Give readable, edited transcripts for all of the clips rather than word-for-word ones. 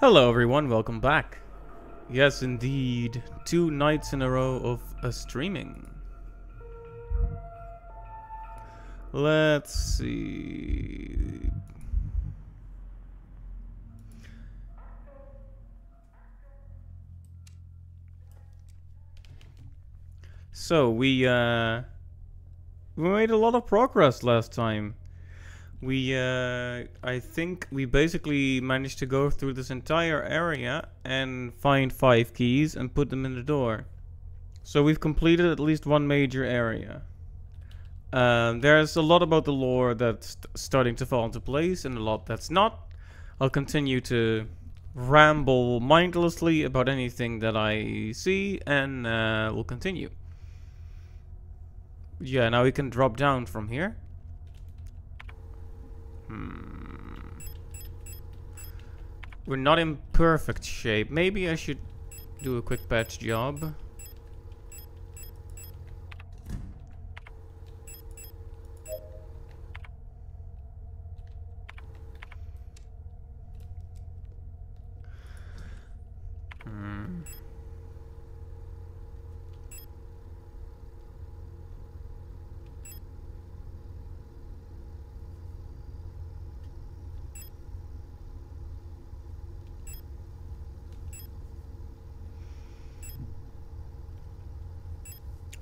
Hello everyone, welcome back. Yes, indeed, 2 nights in a row of streaming. Let's see. So we made a lot of progress last time. I think we basically managed to go through this entire area and find 5 keys and put them in the door. So we've completed at least one major area. There's a lot about the lore that's starting to fall into place and a lot that's not. I'll continue to ramble mindlessly about anything that I see and we'll continue. Yeah, now we can drop down from here. We're not in perfect shape. Maybe I should do a quick patch job.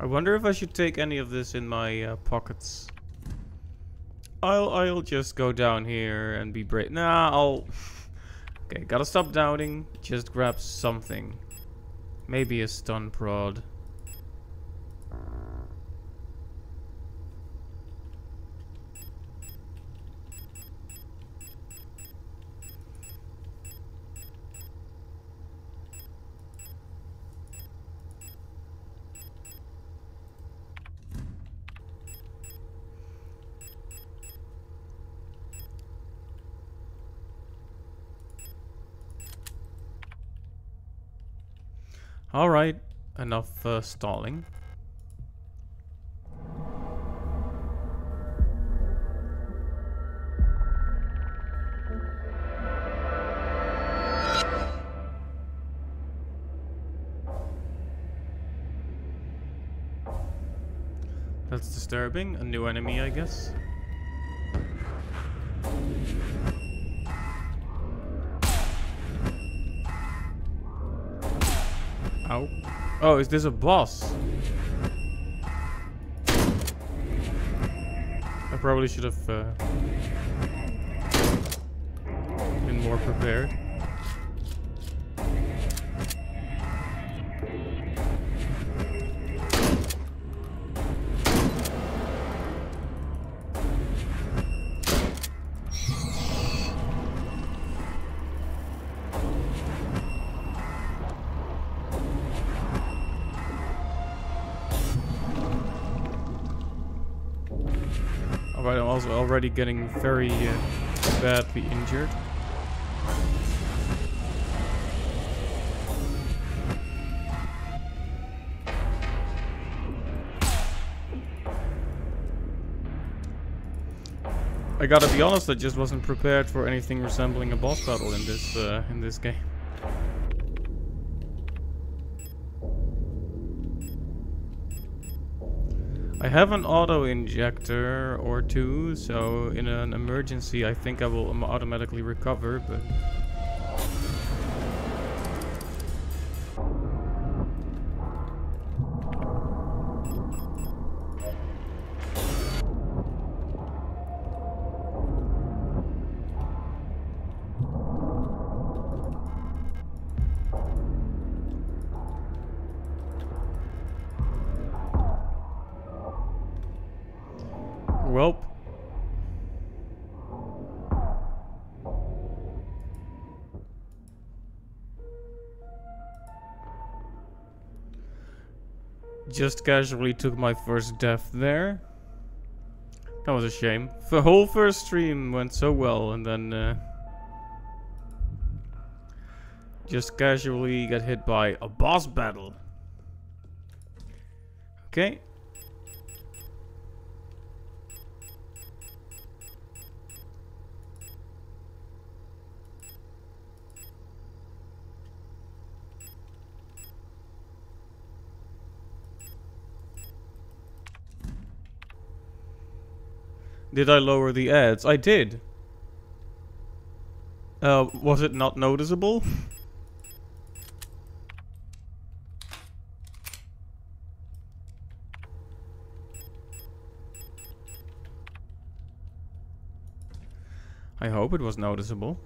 I wonder if I should take any of this in my pockets. I'll just go down here and be brave. Nah, Okay, gotta stop doubting. Just grab something. Maybe a stun prod. Alright, enough stalling. That's disturbing. A new enemy, I guess. Ow. Oh, is this a boss? I probably should have been more prepared. Alright, I'm also already getting very badly injured. I gotta be honest, I just wasn't prepared for anything resembling a boss battle in this game. I have an auto injector or two, so in an emergency I think I will automatically recover, but... Welp. Just casually took my first death there. That was a shame. The whole first stream went so well and then just casually got hit by a boss battle. Okay. Did I lower the ads? I did. Was it not noticeable? I hope it was noticeable.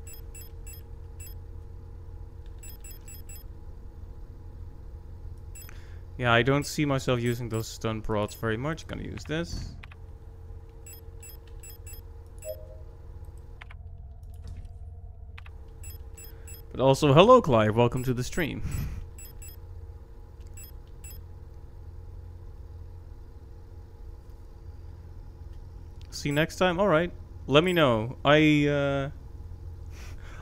Yeah, I don't see myself using those stun prods very much. Gonna use this. But also, hello Clive, welcome to the stream. See you next time? Alright. Let me know. I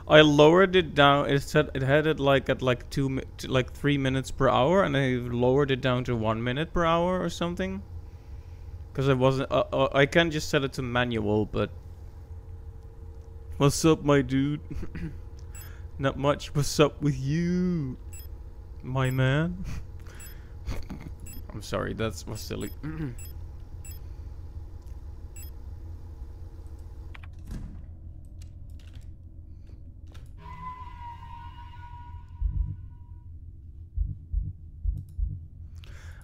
lowered it down. It said it had it like at like 3 minutes per hour, and I lowered it down to 1 minute per hour or something. Because I wasn't. I can just set it to manual, but what's up, my dude? Not much. What's up with you, my man? I'm sorry. That was silly.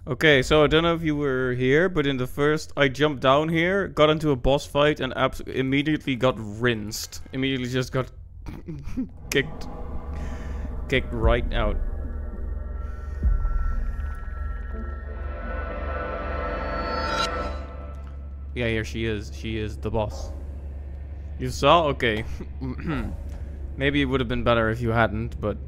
Okay, so I don't know if you were here, but in the first, I jumped down here, got into a boss fight, and immediately got rinsed. Immediately just got kicked right out. Yeah, here she is. She is the boss. You saw? Okay. Maybe it would have been better if you hadn't, but...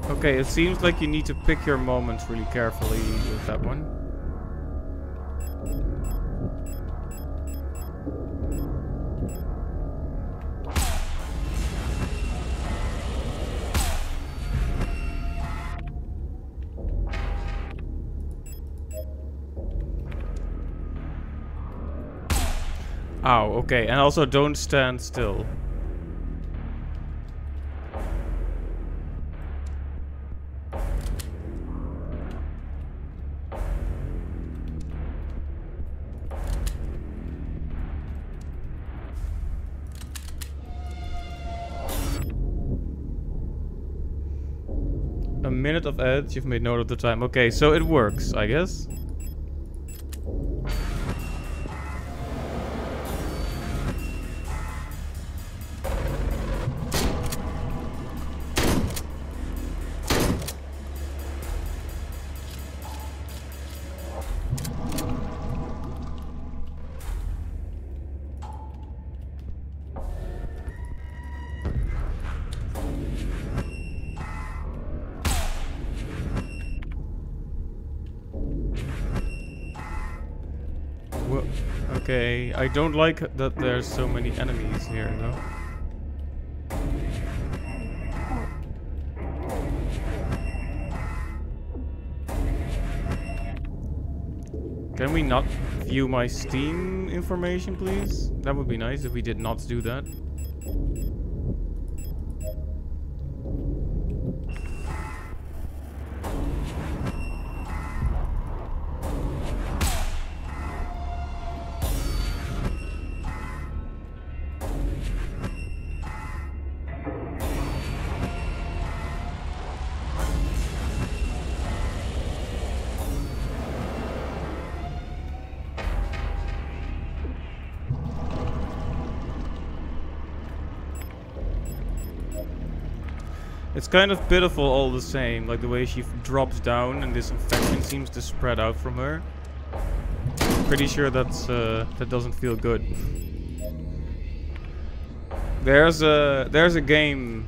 Okay, it seems like you need to pick your moments really carefully with that one. Ow, okay, and also don't stand still. A minute of ads, you've made note of the time. Okay, so it works, I guess. Okay, I don't like that there's so many enemies here, though. Can we not view my Steam information, please? That would be nice if we did not do that. It's kind of pitiful all the same, like the way she drops down and this infection seems to spread out from her. Pretty sure that's that doesn't feel good. There's a game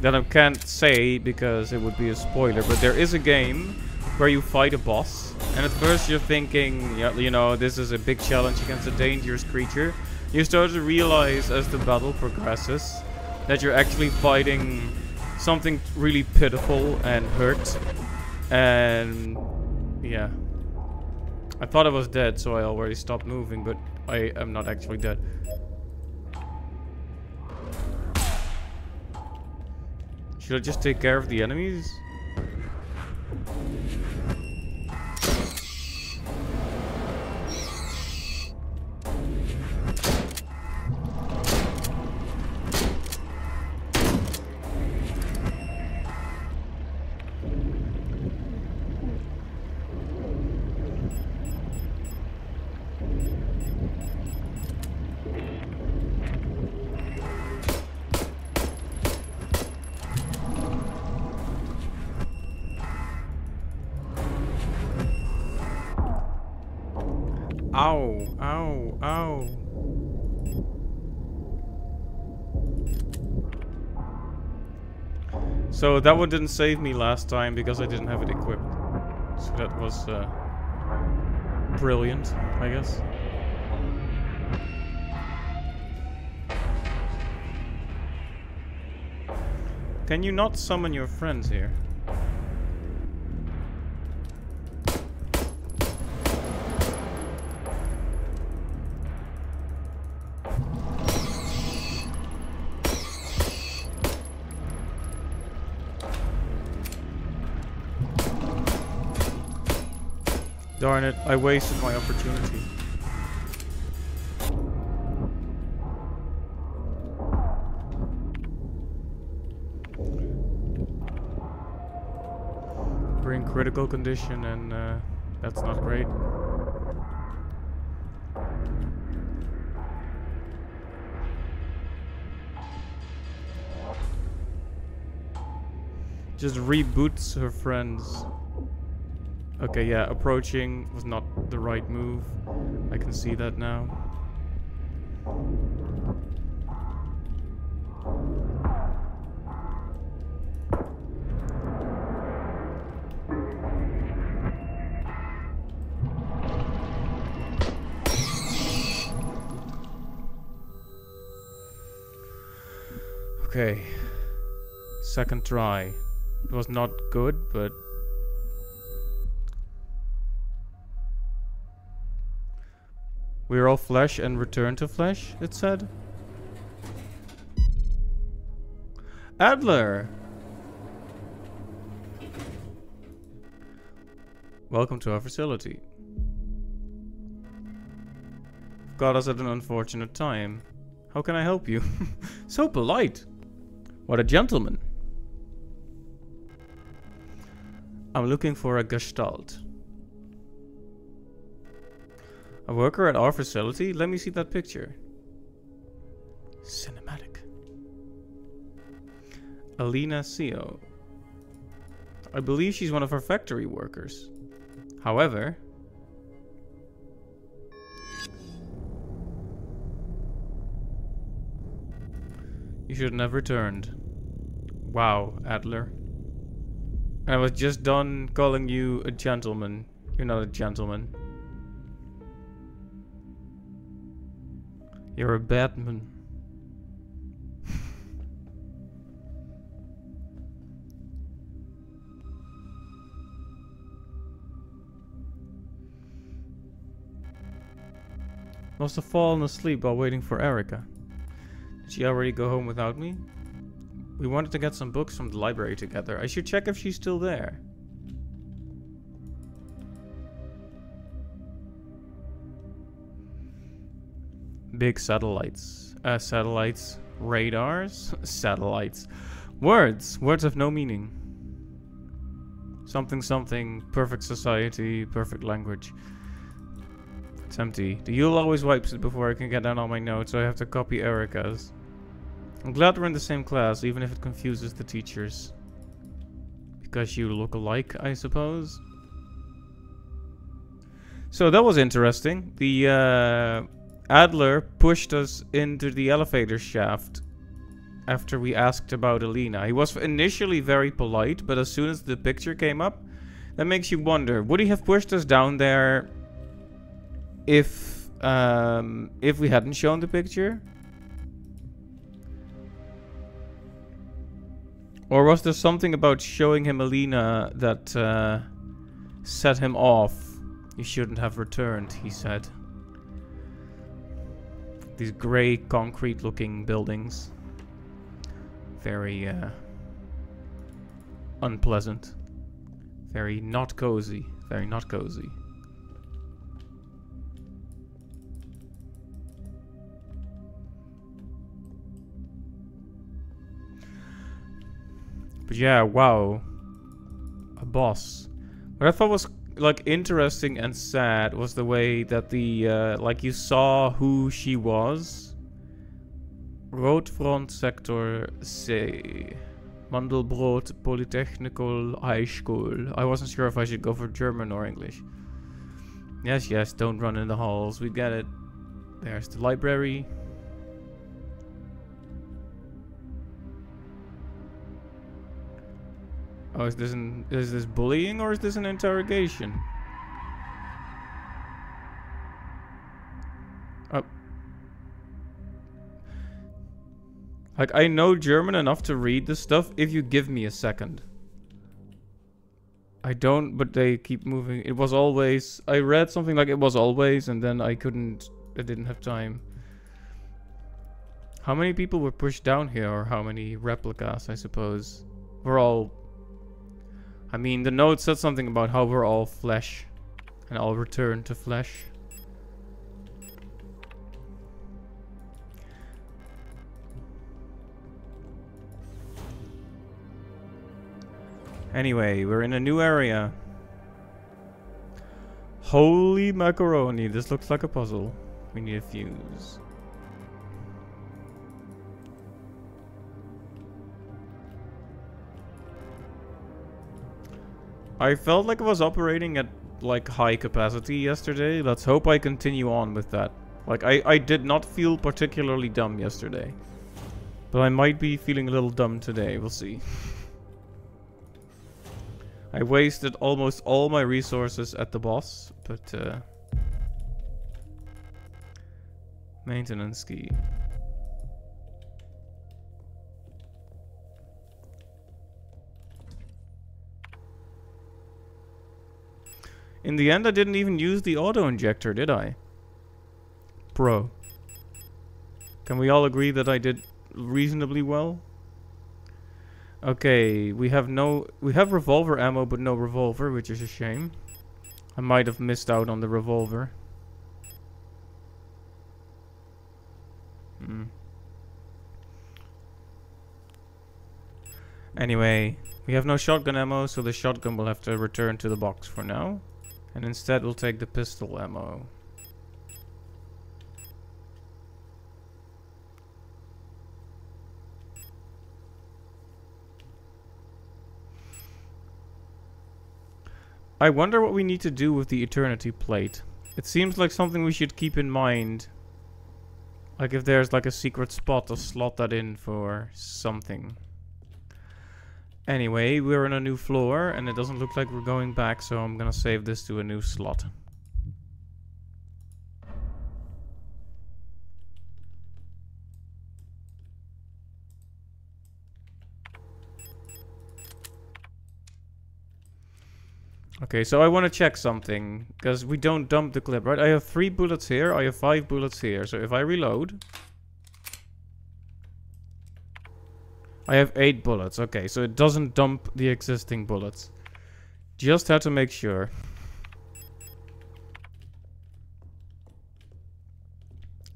that I can't say because it would be a spoiler, but there is a game where you fight a boss, and at first you're thinking, yeah, you know, this is a big challenge against a dangerous creature. You start to realize as the battle progresses that you're actually fighting something really pitiful and hurt. And yeah, I thought I was dead, so I already stopped moving, but I am not actually dead. Should I just take care of the enemies? Ow, ow, ow. So that one didn't save me last time because I didn't have it equipped. So that was brilliant, I guess. Can you not summon your friends here? Darn it, I wasted my opportunity. We're in critical condition and that's not great. Just reboots her friends. Okay, yeah, approaching was not the right move. I can see that now. Okay. Second try. It was not good, but we are all flesh and return to flesh, it said. Adler! Welcome to our facility. Got us at an unfortunate time. How can I help you? So polite. What a gentleman. I'm looking for a gestalt. A worker at our facility? Let me see that picture. Cinematic. Alina Seo. I believe she's one of our factory workers. However, you shouldn't have returned. Wow, Adler. I was just done calling you a gentleman. You're not a gentleman. You're a Batman. Must have fallen asleep while waiting for Erica. Did she already go home without me? We wanted to get some books from the library together. I should check if she's still there. Big satellites. Satellites. Radars. Satellites. Words. Words have no meaning. Something something. Perfect society. Perfect language. It's empty. The Yule always wipes it before I can get down all my notes, so I have to copy Erica's. I'm glad we're in the same class, even if it confuses the teachers. Because you look alike, I suppose. So that was interesting. The Adler pushed us into the elevator shaft after we asked about Alina. He was initially very polite, but as soon as the picture came up, that makes you wonder, would he have pushed us down there if we hadn't shown the picture? Or was there something about showing him Alina that set him off? You shouldn't have returned, he said. These grey concrete looking buildings. Very unpleasant. Very not cozy. Very not cozy. But yeah, wow. A boss. What I thought was like interesting and sad was the way that the like you saw who she was. Roodfront Sector C. Mandelbrot Polytechnical High School. I wasn't sure if I should go for German or English. Yes, yes, don't run in the halls. We get it. There's the library. Oh, is this bullying or is this an interrogation? Oh. Like, I know German enough to read this stuff if you give me a second. I don't, but they keep moving. It was always... I read something like it was always, and then I didn't have time. How many people were pushed down here, or how many replicas, I suppose? We're all... I mean, the note said something about how we're all flesh. And I'll return to flesh. Anyway, we're in a new area. Holy macaroni, this looks like a puzzle. We need a fuse. I felt like I was operating at like high capacity yesterday. Let's hope I continue on with that. Like I did not feel particularly dumb yesterday. But I might be feeling a little dumb today, we'll see. I wasted almost all my resources at the boss, but maintenance key. In the end, I didn't even use the auto-injector, did I? Bro. Can we all agree that I did reasonably well? Okay, we have revolver ammo, but no revolver, which is a shame. I might have missed out on the revolver. Anyway, we have no shotgun ammo, so the shotgun will have to return to the box for now. And instead we'll take the pistol ammo. I wonder what we need to do with the Eternity Plate. It seems like something we should keep in mind. Like if there's like a secret spot to slot that in for something. Anyway, we're on a new floor and it doesn't look like we're going back, so I'm gonna save this to a new slot. Okay, so I want to check something, because we don't dump the clip, right? I have 3 bullets here, I have 5 bullets here, so if I reload... I have 8 bullets. Okay, so it doesn't dump the existing bullets. Just had to make sure.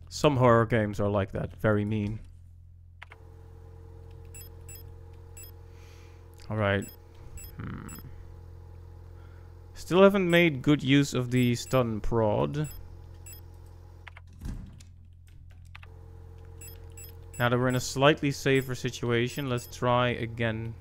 Some horror games are like that. Very mean. Alright. Still haven't made good use of the stun prod. Now that we're in a slightly safer situation, let's try again.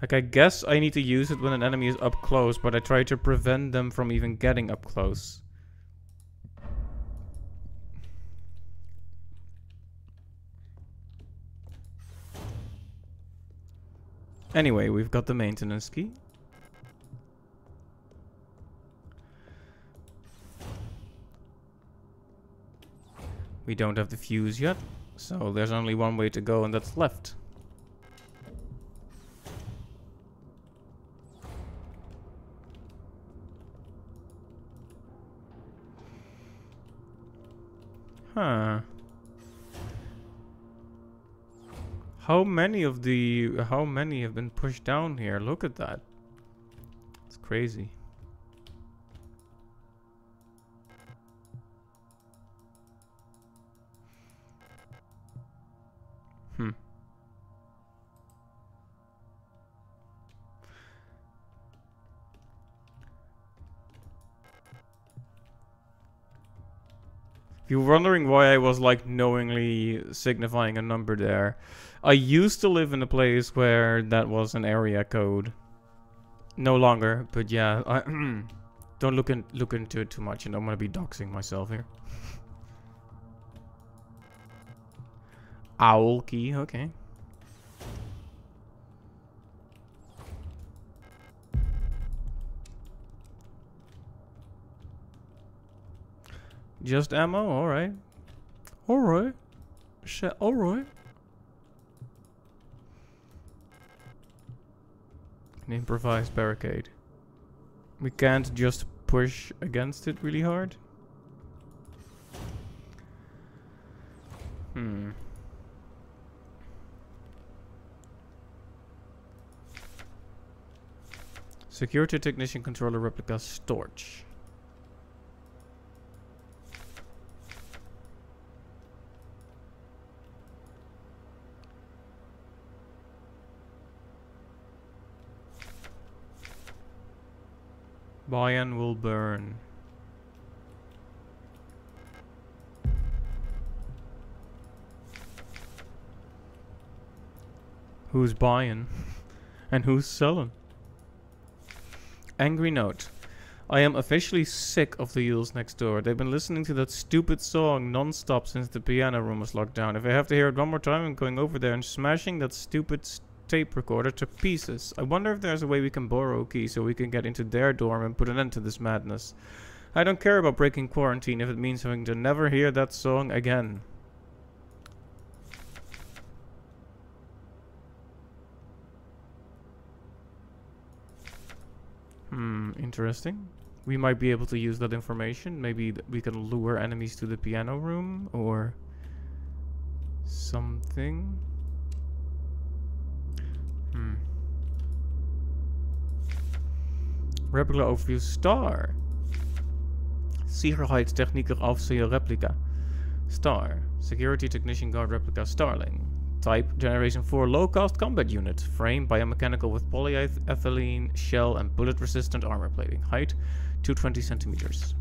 Like, I guess I need to use it when an enemy is up close, but I try to prevent them from even getting up close. Anyway, we've got the maintenance key. We don't have the fuse yet, so there's only one way to go, and that's left. Huh. How many have been pushed down here? Look at that. It's crazy. If you're wondering why I was like knowingly signifying a number there, I used to live in a place where that was an area code. No longer, but yeah, I don't look into it too much, and I'm gonna be doxing myself here. Owl key, okay. Just ammo, alright. Alright. Alright. An improvised barricade. We can't just push against it really hard. Security technician controller replica storage. Buy-in will burn. Who's buying? And who's selling? Angry note. I am officially sick of the youths next door. They've been listening to that stupid song non-stop since the piano room was locked down. If I have to hear it one more time, I'm going over there and smashing that stupid tape recorder to pieces. I wonder if there's a way we can borrow a key so we can get into their dorm and put an end to this madness. I don't care about breaking quarantine if it means having to never hear that song again. Interesting. We might be able to use that information. Maybe we can lure enemies to the piano room or something. Replica overview star. Sicherheitstechniker Aufseher replica. Star. Security technician guard replica starling. Type generation 4 low-cost combat unit. Frame biomechanical with polyethylene shell and bullet-resistant armor plating. Height 220 centimeters.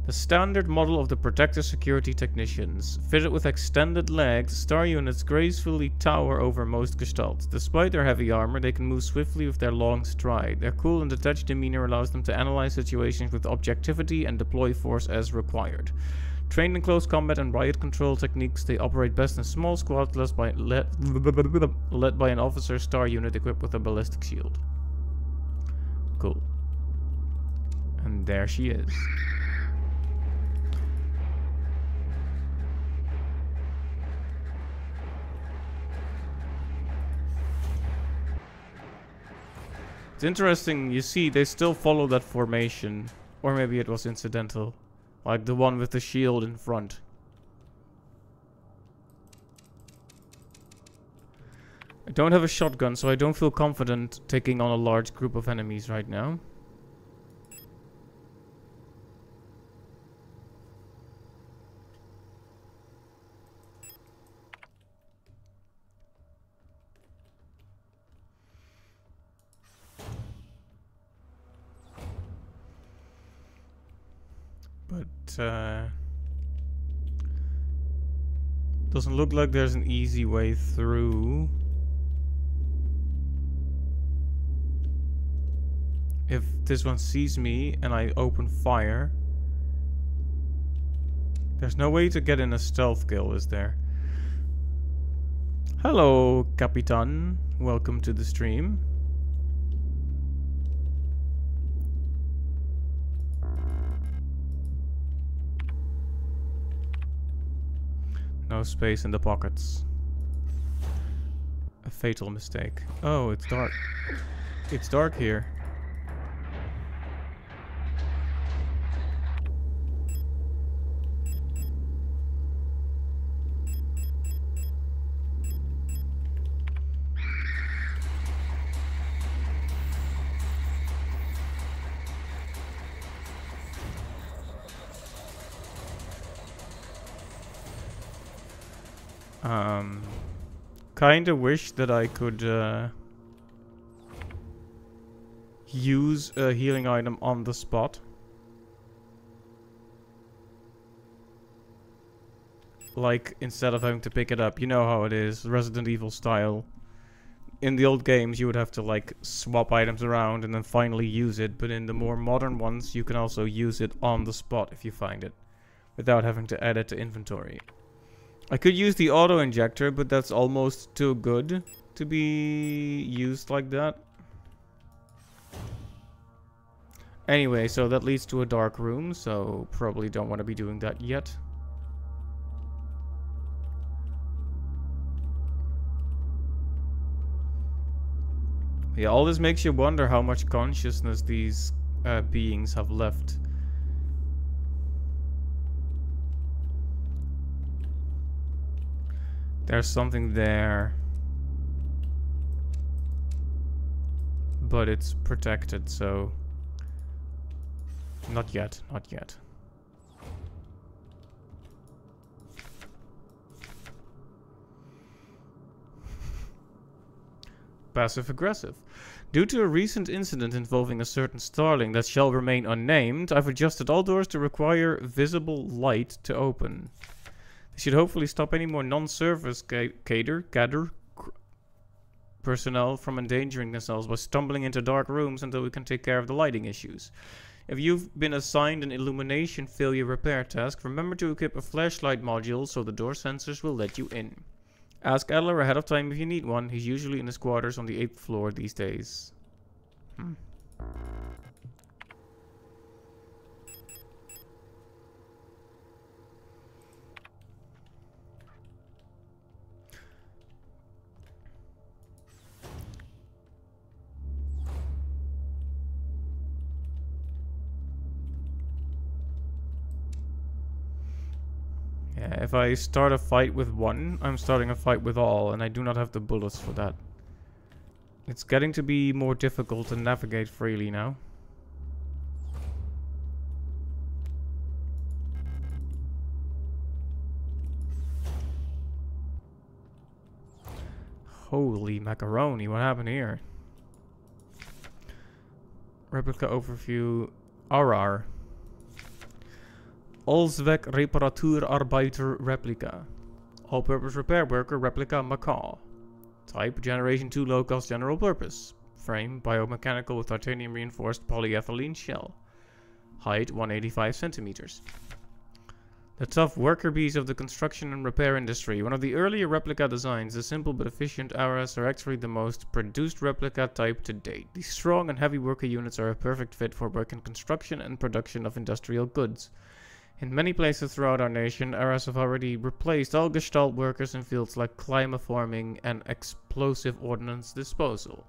The standard model of the protector security technicians. Fitted with extended legs, star units gracefully tower over most gestalts. Despite their heavy armor, they can move swiftly with their long stride. Their cool and detached demeanor allows them to analyze situations with objectivity and deploy force as required. Trained in close combat and riot control techniques, they operate best in small squads led by an officer star unit equipped with a ballistic shield. Cool. And there she is. It's interesting, you see, they still follow that formation. Or maybe it was incidental. Like the one with the shield in front. I don't have a shotgun, so I don't feel confident taking on a large group of enemies right now. But, doesn't look like there's an easy way through. If this one sees me and I open fire... There's no way to get in a stealth kill, is there? Hello, Capitan. Welcome to the stream. No space in the pockets. A fatal mistake. Oh, it's dark. It's dark here. Kinda wish that I could use a healing item on the spot. Like, instead of having to pick it up. You know how it is, Resident Evil style. In the old games, you would have to, like, swap items around and then finally use it. But in the more modern ones, you can also use it on the spot if you find it, without having to add it to inventory. I could use the auto injector, but that's almost too good to be used like that. Anyway, so that leads to a dark room, so probably don't want to be doing that yet. Yeah, all this makes you wonder how much consciousness these beings have left. There's something there. But it's protected, so... Not yet, not yet. Passive aggressive. Due to a recent incident involving a certain starling that shall remain unnamed, I've adjusted all doors to require visible light to open. This should hopefully stop any more non-service cadre personnel from endangering themselves by stumbling into dark rooms until we can take care of the lighting issues. If you've been assigned an illumination failure repair task, remember to equip a flashlight module so the door sensors will let you in. Ask Adler ahead of time if you need one. He's usually in his quarters on the 8th floor these days. Yeah, if I start a fight with one, I'm starting a fight with all, and I do not have the bullets for that. It's getting to be more difficult to navigate freely now. Holy macaroni, what happened here? Replica overview. RR. Allzweck Reparatuurarbeiter Replica. All-purpose repair worker Replica Macaw. Type Generation 2 low-cost general purpose. Frame biomechanical with titanium reinforced polyethylene shell. Height 185 centimeters. The tough worker bees of the construction and repair industry. One of the earlier replica designs, the simple but efficient RS are actually the most produced replica type to date. These strong and heavy worker units are a perfect fit for work in construction and production of industrial goods. In many places throughout our nation, RS have already replaced all Gestalt workers in fields like climaforming and explosive ordnance disposal.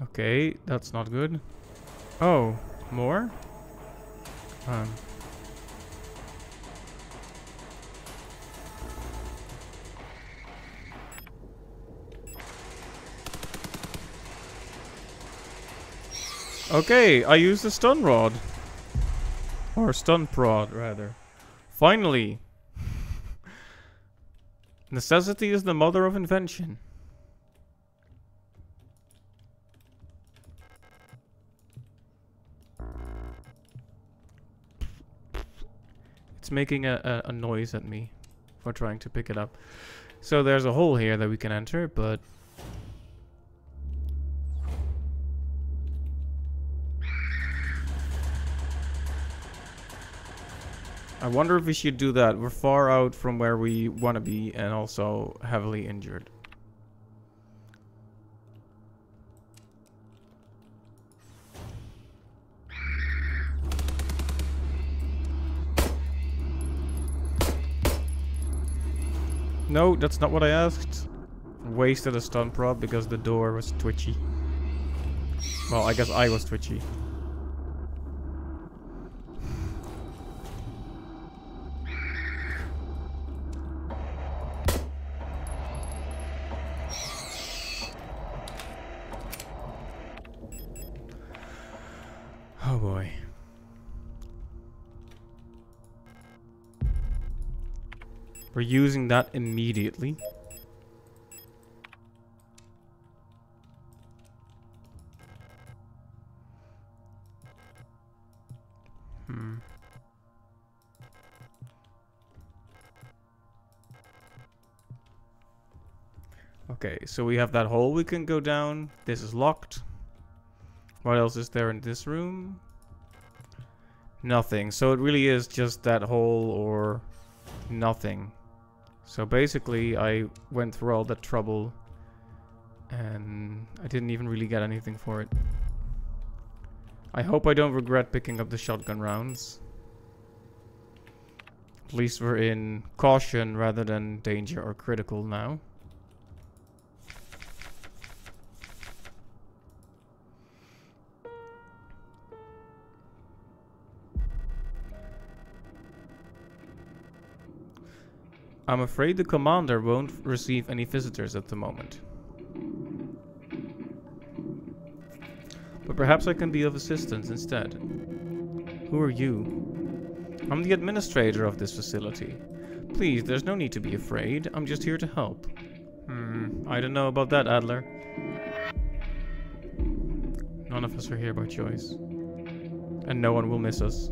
Okay, that's not good. Oh, more? Okay, I used the stun rod. Or stun prod, rather. Finally. Necessity is the mother of invention. It's making a noise at me for trying to pick it up. So there's a hole here that we can enter, but... I wonder if we should do that. We're far out from where we want to be and also heavily injured. No, that's not what I asked. Wasted a stun prod because the door was twitchy. Well, I guess I was twitchy. Oh boy. We're using that immediately. Okay, so we have that hole we can go down. This is locked. What else is there in this room? Nothing. So it really is just that hole or nothing. So basically I went through all that trouble and I didn't even really get anything for it. I hope I don't regret picking up the shotgun rounds. At least we're in caution rather than danger or critical now. I'm afraid the commander won't receive any visitors at the moment. But perhaps I can be of assistance instead. Who are you? I'm the administrator of this facility. Please, there's no need to be afraid. I'm just here to help. I don't know about that, Adler. None of us are here by choice. And no one will miss us.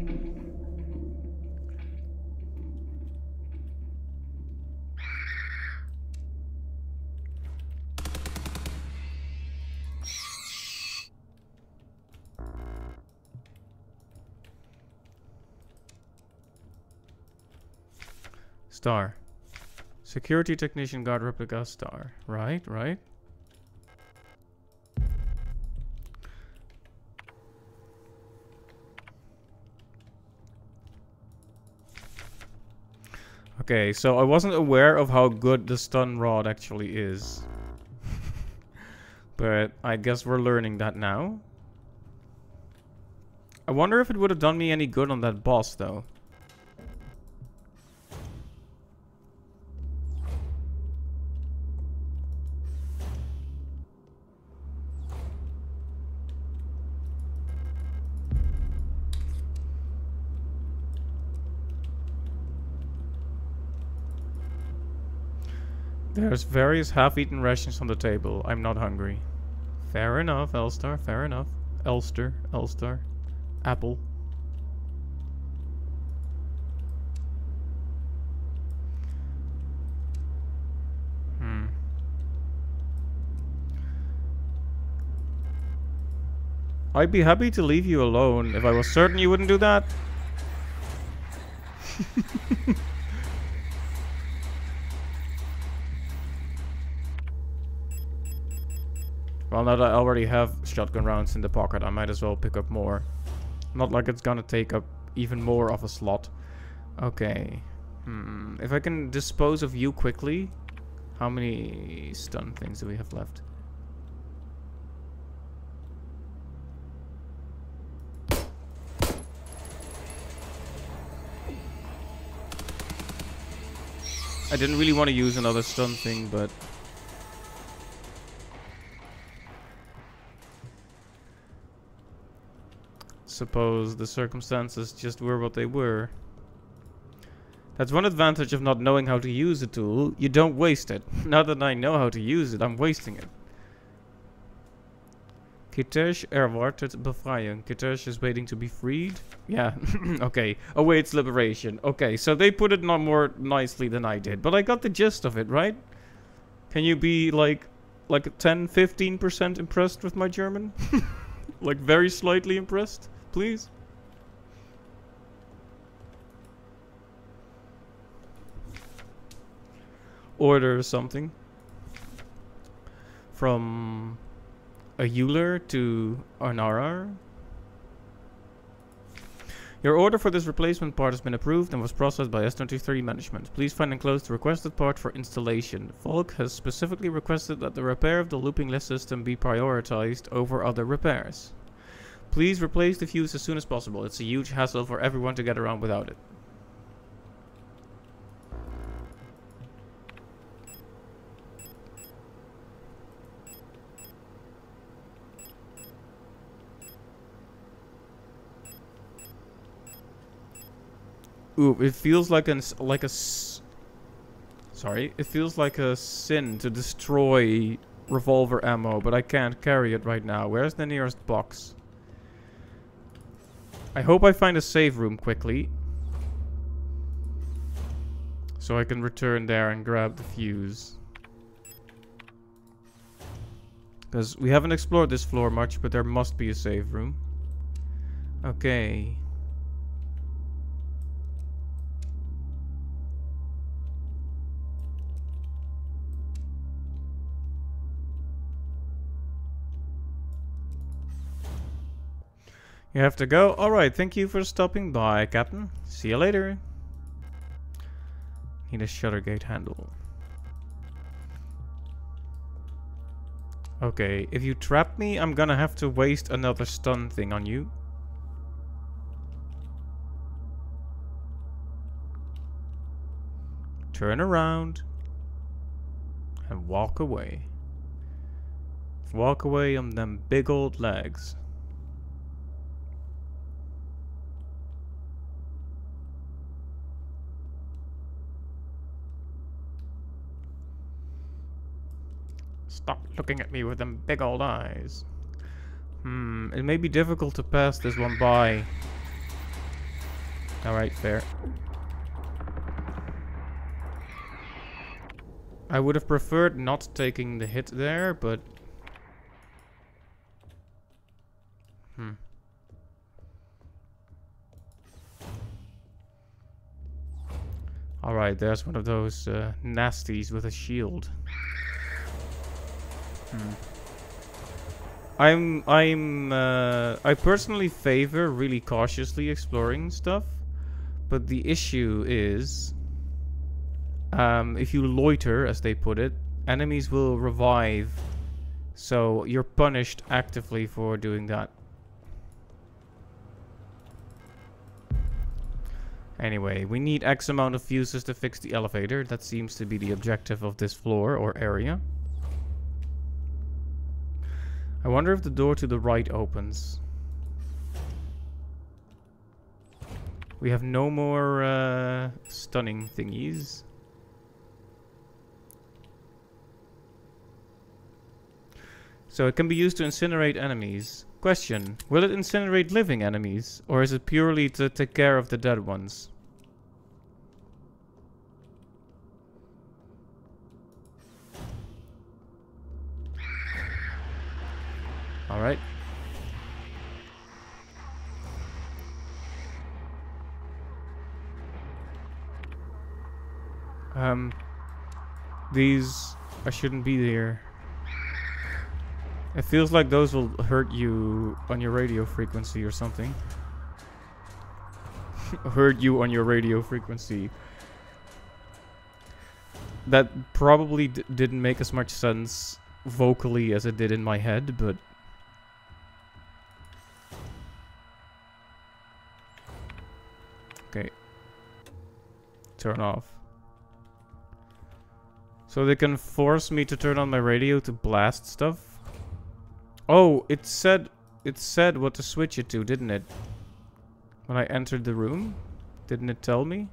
Star. Security technician guard replica star. Right, right. Okay, so I wasn't aware of how good the stun rod actually is. But I guess we're learning that now. I wonder if it would have done me any good on that boss though. There's various half-eaten rations on the table. I'm not hungry. Fair enough, Elstar. Fair enough. Elster. Elstar. Apple. I'd be happy to leave you alone if I was certain you wouldn't do that. Well, now that I already have shotgun rounds in the pocket, I might as well pick up more. Not like it's gonna take up even more of a slot. Okay. If I can dispose of you quickly... How many stun things do we have left? I didn't really want to use another stun thing, but... suppose the circumstances just were what they were. That's one advantage of not knowing how to use a tool. You don't waste it. Now that I know how to use it, I'm wasting it. Kitesh erwartet Befreiung. Kitesh is waiting to be freed. Yeah, okay. Awaits liberation. Okay, so they put it more nicely than I did. But I got the gist of it, right? Can you be like 10-15% impressed with my German? Like very slightly impressed, please? Order something. From a Euler to an RR. Your order for this replacement part has been approved and was processed by S23 management. Please find enclosed the requested part for installation. Volk has specifically requested that the repair of the looping lift system be prioritized over other repairs. Please replace the fuse as soon as possible. It's a huge hassle for everyone to get around without it. Ooh, it feels like sorry, it feels like a sin to destroy revolver ammo, but I can't carry it right now. Where's the nearest box? I hope I find a save room quickly, so I can return there and grab the fuse. Because we haven't explored this floor much, but there must be a save room. Okay. You have to go? Alright, thank you for stopping by, Captain. See you later. Need a shutter gate handle. Okay, if you trap me, I'm gonna have to waste another stun thing on you. Turn around. And walk away. Walk away on them big old legs. Stop looking at me with them big old eyes. It may be difficult to pass this one by. Alright, fair. I would have preferred not taking the hit there, but... Alright, there's one of those nasties with a shield. I personally favor really cautiously exploring stuff, but the issue is, if you loiter, as they put it, enemies will revive, so you're punished actively for doing that. Anyway, we need X amount of fuses to fix the elevator. That seems to be the objective of this floor or area. I wonder if the door to the right opens. We have no more stunning thingies. So it can be used to incinerate enemies. Question, will it incinerate living enemies? Or is it purely to take care of the dead ones? Alright. These... I shouldn't be there. It feels like those will hurt you on your radio frequency or something. Hurt you on your radio frequency. That probably didn't make as much sense vocally as it did in my head, but... Okay. Turn off. So they can force me to turn on my radio to blast stuff? Oh, it said It said what to switch it to, didn't it? When I entered the room? Didn't it tell me?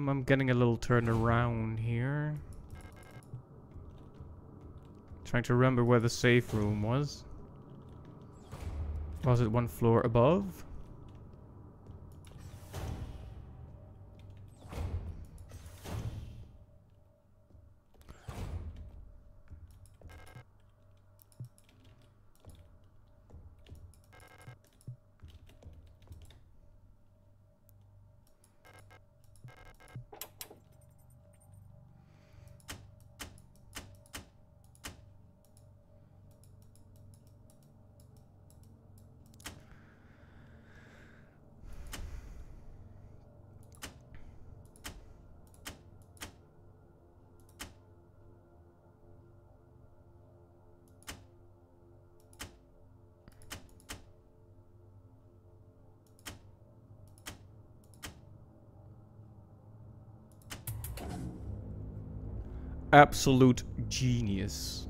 I'm getting a little turned around here. Trying to remember where the safe room was. Was it one floor above? Absolute genius.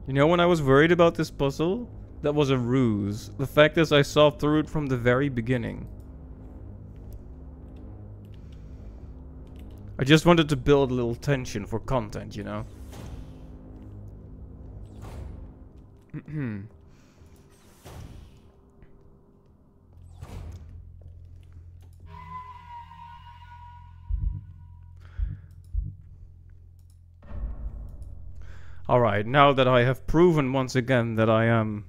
You know, when I was worried about this puzzle, that was a ruse. The fact is I saw through it from the very beginning. I just wanted to build a little tension for content, you know? Alright, now that I have proven once again that I am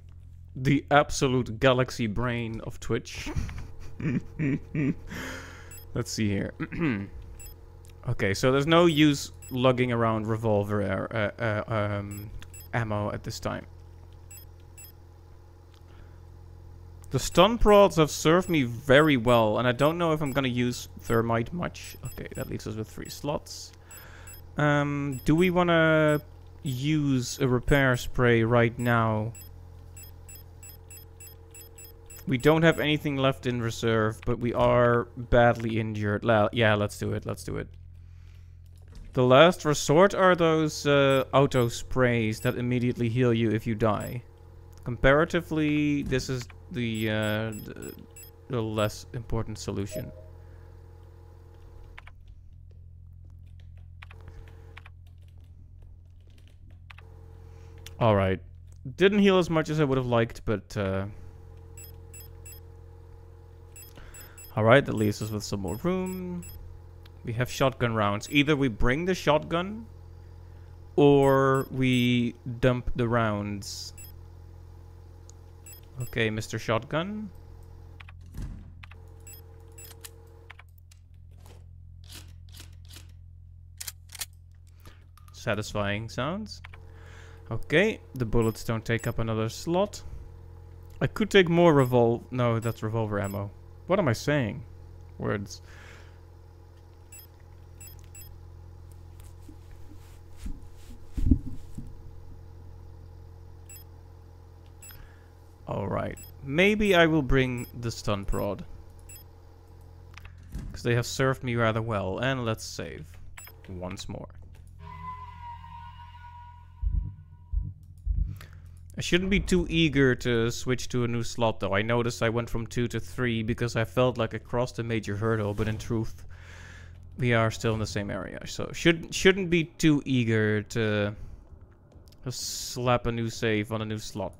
the absolute galaxy brain of Twitch. Let's see here. Okay, so there's no use lugging around revolver ammo at this time. The stun prods have served me very well, and I don't know if I'm gonna use thermite much. Okay, that leaves us with 3 slots. Do we wanna use a repair spray right now? We don't have anything left in reserve, but we are badly injured. Yeah, let's do it. Let's do it. The last resort are those auto sprays that immediately heal you if you die. Comparatively, this is the less important solution. Alright. Didn't heal as much as I would have liked, but alright, that leaves us with some more room. We have shotgun rounds. Either we bring the shotgun or we dump the rounds. Okay, Mr. Shotgun. Satisfying sounds. Okay, the bullets don't take up another slot. I could take more No, that's revolver ammo. What am I saying? Words. Alright. Maybe I will bring the stun prod. Because they have served me rather well. And let's save. Once more. I shouldn't be too eager to switch to a new slot though. I noticed I went from 2 to 3 because I felt like I crossed a major hurdle, but in truth, we are still in the same area. So shouldn't be too eager to slap a new save on a new slot.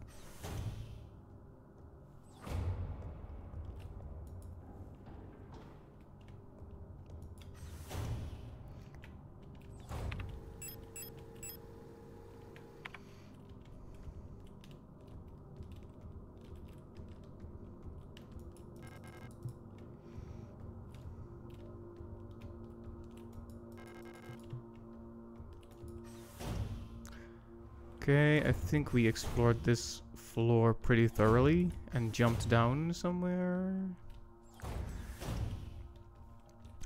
Okay, I think we explored this floor pretty thoroughly and jumped down somewhere.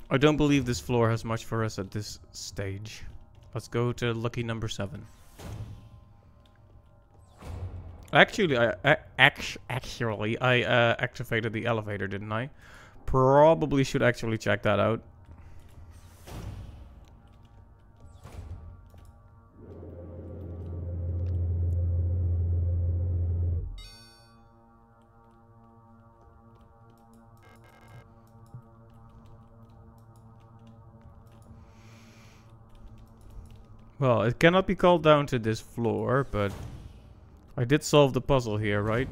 I don't believe this floor has much for us at this stage. Let's go to lucky number 7. Actually, I activated the elevator, didn't I? Probably should actually check that out. Well, it cannot be called down to this floor, but I did solve the puzzle here, right?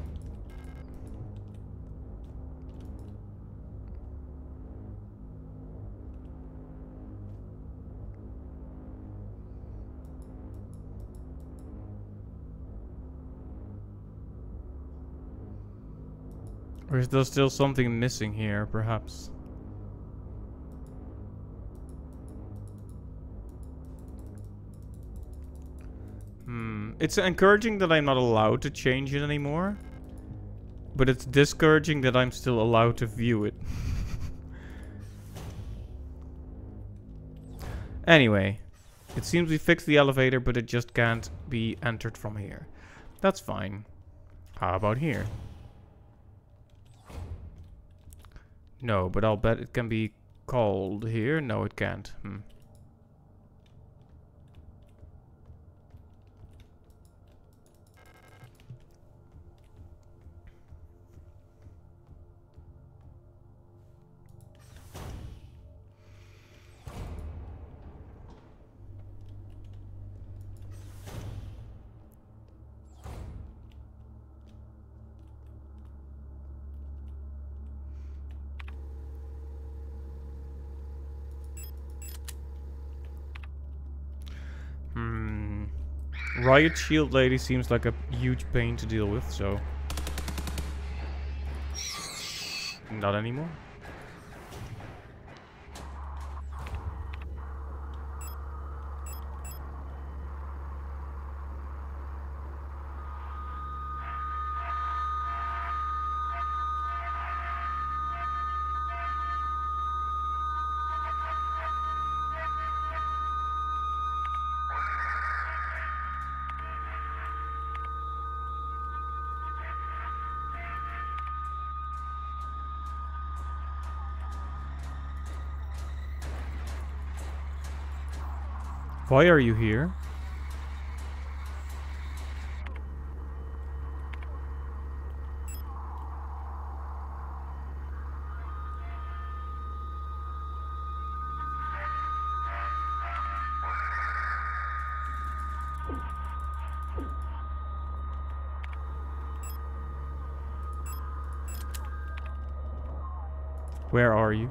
Or is there still something missing here, perhaps? It's encouraging that I'm not allowed to change it anymore. But it's discouraging that I'm still allowed to view it. Anyway, it seems we fixed the elevator, but it just can't be entered from here. That's fine. How about here? No, but I'll bet it can be called here. No, it can't. Riot Shield Lady seems like a huge pain to deal with, so... Not anymore. Why are you here? Where are you?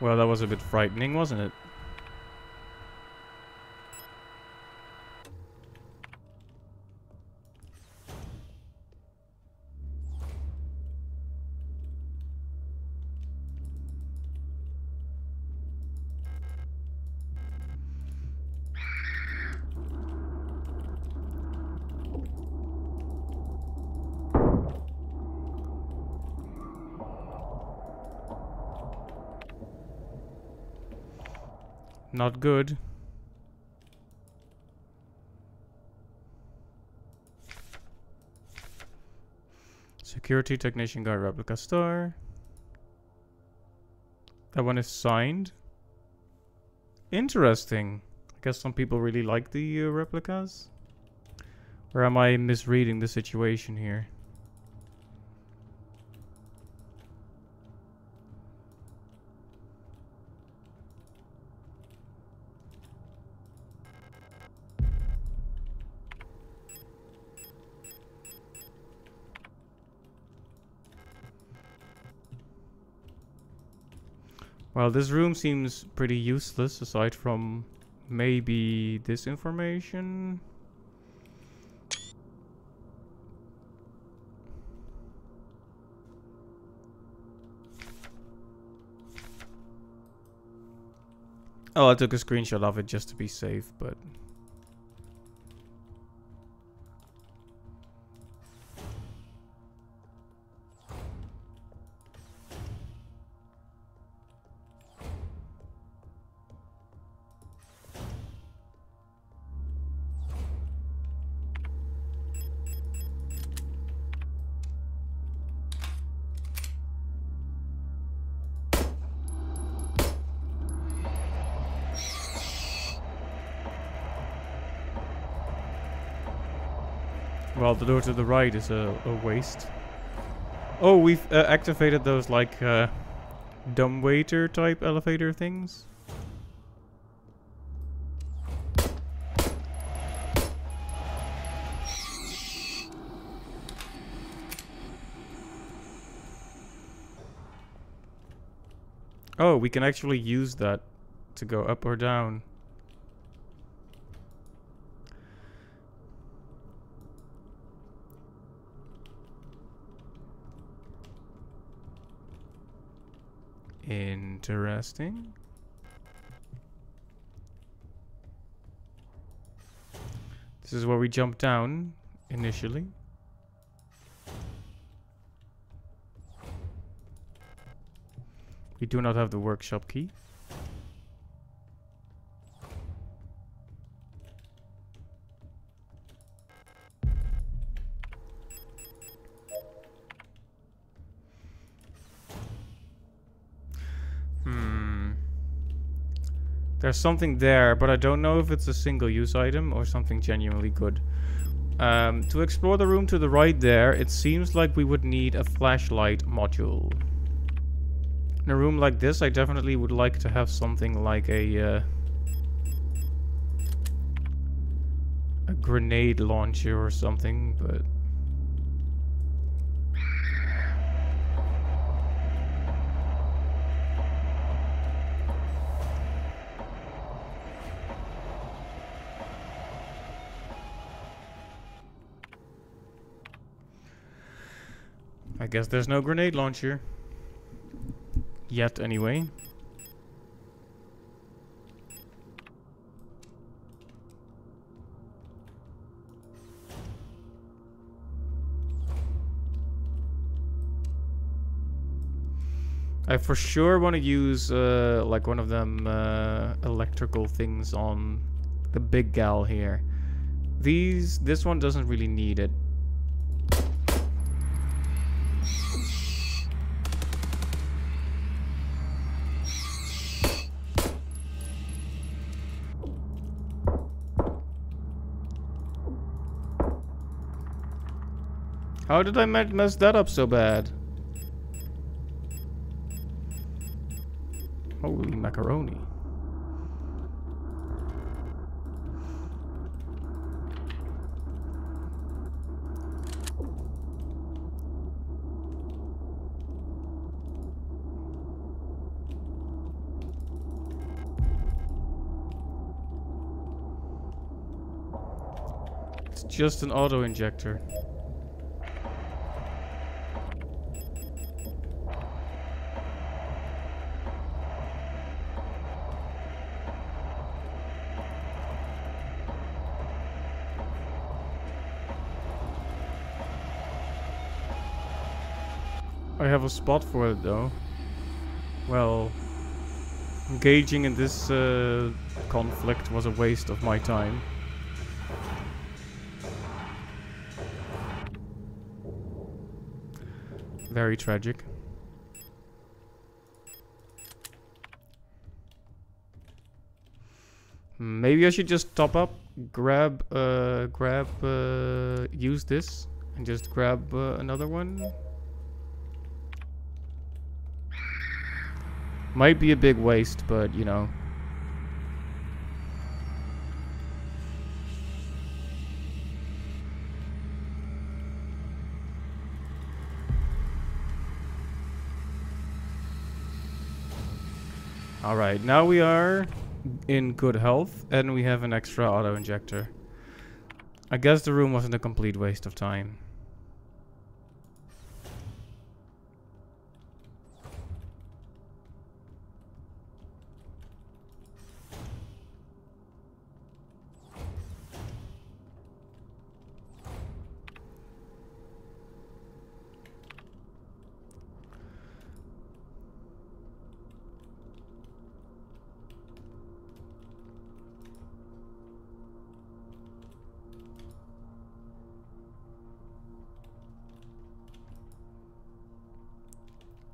Well, that was a bit frightening, wasn't it? Not good. Security technician guard replica star. That one is signed. Interesting. I guess some people really like the replicas. Or am I misreading the situation here? Well, this room seems pretty useless aside from maybe this information. Oh, I took a screenshot of it just to be safe, but... Well, the door to the right is a waste. Oh, we've activated those, like, dumbwaiter type elevator things. Oh, we can actually use that to go up or down. Interesting. This is where we jump down initially. We do not have the workshop key. There's something there, but I don't know if it's a single-use item or something genuinely good. To explore the room to the right there, it seems like we would need a flashlight module. In a room like this, I definitely would like to have something like a grenade launcher or something, but... I guess there's no grenade launcher. Yet, anyway. I for sure want to use like one of them electrical things on the big gal here. This one doesn't really need it. How did I mess that up so bad? Holy macaroni. It's just an auto injector. I have a spot for it though. Well, engaging in this conflict was a waste of my time. Very tragic. Maybe I should just top up, use this and just grab another one. Might be a big waste, but you know. Alright, now we are in good health and we have an extra auto injector. I guess the room wasn't a complete waste of time.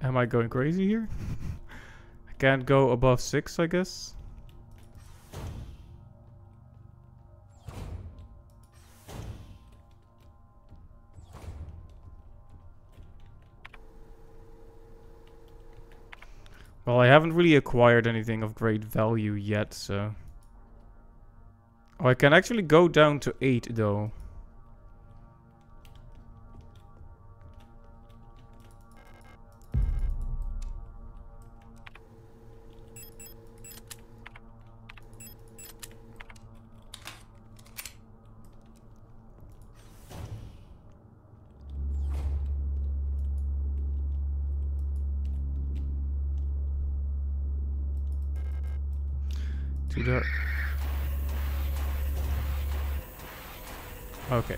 Am I going crazy here? I can't go above 6, I guess. Well, I haven't really acquired anything of great value yet, so... Oh, I can actually go down to 8, though. To the... Okay.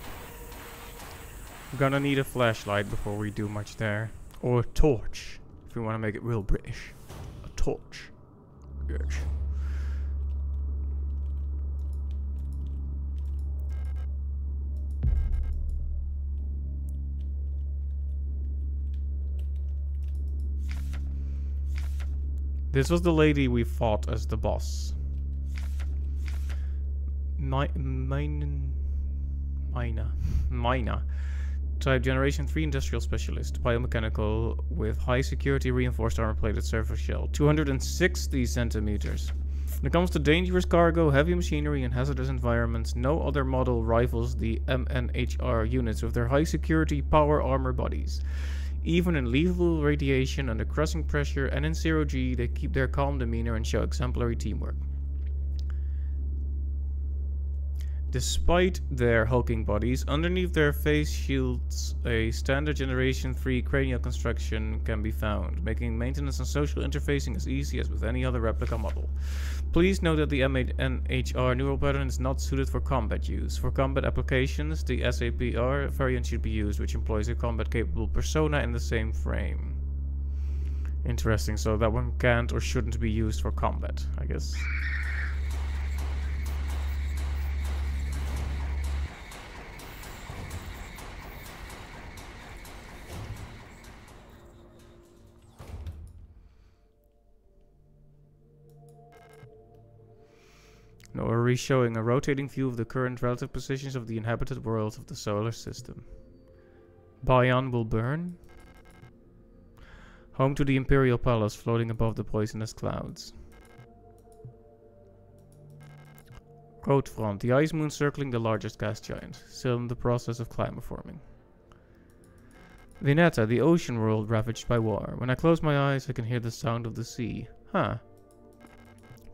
We're gonna need a flashlight before we do much there. Or a torch, if we want to make it real British. A torch. Yes. This was the lady we fought as the boss. Mina. Type Generation 3 Industrial Specialist. Biomechanical with high security reinforced armor plated surface shell. 260 centimeters. When it comes to dangerous cargo, heavy machinery and hazardous environments, no other model rivals the MNHR units with their high security power armor bodies. Even in lethal radiation, under crushing pressure, and in 0G, they keep their calm demeanor and show exemplary teamwork. Despite their hulking bodies, underneath their face shields, a standard Generation 3 cranial construction can be found, making maintenance and social interfacing as easy as with any other replica model. Please note that the MNHR neural pattern is not suited for combat use. For combat applications, the SAPR variant should be used, which employs a combat-capable persona in the same frame. Interesting, so that one can't or shouldn't be used for combat, I guess. Now we're re-showing a rotating view of the current relative positions of the inhabited worlds of the solar system. Bion will burn. Home to the Imperial Palace floating above the poisonous clouds. Cold front, the ice moon circling the largest gas giant, still in the process of climate forming. Vineta, the ocean world ravaged by war. When I close my eyes, I can hear the sound of the sea. Huh.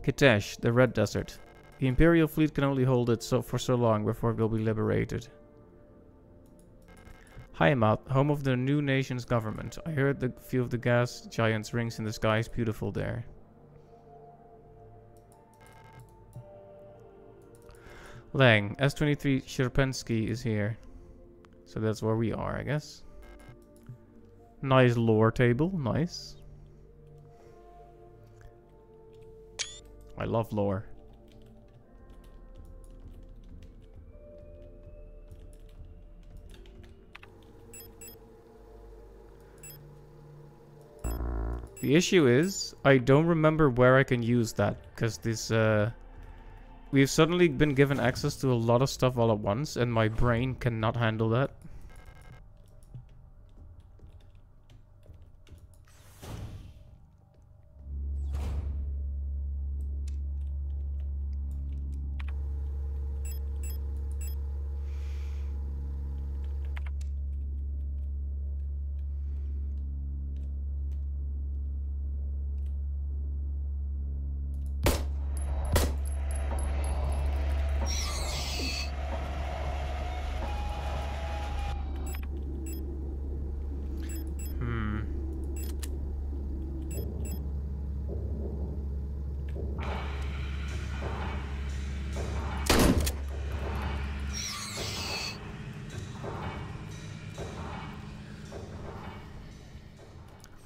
Kitesh, the red desert. The Imperial fleet can only hold it for so long before it will be liberated. Heimat, home of the new nation's government. I heard the few of the gas giants' rings in the sky is beautiful there. Lang, S-23 Sherpensky is here. So that's where we are, I guess. Nice lore table, nice. I love lore. The issue is, I don't remember where I can use that, because this, we've suddenly been given access to a lot of stuff all at once, and my brain cannot handle that.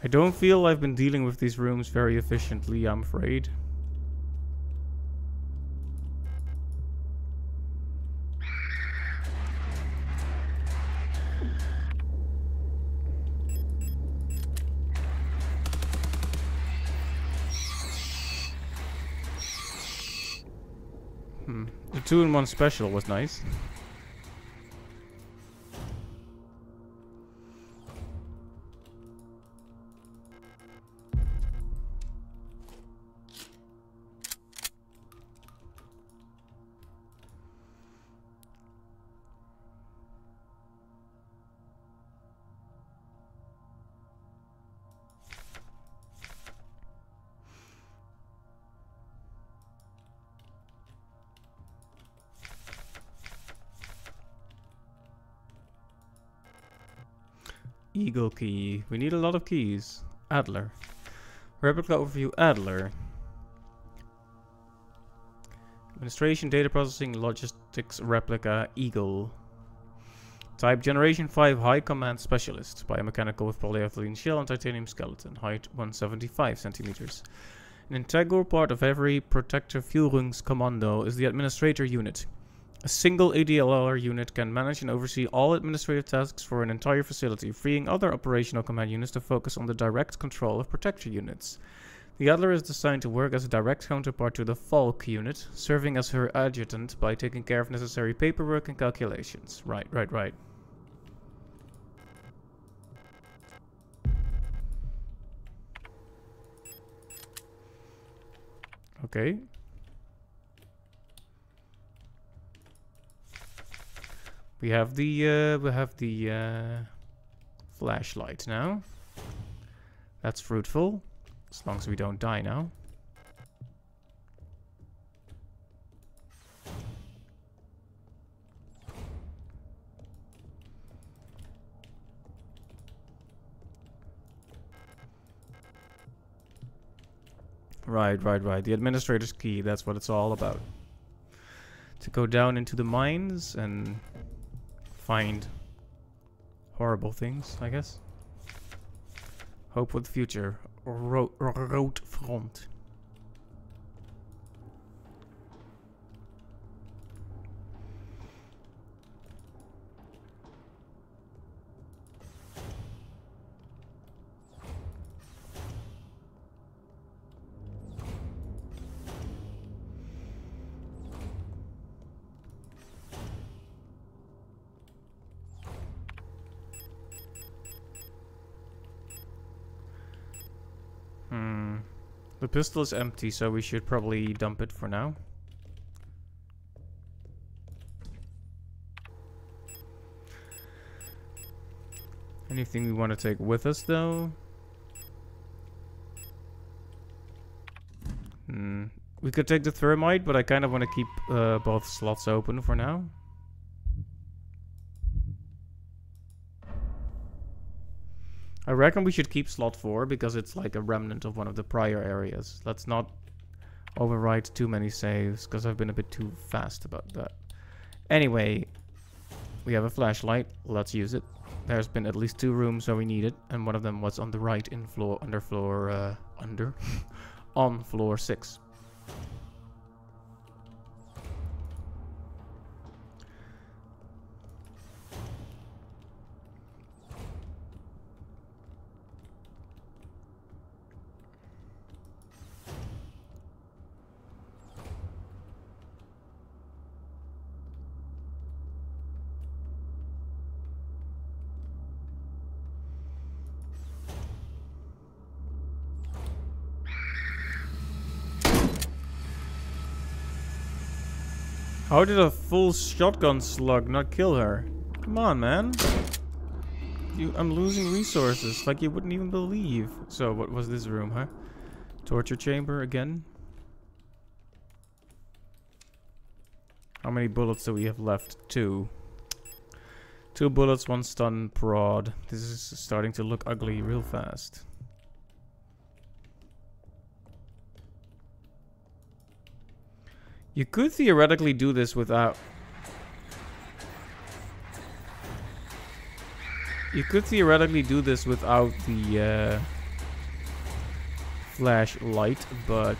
I don't feel I've been dealing with these rooms very efficiently, I'm afraid. The 2-in-1 special was nice. Eagle key. We need a lot of keys. Adler. Replica overview Adler. Administration, data processing, logistics, replica, Eagle. Type Generation 5 High Command Specialist. Biomechanical with polyethylene shell and titanium skeleton. Height 175 centimeters. An integral part of every Protector Führungskommando is the Administrator Unit. A single ADLR unit can manage and oversee all administrative tasks for an entire facility, freeing other operational command units to focus on the direct control of Protector units. The Adler is designed to work as a direct counterpart to the Falk unit, serving as her adjutant by taking care of necessary paperwork and calculations. Right. Okay. We have the flashlight now. That's fruitful, as long as we don't die now. Right. The administrator's key, that's what it's all about. To go down into the mines and find horrible things, I guess. Hope for the future. Road front. The pistol is empty, so we should probably dump it for now. Anything we want to take with us, though? We could take the thermite, but I kind of want to keep both slots open for now. I reckon we should keep slot 4 because it's like a remnant of one of the prior areas. Let's not overwrite too many saves because I've been a bit too fast about that. Anyway, we have a flashlight. Let's use it. There's been at least 2 rooms where we need it, and one of them was on the right in floor on floor 6. How did a full shotgun slug not kill her? Come on, man. I'm losing resources like you wouldn't even believe. So, what was this room, huh? Torture chamber again? How many bullets do we have left? 2. 2 bullets, 1 stun prod. This is starting to look ugly real fast. You could theoretically do this without... You could theoretically do this without the flashlight, but...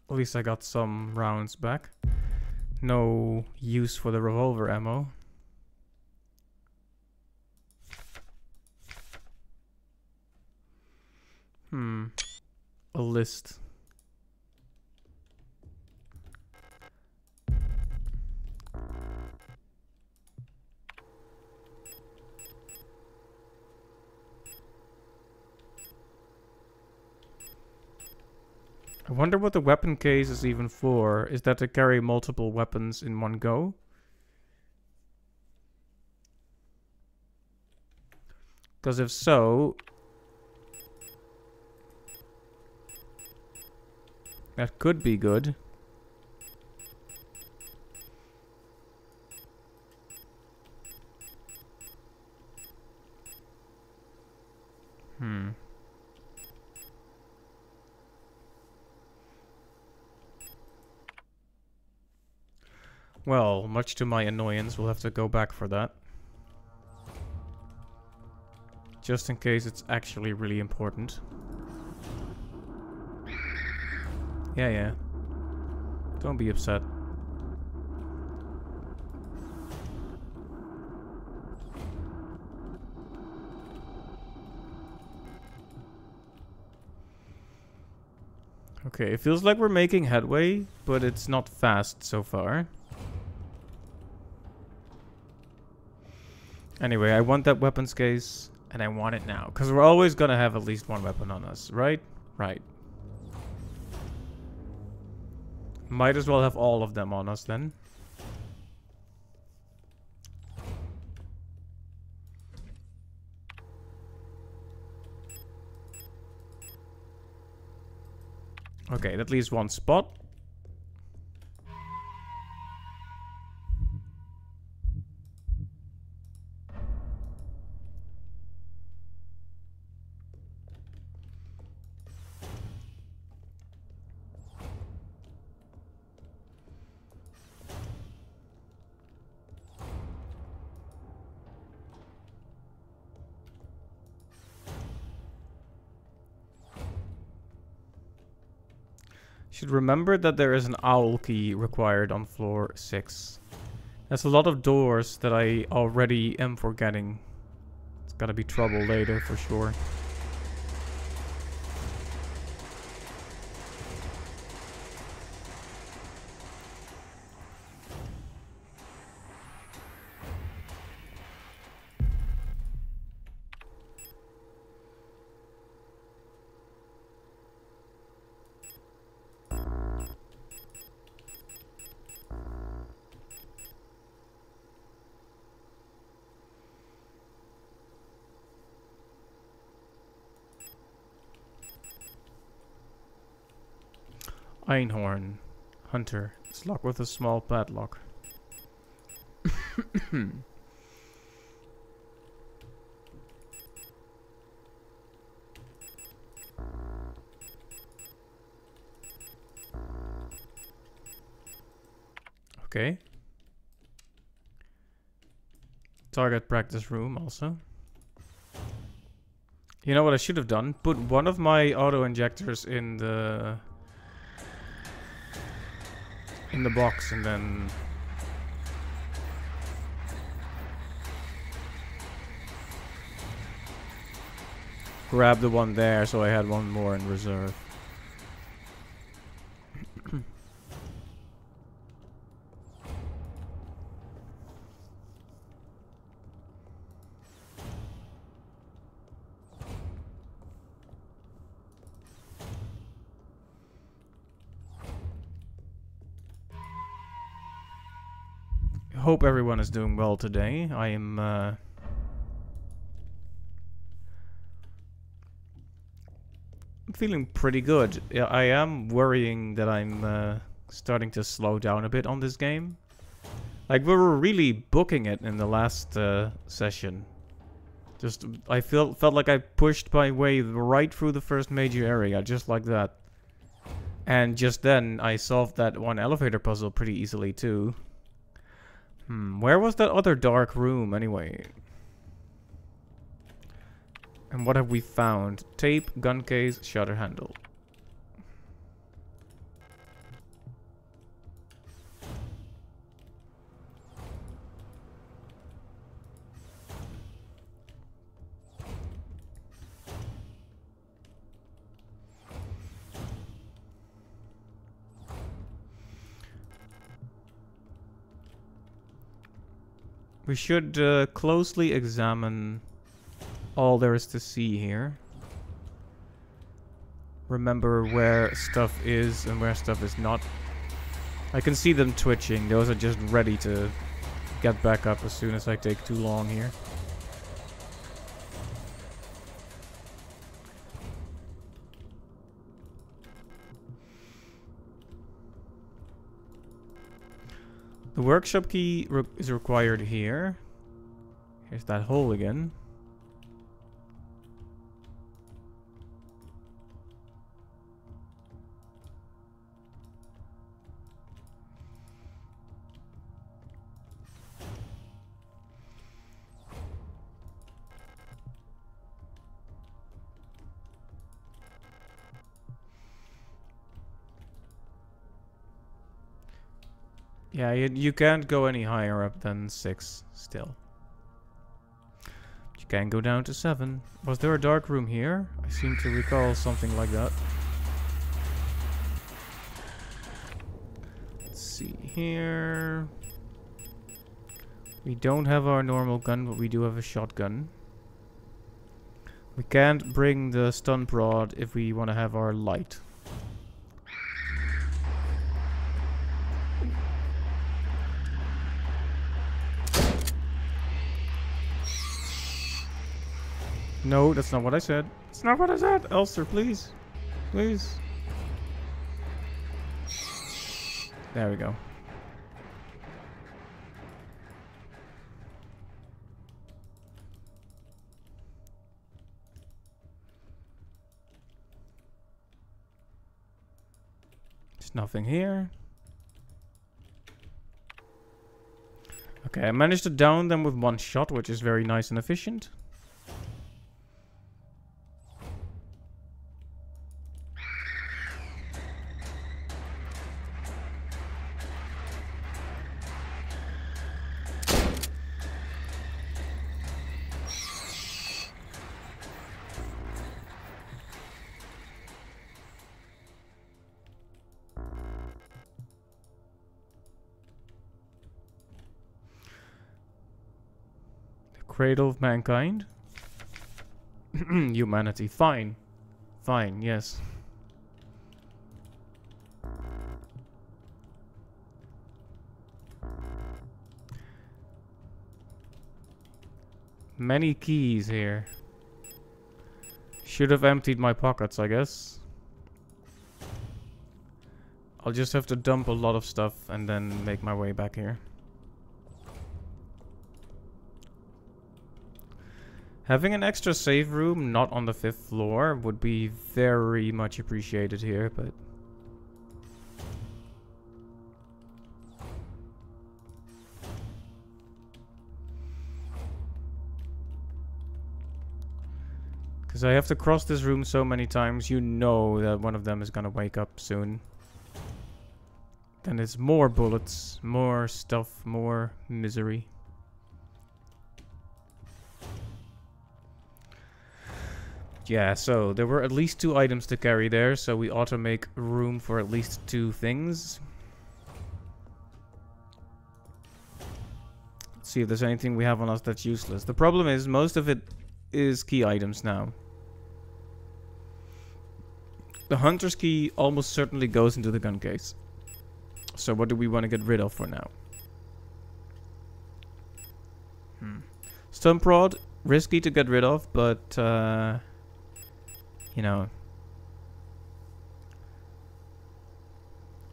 At least I got some rounds back. no use for the revolver ammo. A list. I wonder what the weapon case is even for. Is that to carry multiple weapons in one go? Because if so, that could be good. Well, much to my annoyance, we'll have to go back for that. Just in case it's actually really important. Yeah. Don't be upset. Okay, it feels like we're making headway, but it's not fast so far. Anyway, I want that weapons case, and I want it now. Because we're always gonna have at least one weapon on us, right? Right. Might as well have all of them on us then. Okay, at least one spot. Should remember that there is an owl key required on floor 6. That's a lot of doors that I already am forgetting. It's gonna be trouble later for sure. Einhorn. Hunter. It's locked with a small padlock. Okay. Target practice room also. You know what I should have done? Put one of my auto injectors in the box and then grab the one there so I had one more in reserve. Hope everyone is doing well today. I am I'm feeling pretty good. Yeah, I am worrying that I'm starting to slow down a bit on this game. Like, we were really booking it in the last session. Just, I felt like I pushed my way right through the first major area, just like that. And just then, I solved that one elevator puzzle pretty easily too. Where was that other dark room anyway? And what have we found? Tape, gun case, shutter handle. We should closely examine all there is to see here. Remember where stuff is and where stuff is not. I can see them twitching. Those are just ready to get back up as soon as I take too long here. The workshop key is required here. Here's that hole again. Yeah, you can't go any higher up than 6 still. You can go down to 7. Was there a dark room here? I seem to recall something like that. Let's see here. We don't have our normal gun, but we do have a shotgun. We can't bring the stun prod if we want to have our light. No, that's not what I said. It's not what I said. Elster, please. Please. There we go. There's nothing here. Okay, I managed to down them with 1 shot, which is very nice and efficient. Cradle of mankind. Humanity. Fine. Fine, yes. Many keys here. Should have emptied my pockets, I guess. I'll just have to dump a lot of stuff and then make my way back here. Having an extra save room not on the 5th floor would be very much appreciated here, but... Because I have to cross this room so many times, you know that one of them is gonna wake up soon. Then it's more bullets, more stuff, more misery. Yeah, so there were at least 2 items to carry there, so we ought to make room for at least 2 things. Let's see if there's anything we have on us that's useless. The problem is, most of it is key items now. The hunter's key almost certainly goes into the gun case. So what do we want to get rid of for now? Stun prod, risky to get rid of, but... you know,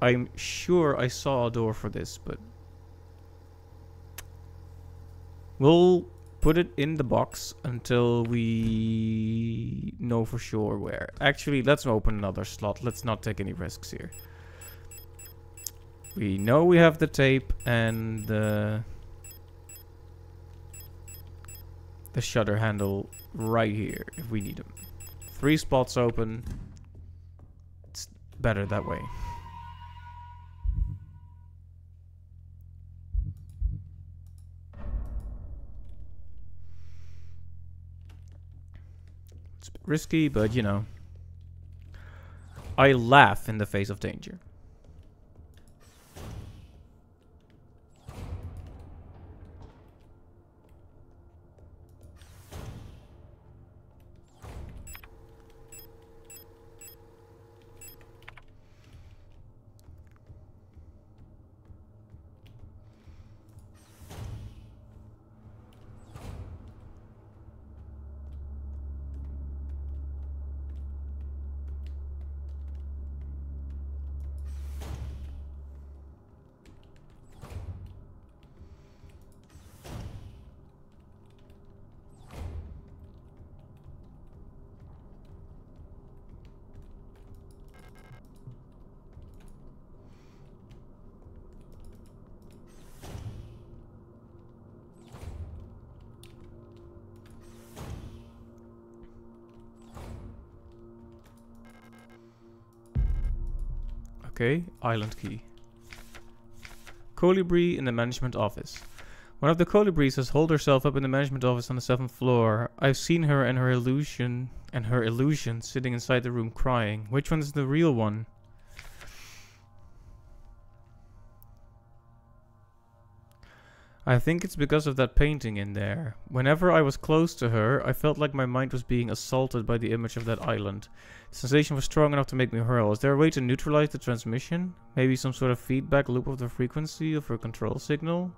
I'm sure I saw a door for this, but we'll put it in the box until we know for sure where. Actually, let's open another slot. Let's not take any risks here. We know we have the tape and the shutter handle right here if we need them. 3 spots open. It's better that way. It's a bit risky, but you know. I laugh in the face of danger. Okay, island key. Colibri in the management office. One of the colibris has holed herself up in the management office on the 7th floor. I've seen her and her illusion sitting inside the room crying. Which one is the real one? I think it's because of that painting in there. Whenever I was close to her, I felt like my mind was being assaulted by the image of that island. The sensation was strong enough to make me hurl. Is there a way to neutralize the transmission? Maybe some sort of feedback loop of the frequency of her control signal?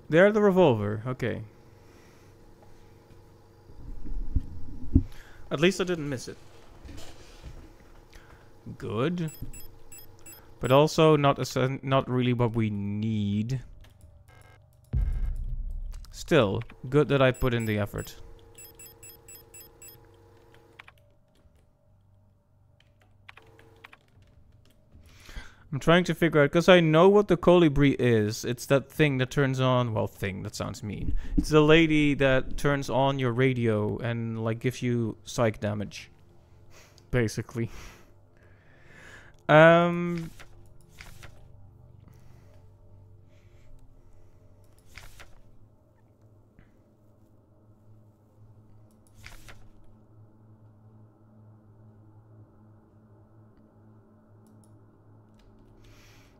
There's the revolver. Okay. At least I didn't miss it. Good. But also not really what we need. Still, good that I put in the effort. I'm trying to figure out, because I know what the colibri is. It's that thing that turns on, well, thing, that sounds mean. It's the lady that turns on your radio and, like, gives you psych damage. Basically.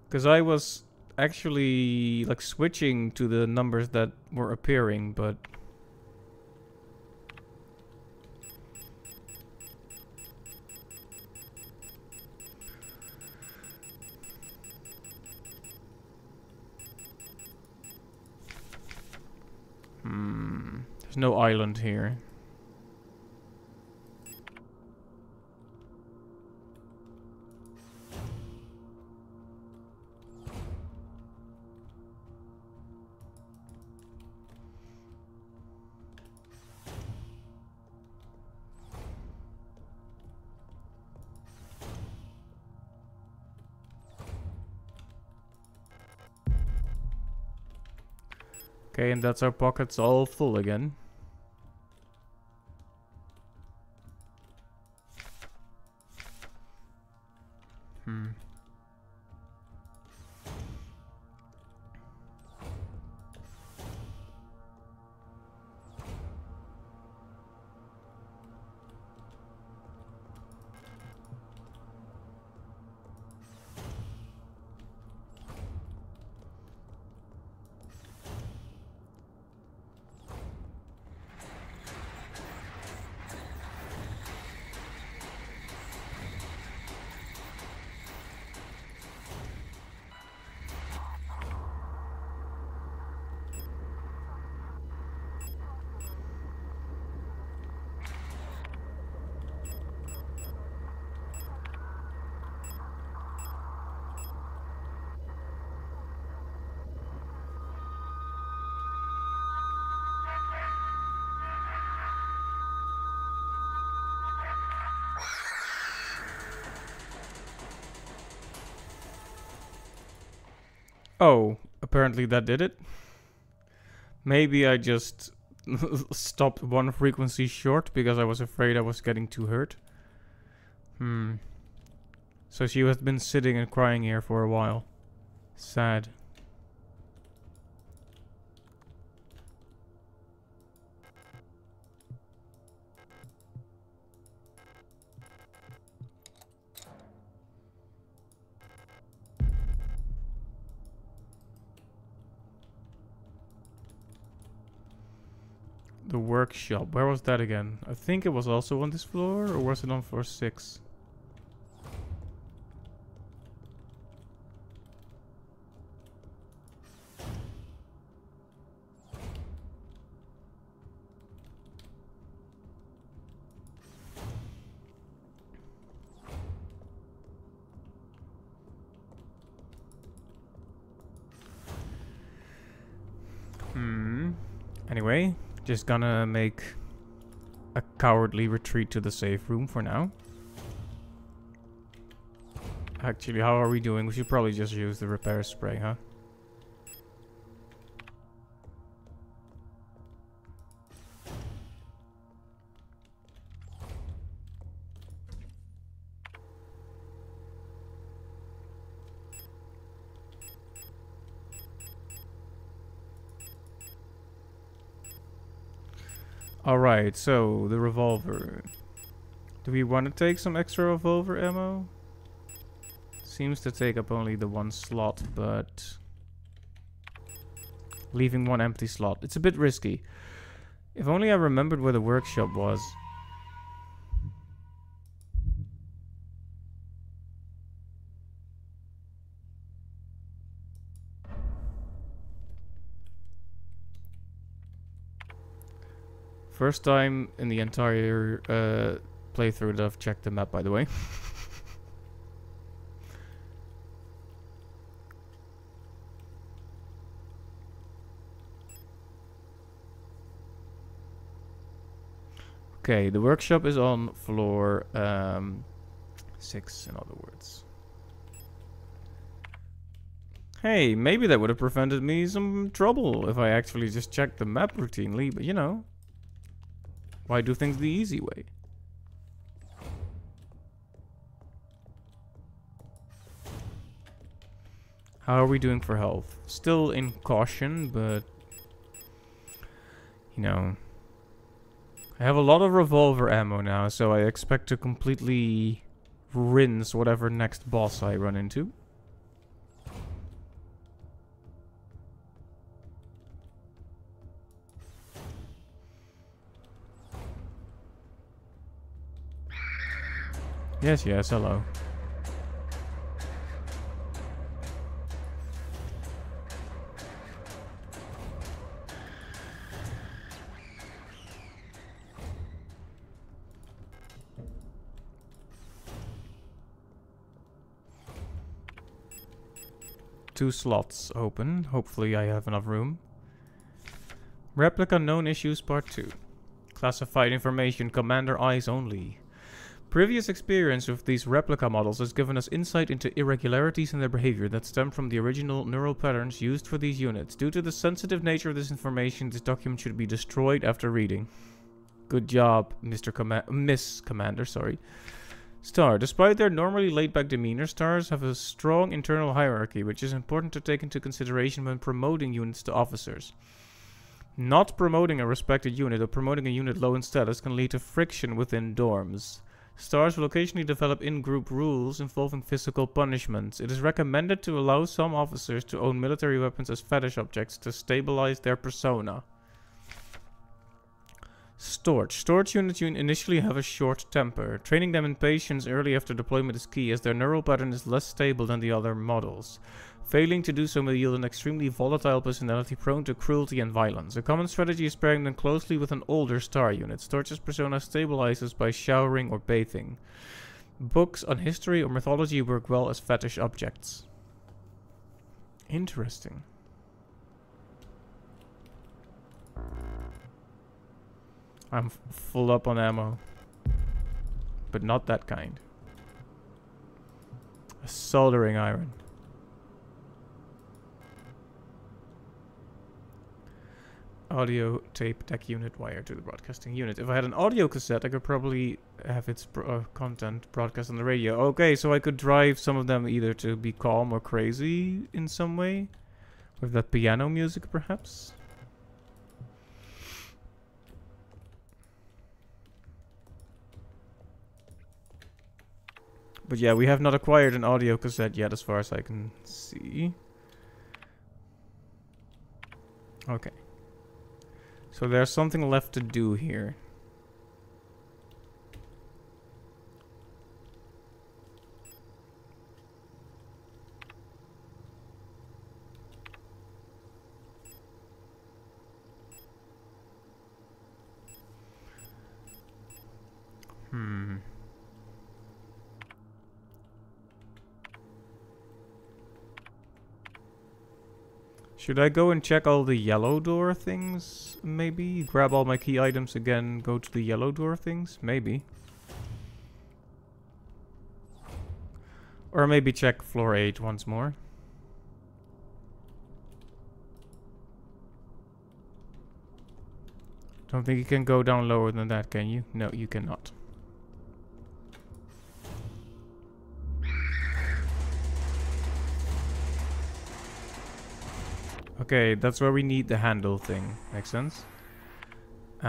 Because I was actually like switching to the numbers that were appearing, but there's no island here. Okay, and that's our pockets all full again. Oh, apparently that did it. Maybe I just stopped one frequency short because I was afraid I was getting too hurt. So she has been sitting and crying here for a while. Sad. The workshop. Where was that again? I think it was also on this floor, or was it on floor 6? Anyway, just gonna make a cowardly retreat to the safe room for now. Actually, how are we doing? We should probably just use the repair spray, huh? Alright, so the revolver. Do we want to take some extra revolver ammo? Seems to take up only the one slot, but leaving one empty slot. It's a bit risky. If only I remembered where the workshop was. First time in the entire playthrough that I've checked the map, by the way. Okay, the workshop is on floor 6, in other words. Hey, maybe that would have prevented me some trouble if I actually just checked the map routinely, but you know. Why do things the easy way? How are we doing for health? Still in caution, but you know, I have a lot of revolver ammo now, so I expect to completely rinse whatever next boss I run into. Yes, yes, hello. Two slots open. Hopefully I have enough room. Replica known issues part 2. Classified information, commander eyes only. Previous experience with these replica models has given us insight into irregularities in their behavior that stem from the original neural patterns used for these units. Due to the sensitive nature of this information, this document should be destroyed after reading. Good job, Miss Commander, sorry. Star. Despite their normally laid-back demeanor, stars have a strong internal hierarchy, which is important to take into consideration when promoting units to officers. Not promoting a respected unit or promoting a unit low in status can lead to friction within dorms. Stars will occasionally develop in-group rules involving physical punishments. It is recommended to allow some officers to own military weapons as fetish objects to stabilize their persona. Storage. Storage units initially have a short temper. Training them in patience early after deployment is key, as their neural pattern is less stable than the other models. Failing to do so may yield an extremely volatile personality prone to cruelty and violence. A common strategy is pairing them closely with an older star unit. Storage's persona stabilizes by showering or bathing. Books on history or mythology work well as fetish objects. Interesting. I'm full up on ammo. But not that kind. A soldering iron. Audio tape deck unit wired to the broadcasting unit. If I had an audio cassette, I could probably have its content broadcast on the radio. Okay, so I could drive some of them either to be calm or crazy in some way. With that piano music, perhaps? But yeah, we have not acquired an audio cassette yet, as far as I can see. Okay. So there's something left to do here. Should I go and check all the yellow door things? Maybe? Grab all my key items again, go to the yellow door things? Maybe. Or maybe check floor 8 once more. Don't think you can go down lower than that, can you? No, you cannot. Okay, that's where we need the handle thing. Makes sense? We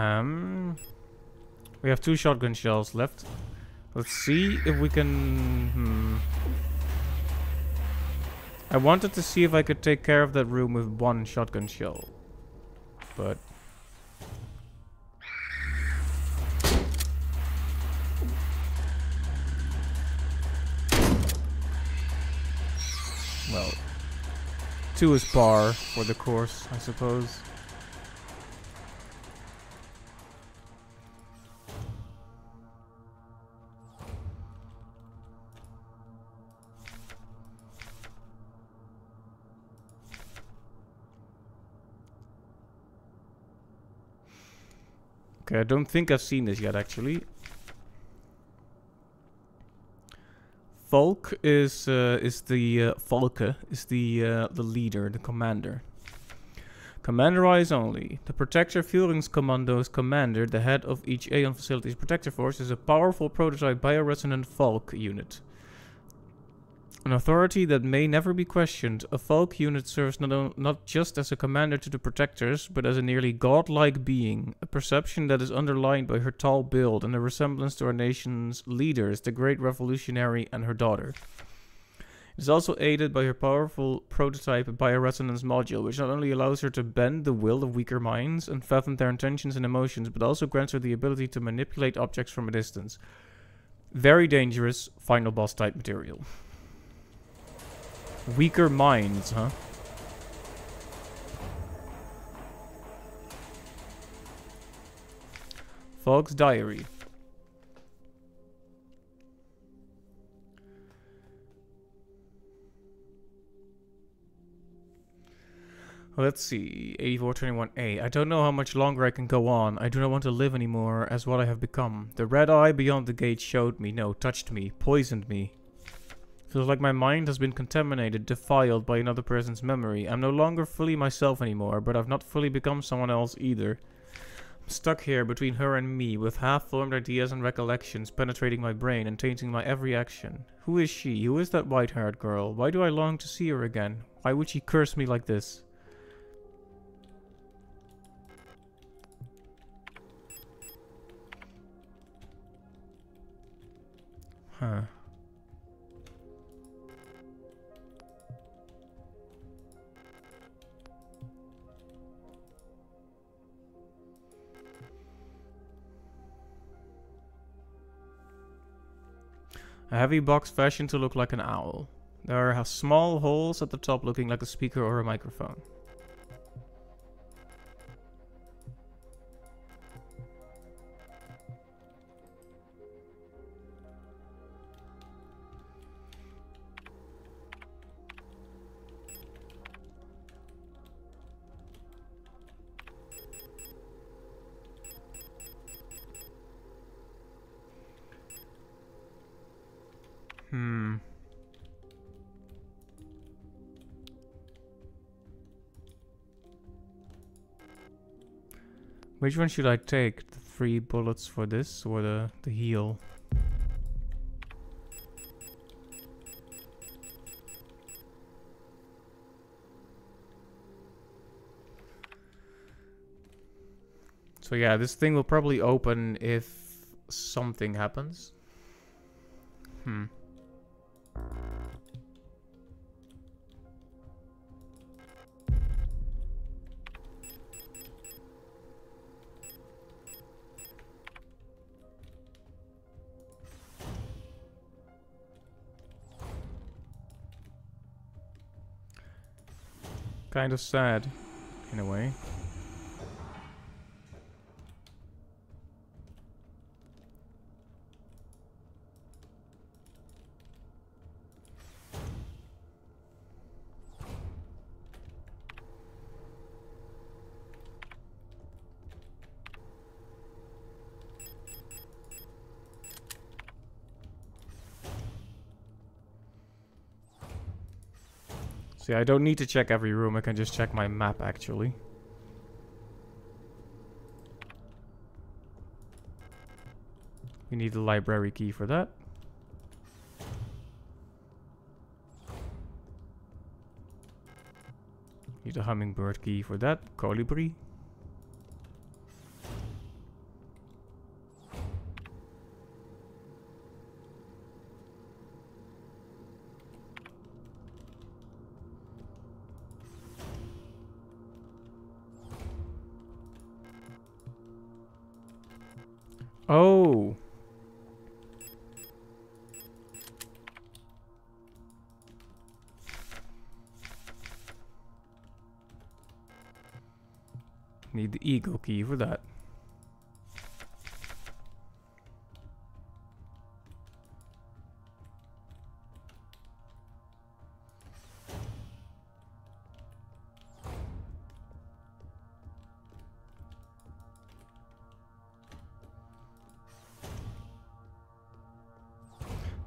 have 2 shotgun shells left. Let's see if we can... I wanted to see if I could take care of that room with 1 shotgun shell. But... well... 2 is par for the course, I suppose. Okay, I don't think I've seen this yet, actually. Volk is the Volke is the leader, the commander. Commander eyes only. The Protector Führungskommando's commander, the head of each Aeon Facilities Protector Force, is a powerful prototype bioresonant Volk unit. An authority that may never be questioned, a Volk unit serves not just as a commander to the Protectors, but as a nearly godlike being, a perception that is underlined by her tall build and a resemblance to our nation's leaders, the Great Revolutionary and her daughter. It is also aided by her powerful prototype bioresonance module, which not only allows her to bend the will of weaker minds and fathom their intentions and emotions, but also grants her the ability to manipulate objects from a distance. Very dangerous final boss type material. Weaker minds, huh? Fog's diary. Let's see, 8421A. I don't know how much longer I can go on. I do not want to live anymore as what I have become. The red eye beyond the gate showed me, no, touched me, poisoned me. Feels like my mind has been contaminated, defiled by another person's memory. I'm no longer fully myself anymore, but I've not fully become someone else either. I'm stuck here between her and me, with half-formed ideas and recollections penetrating my brain and tainting my every action. Who is she? Who is that white-haired girl? Why do I long to see her again? Why would she curse me like this? Huh. A heavy box fashioned to look like an owl. There are small holes at the top looking like a speaker or a microphone. Which one should I take? The 3 bullets for this or the heal? So yeah, this thing will probably open if something happens. Kind of sad, in a way. See, I don't need to check every room. I can just check my map, actually. We need the library key for that. Need a hummingbird key for that. Colibri. Oh. Need the eagle key for that.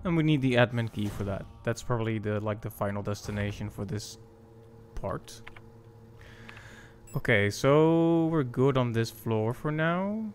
And we need the admin key for that. That's probably the final destination for this part. Okay, so we're good on this floor for now.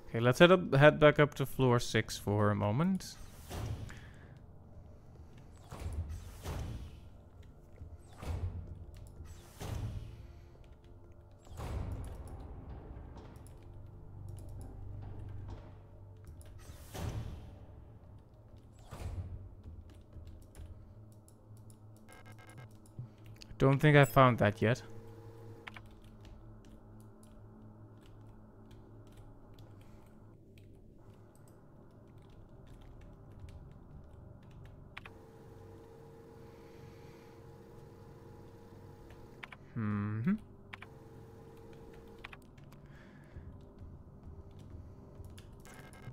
Okay, let's head back up to floor 6 for a moment. Don't think I found that yet.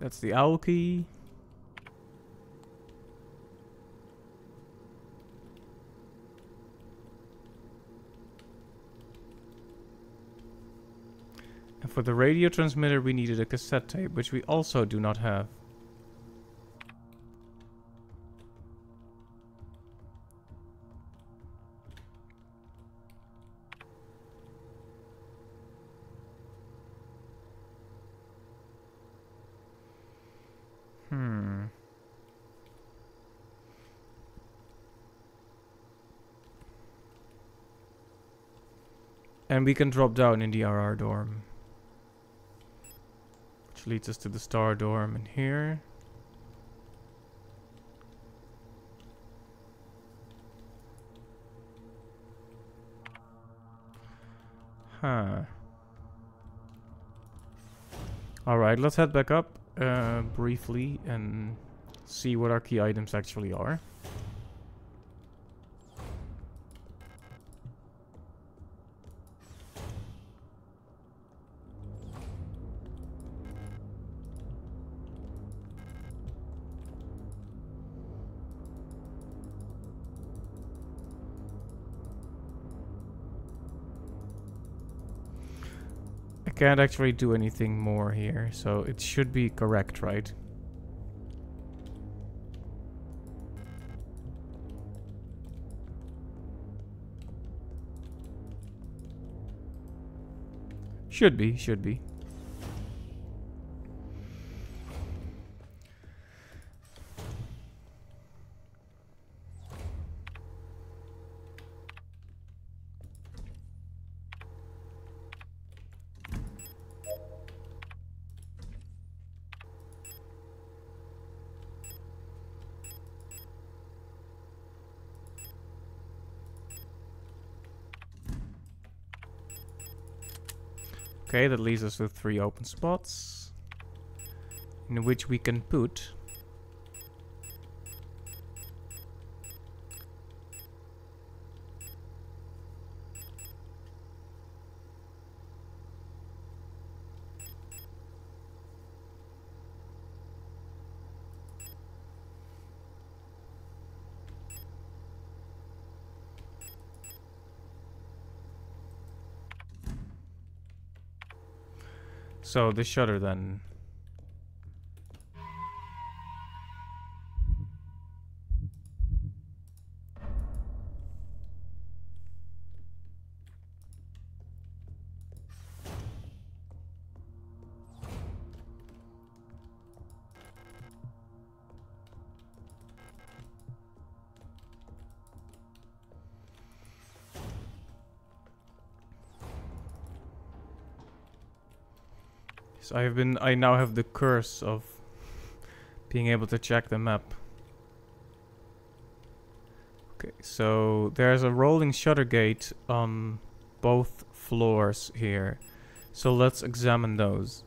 That's the owl key. And for the radio transmitter we needed a cassette tape, which we also do not have. And we can drop down in the RR dorm. Which leads us to the star dorm in here. Huh. Alright, let's head back up briefly and see what our key items actually are. Can't actually do anything more here, so it should be correct, right? Should be, should be. Okay, that leaves us with 3 open spots in which we can put so the shutter then. So I now have the curse of being able to check the map. Okay, so there's a rolling shutter gate on both floors here. So let's examine those.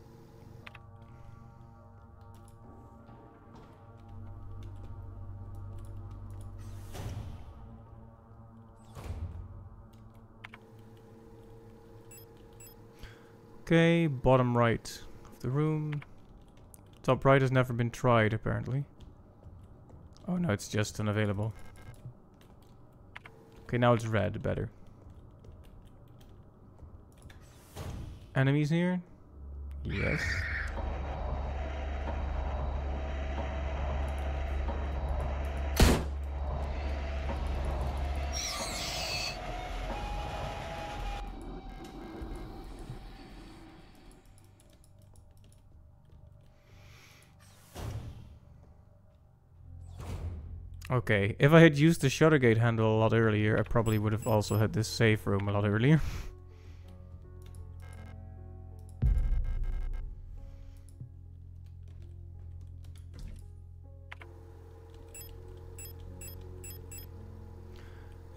Okay, bottom right of the room. Top right has never been tried, apparently. Oh no, it's just unavailable. Okay, now it's red, better. Enemies here? Yes. Okay, if I had used the shutter gate handle a lot earlier, I probably would have also had this safe room a lot earlier.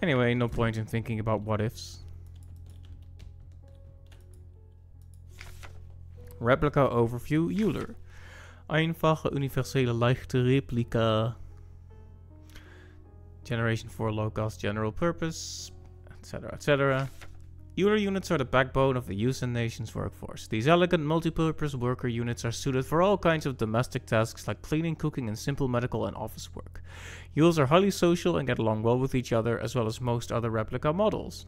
Anyway, no point in thinking about what ifs. Replica overview, Euler. Einfache universele leichte replica. Generation for low cost general purpose, etc. etc. Euler units are the backbone of the Houston nation's workforce. These elegant multi-purpose worker units are suited for all kinds of domestic tasks like cleaning, cooking, and simple medical and office work. Euls are highly social and get along well with each other, as well as most other replica models.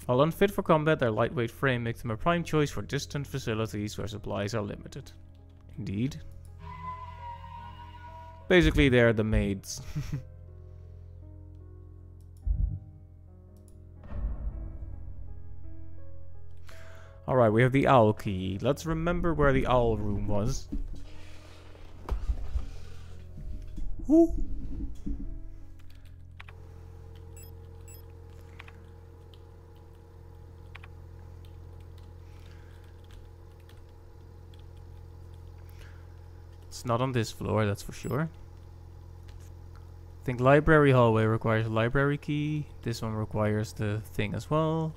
While unfit for combat, their lightweight frame makes them a prime choice for distant facilities where supplies are limited. Indeed. Basically, they're the maids. Alright, we have the owl key. Let's remember where the owl room was. Ooh. It's not on this floor, that's for sure. I think library hallway requires a library key. This one requires the thing as well.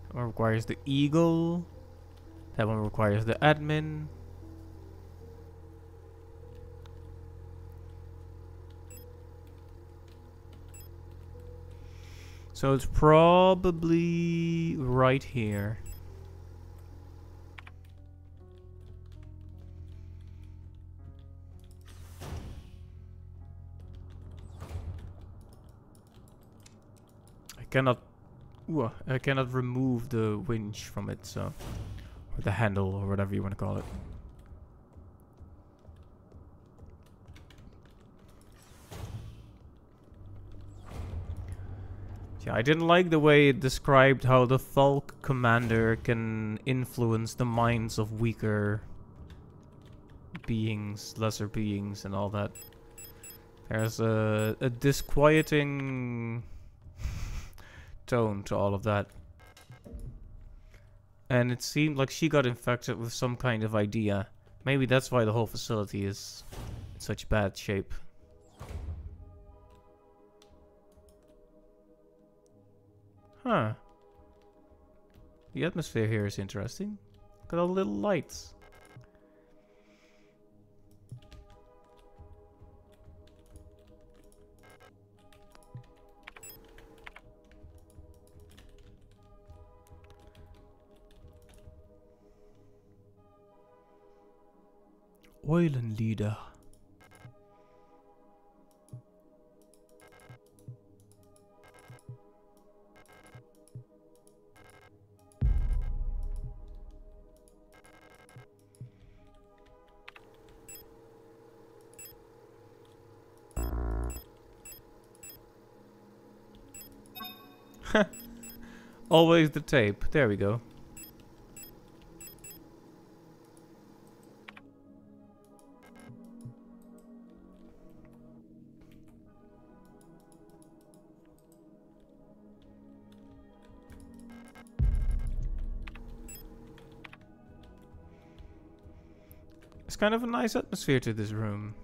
That one requires the eagle. That one requires the admin. So it's probably right here. I cannot remove the winch from it, so, or the handle, or whatever you want to call it. Yeah, I didn't like the way it described how the Falk commander can influence the minds of weaker beings, lesser beings, and all that. There's a disquieting tone to all of that. And it seemed like she got infected with some kind of idea. Maybe that's why the whole facility is in such bad shape. Huh. The atmosphere here is interesting. Look at all the little lights. Eulenlieder. Always the tape. There we go. It's kind of a nice atmosphere to this room.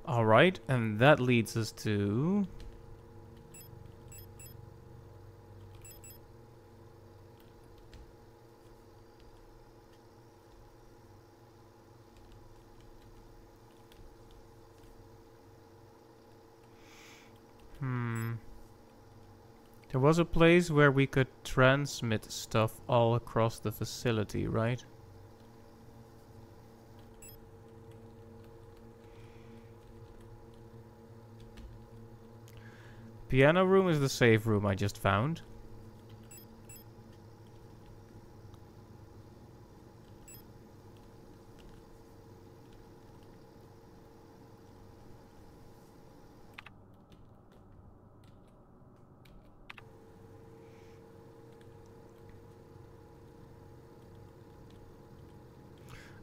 Alright, and that leads us to... There was a place where we could transmit stuff all across the facility, right? Piano room is the save room I just found.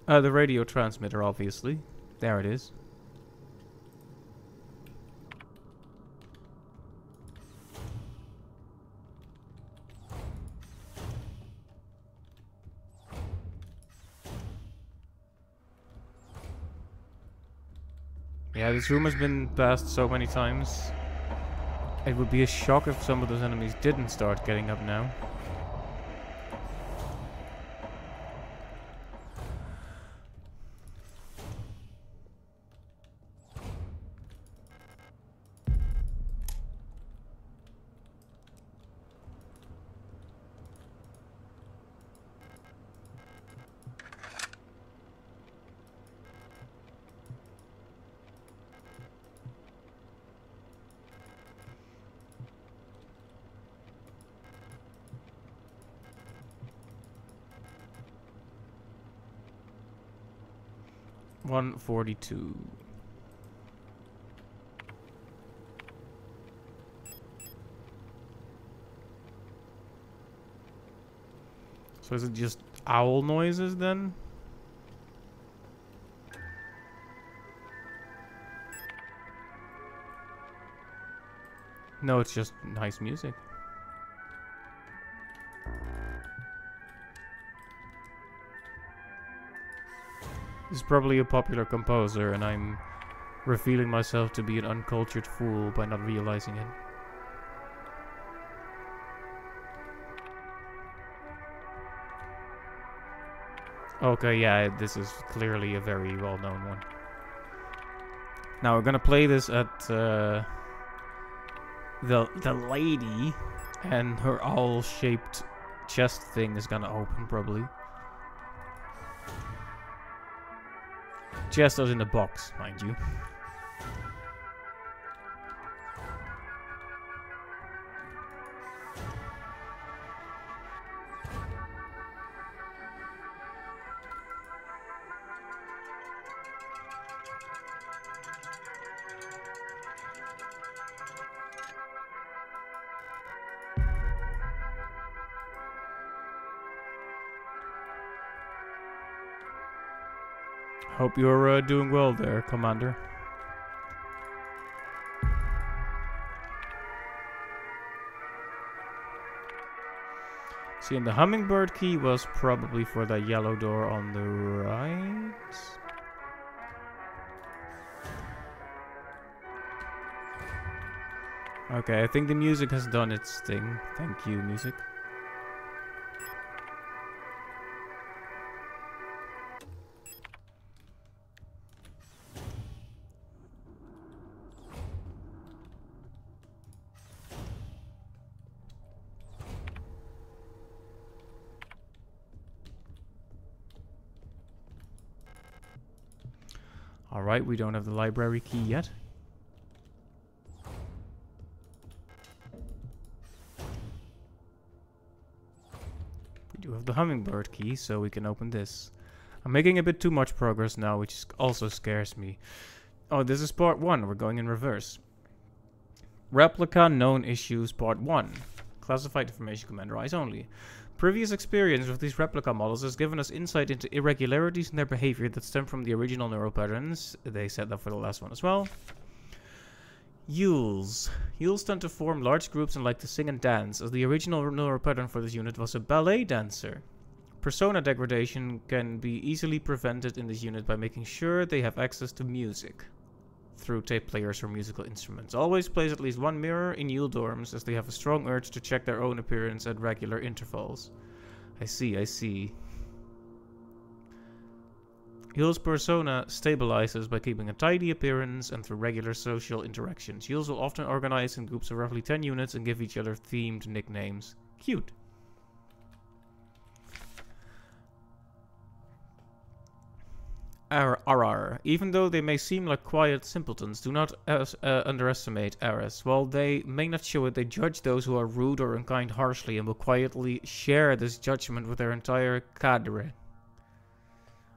The radio transmitter, obviously. There it is. Yeah, this room has been passed so many times. It would be a shock if some of those enemies didn't start getting up now. $142. So is it just owl noises then? No, it's just nice music. He's probably a popular composer, and I'm revealing myself to be an uncultured fool by not realizing it. Okay, yeah, this is clearly a very well-known one. Now we're gonna play this at the lady, and her owl-shaped chest thing is gonna open probably. Chest is in the box, mind you. Hope you're doing well there, Commander. See, and the hummingbird key was probably for that yellow door on the right. Okay, I think the music has done its thing. Thank you, music. Alright, we don't have the library key yet. We do have the hummingbird key, so we can open this. I'm making a bit too much progress now, which also scares me. Oh, this is part 1. We're going in reverse. Replica known issues part 1. Classified information, Commander Eyes only. Previous experience with these replica models has given us insight into irregularities in their behavior that stem from the original neural patterns. They said that for the last one as well. Yules. Yules tend to form large groups and like to sing and dance, as the original neural pattern for this unit was a ballet dancer. Persona degradation can be easily prevented in this unit by making sure they have access to music through tape players or musical instruments. Always place at least one mirror in Yule dorms, as they have a strong urge to check their own appearance at regular intervals. I see, I see. Yule's persona stabilizes by keeping a tidy appearance and through regular social interactions. Yules will often organize in groups of roughly 10 units and give each other themed nicknames. Cute. Arar. Even though they may seem like quiet simpletons, do not underestimate Aras. While they may not show it, they judge those who are rude or unkind harshly and will quietly share this judgment with their entire cadre.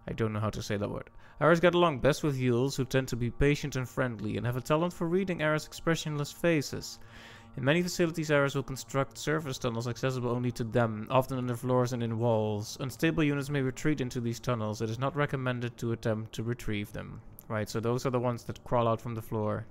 I don't know how to say that word. Aras get along best with Yules, who tend to be patient and friendly, and have a talent for reading Aras' expressionless faces. In many facilities, Aras will construct surface tunnels accessible only to them, often under floors and in walls. Unstable units may retreat into these tunnels. It is not recommended to attempt to retrieve them. Right, so those are the ones that crawl out from the floor.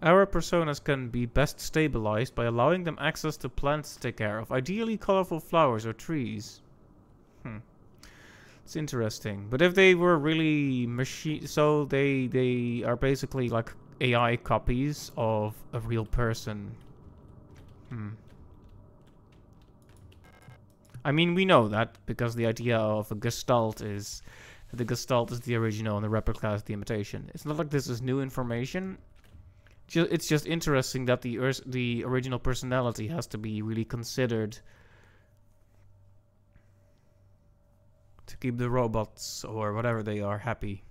Our personas can be best stabilized by allowing them access to plants to take care of, ideally colorful flowers or trees. It's interesting. But if they were really machine, so they are basically like AI copies of a real person. I mean, we know that because the idea of a gestalt is that the gestalt is the original and the replica is the imitation. It's not like this is new information. It's just interesting that the original personality has to be really considered to keep the robots, or whatever they are, happy.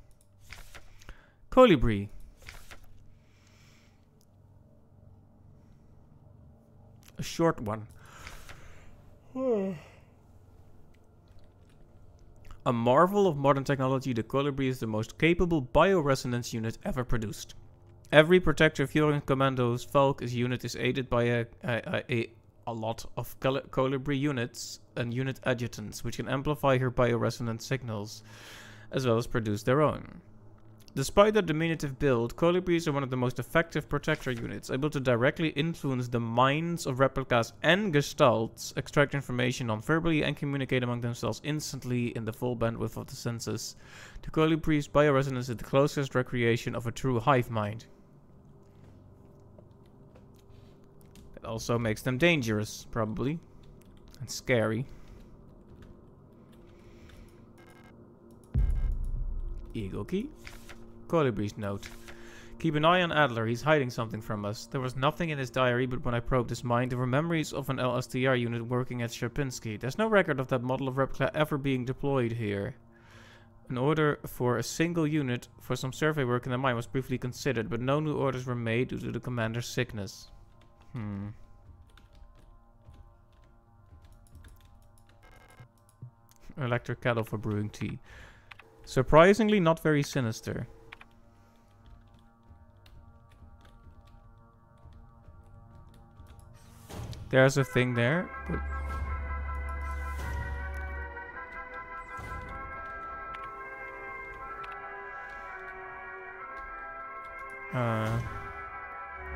Colibri. A short one. A marvel of modern technology, the Colibri is the most capable bioresonance unit ever produced. Every Protector Fury Commando's Falc's unit is aided by a lot of Colibri units and unit adjutants, which can amplify her bioresonance signals, as well as produce their own. Despite their diminutive build, Colibris are one of the most effective Protector units, able to directly influence the minds of replicas and gestalts, extract information non-verbally, and communicate among themselves instantly in the full bandwidth of the senses. The Colibri's bioresonance is the closest recreation of a true hive mind. It also makes them dangerous, probably. And scary. Eagle key. Colibri's note. Keep an eye on Adler, he's hiding something from us. There was nothing in his diary, but when I probed his mind, there were memories of an LSTR unit working at Sierpinski. There's no record of that model of replica ever being deployed here. An order for a single unit for some survey work in the mine was briefly considered, but no new orders were made due to the commander's sickness. Electric kettle for brewing tea. Surprisingly not very sinister. There's a thing there, but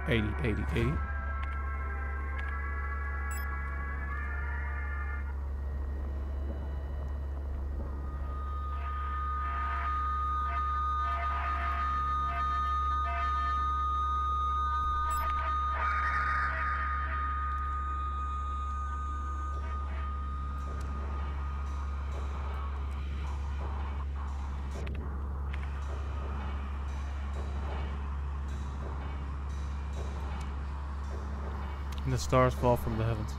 80. And the stars fall from the heavens.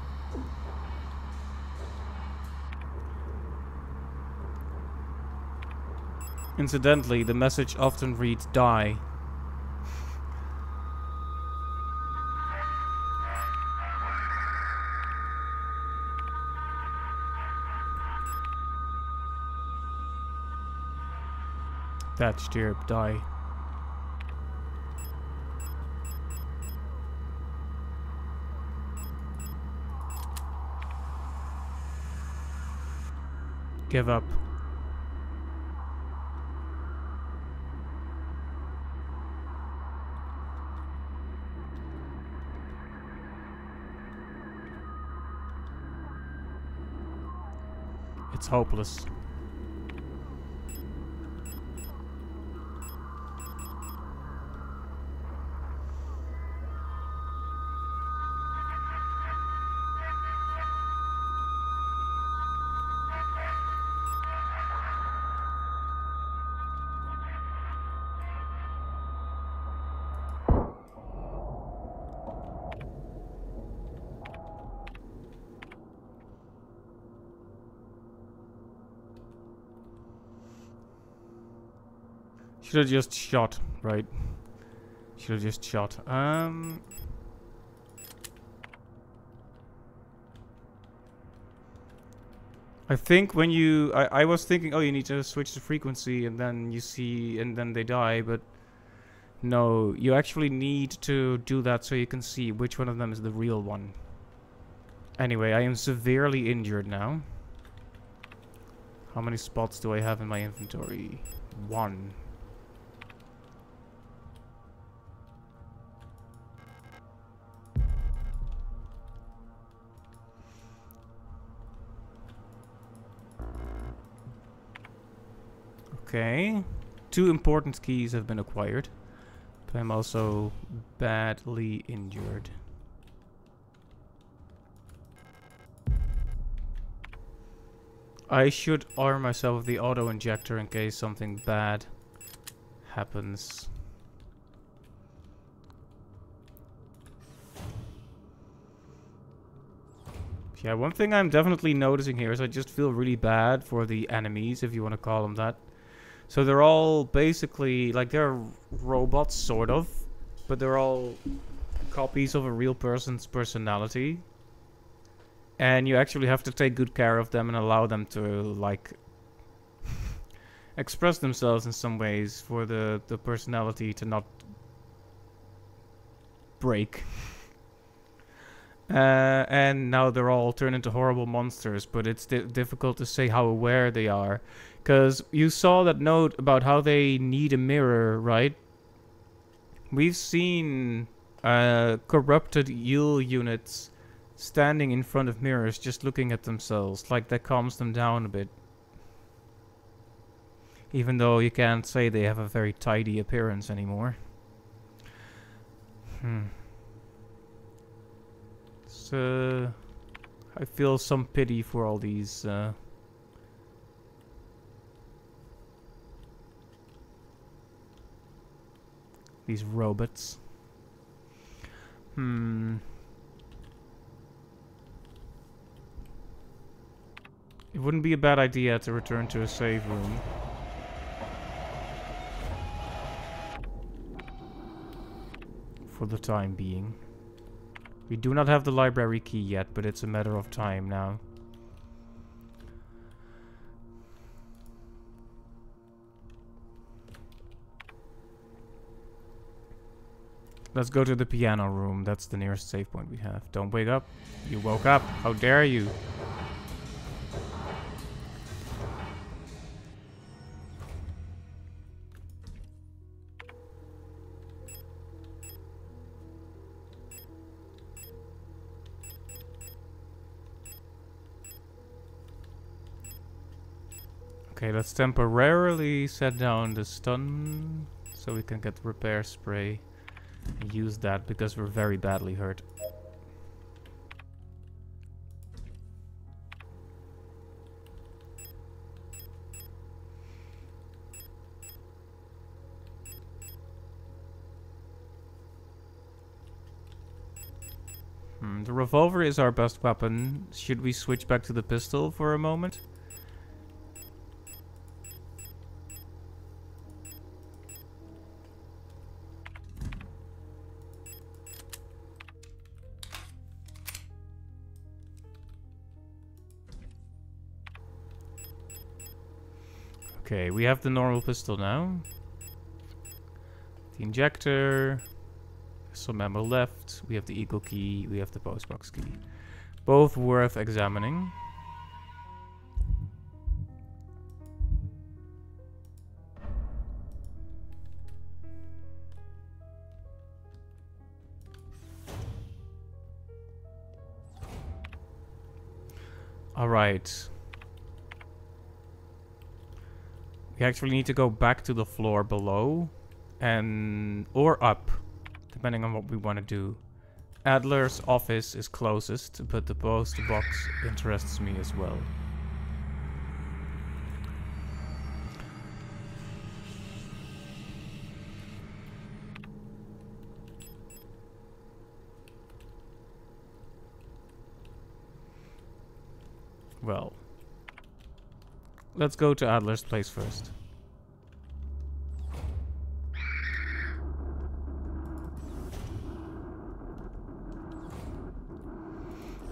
Incidentally, the message often reads die. Thatched Europe, die. Give up. It's hopeless. Should have just shot, right? Should have just shot. I think when you... I was thinking, oh, you need to switch the frequency and then you see... and then they die, but... No, you actually need to do that so you can see which one of them is the real one. Anyway, I am severely injured now. How many spots do I have in my inventory? 1. Okay. 2 important keys have been acquired. But I'm also badly injured. I should arm myself with the auto injector in case something bad happens. Yeah, one thing I'm definitely noticing here is I just feel really bad for the enemies, if you want to call them that. So they're all basically, like, they're robots, sort of. But they're all copies of a real person's personality. And you actually have to take good care of them and allow them to, like, express themselves in some ways for the personality to not break. And now they're all turned into horrible monsters, but it's difficult to say how aware they are. Because you saw that note about how they need a mirror, right? We've seen corrupted Yule units standing in front of mirrors just looking at themselves, like that calms them down a bit. Even though you can't say they have a very tidy appearance anymore. So I feel some pity for all these robots. It wouldn't be a bad idea to return to a save room. For the time being. We do not have the library key yet, but it's a matter of time now. Let's go to the piano room. That's the nearest save point we have. Don't wake up. You woke up. How dare you? Okay, let's temporarily set down the stun so we can get repair spray and use that because we're very badly hurt. The revolver is our best weapon. Should we switch back to the pistol for a moment? Okay, we have the normal pistol now. The injector. Some ammo left. We have the eagle key. We have the postbox key. Both worth examining. Alright. We actually need to go back to the floor below. Or up. Depending on what we want to do. Adler's office is closest, but the post box interests me as well. Well, let's go to Adler's place first.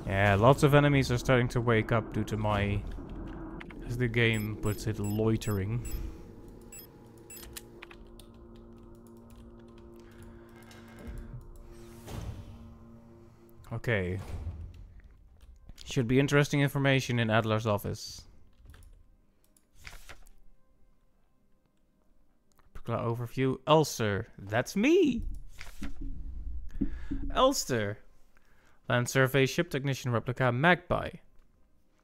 Yeah, lots of enemies are starting to wake up due to my, as the game puts it, loitering. Okay. Should be interesting information in Adler's office. Overview. Ulster. That's me! Ulster. Land survey, ship technician replica, Magpie.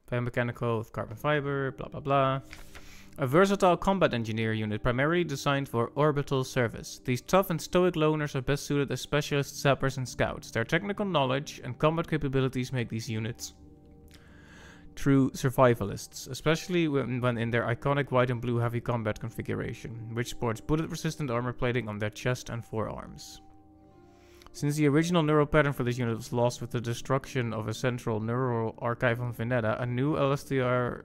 Biomechanical with carbon fiber, blah blah blah. A versatile combat engineer unit primarily designed for orbital service. These tough and stoic loners are best suited as specialist sappers and scouts. Their technical knowledge and combat capabilities make these units true survivalists, especially when in their iconic white and blue heavy combat configuration, which sports bullet-resistant armor plating on their chest and forearms. Since the original neural pattern for this unit was lost with the destruction of a central neural archive on Veneta, new LSTR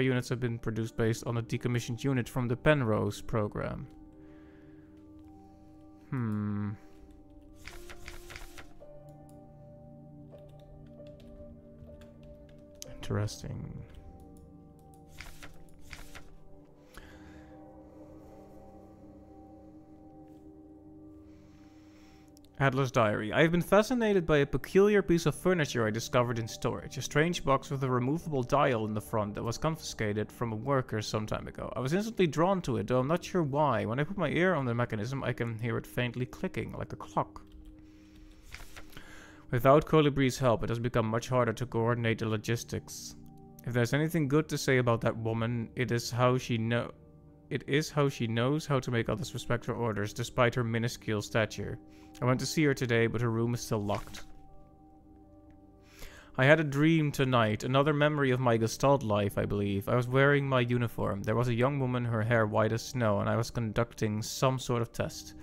units have been produced based on a decommissioned unit from the Penrose program. Interesting. Adler's diary. I have been fascinated by a peculiar piece of furniture I discovered in storage. A strange box with a removable dial in the front that was confiscated from a worker some time ago. I was instantly drawn to it, though I'm not sure why. When I put my ear on the mechanism, I can hear it faintly clicking, like a clock. Without Colibri's help, it has become much harder to coordinate the logistics. If there's anything good to say about that woman, it is how she knows how to make others respect her orders, despite her minuscule stature. I went to see her today, but her room is still locked. I had a dream tonight, another memory of my Gestalt life, I believe. I was wearing my uniform. There was a young woman, her hair white as snow, and I was conducting some sort of test.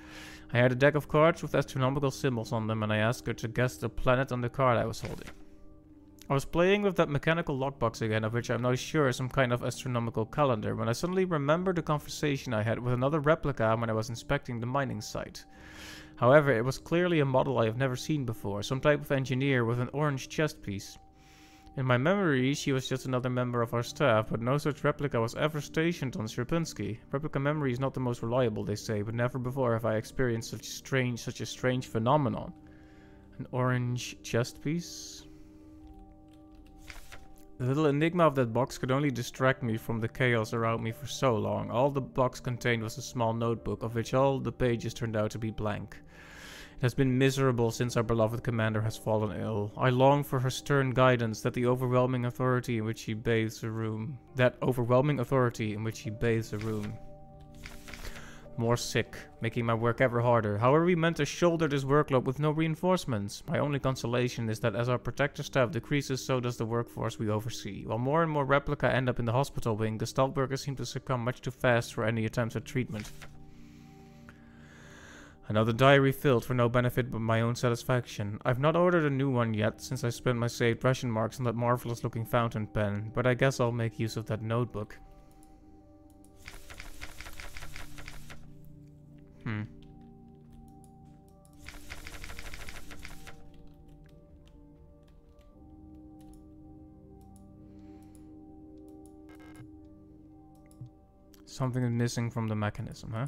I had a deck of cards with astronomical symbols on them, and I asked her to guess the planet on the card I was holding. I was playing with that mechanical lockbox again, of which I'm now sure is some kind of astronomical calendar, when I suddenly remembered the conversation I had with another replica when I was inspecting the mining site. However, it was clearly a model I have never seen before, some type of engineer with an orange chest piece. In my memory, she was just another member of our staff, but no such replica was ever stationed on Sierpinski. Replica memory is not the most reliable, they say, but never before have I experienced such a strange phenomenon. An orange chest piece? The little enigma of that box could only distract me from the chaos around me for so long. All the box contained was a small notebook, of which all the pages turned out to be blank. It has been miserable since our beloved commander has fallen ill. I long for her stern guidance, that overwhelming authority in which she bathes the room. More sick, making my work ever harder. How are we meant to shoulder this workload with no reinforcements? My only consolation is that as our protector staff decreases, so does the workforce we oversee. While more and more replica end up in the hospital wing, the Gestalt workers seem to succumb much too fast for any attempts at treatment. Another diary filled for no benefit but my own satisfaction. I've not ordered a new one yet, since I spent my saved ration marks on that marvelous looking fountain pen, but I guess I'll make use of that notebook. Something is missing from the mechanism, huh?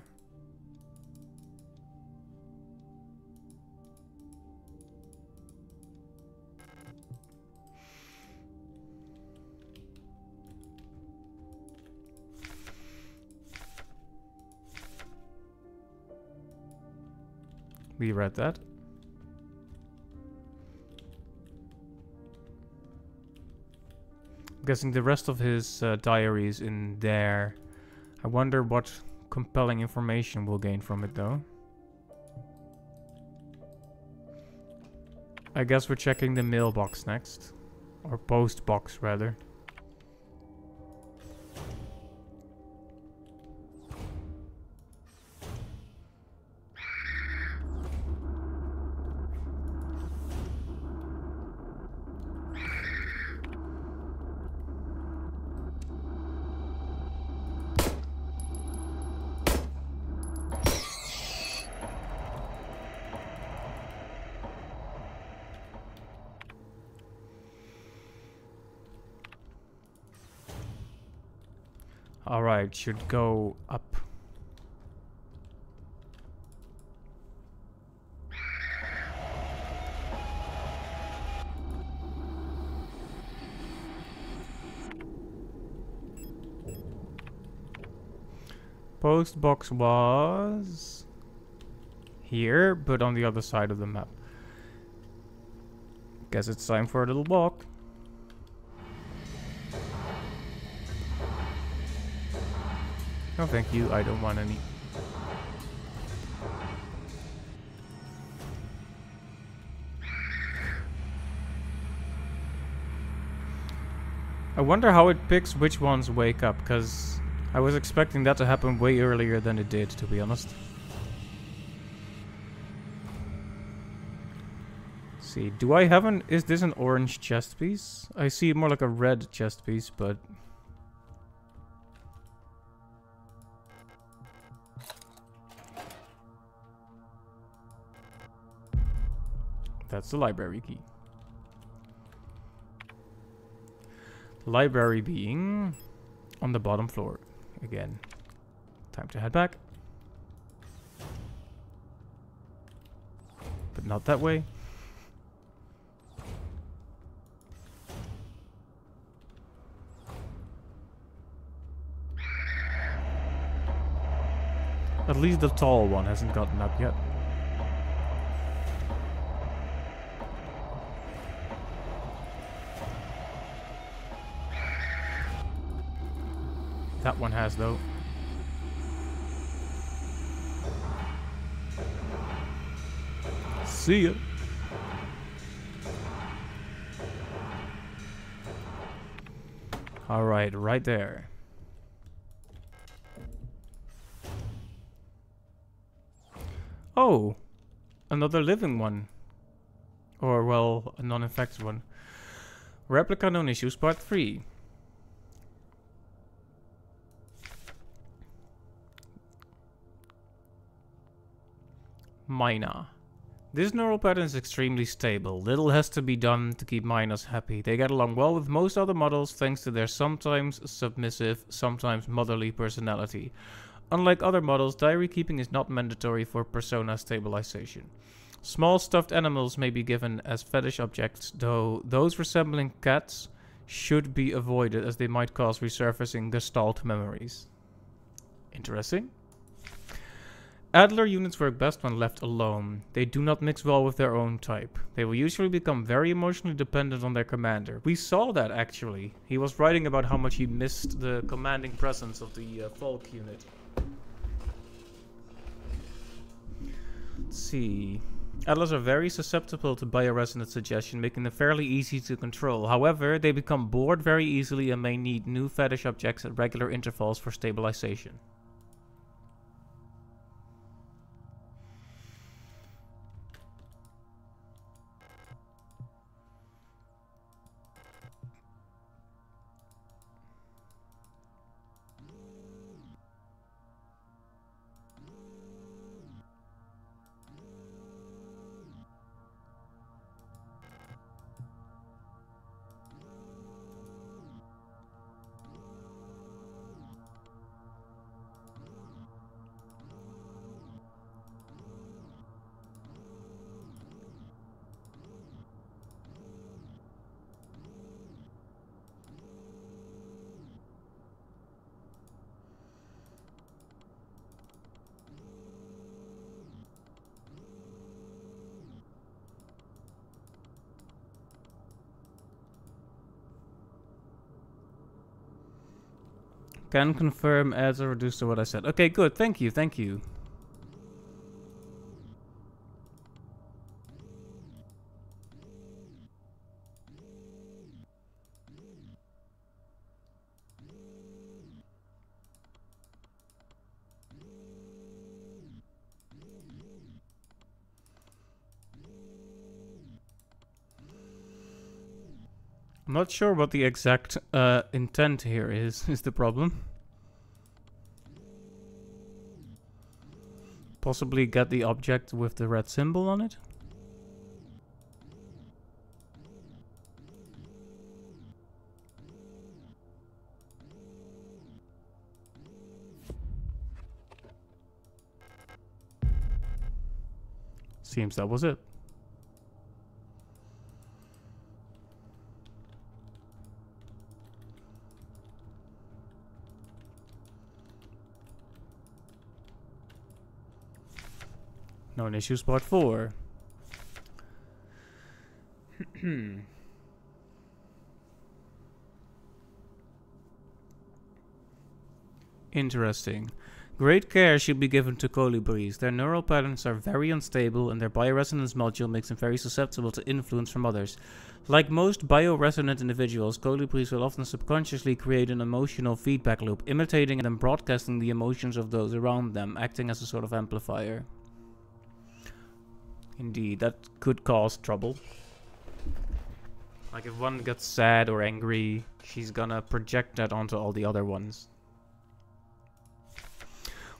We read that. I'm guessing the rest of his diary is in there. I wonder what compelling information we'll gain from it, though. I guess we're checking the mailbox next. Or post box, rather. Alright, should go up. Post box was here, but on the other side of the map. Guess it's time for a little walk. No, thank you. I don't want any. I wonder how it picks which ones wake up, because I was expecting that to happen way earlier than it did, to be honest. Let's see, do I have an... Is this an orange chest piece? I see more like a red chest piece, but... That's the library key. Library being on the bottom floor. Again. Time to head back. But not that way. At least the tall one hasn't gotten up yet. That one has, though. See ya. Alright, right there. Oh! Another living one. Or, well, a non-infected one. Replica known issues part 3. Mina. This neural pattern is extremely stable. Little has to be done to keep miners happy. They get along well with most other models thanks to their sometimes submissive, sometimes motherly personality. Unlike other models, diary keeping is not mandatory for persona stabilization. Small stuffed animals may be given as fetish objects, though those resembling cats should be avoided as they might cause resurfacing Gestalt memories. Interesting. Adler units work best when left alone. They do not mix well with their own type. They will usually become very emotionally dependent on their commander. We saw that, actually. He was writing about how much he missed the commanding presence of the Folk unit. Let's see. Adlers are very susceptible to bioresonance suggestion, making them fairly easy to control. However, they become bored very easily and may need new fetish objects at regular intervals for stabilization. Can confirm adds are reduced to what I said. Okay, good. Thank you. Thank you. I'm not sure what the exact intent here is the problem. Possibly get the object with the red symbol on it? Seems that was it. Known issues part 4. Interesting. Great care should be given to colibris. Their neural patterns are very unstable and their bioresonance module makes them very susceptible to influence from others. Like most bioresonant individuals, colibris will often subconsciously create an emotional feedback loop, imitating and then broadcasting the emotions of those around them, acting as a sort of amplifier. Indeed, that could cause trouble. Like if one gets sad or angry, she's gonna project that onto all the other ones.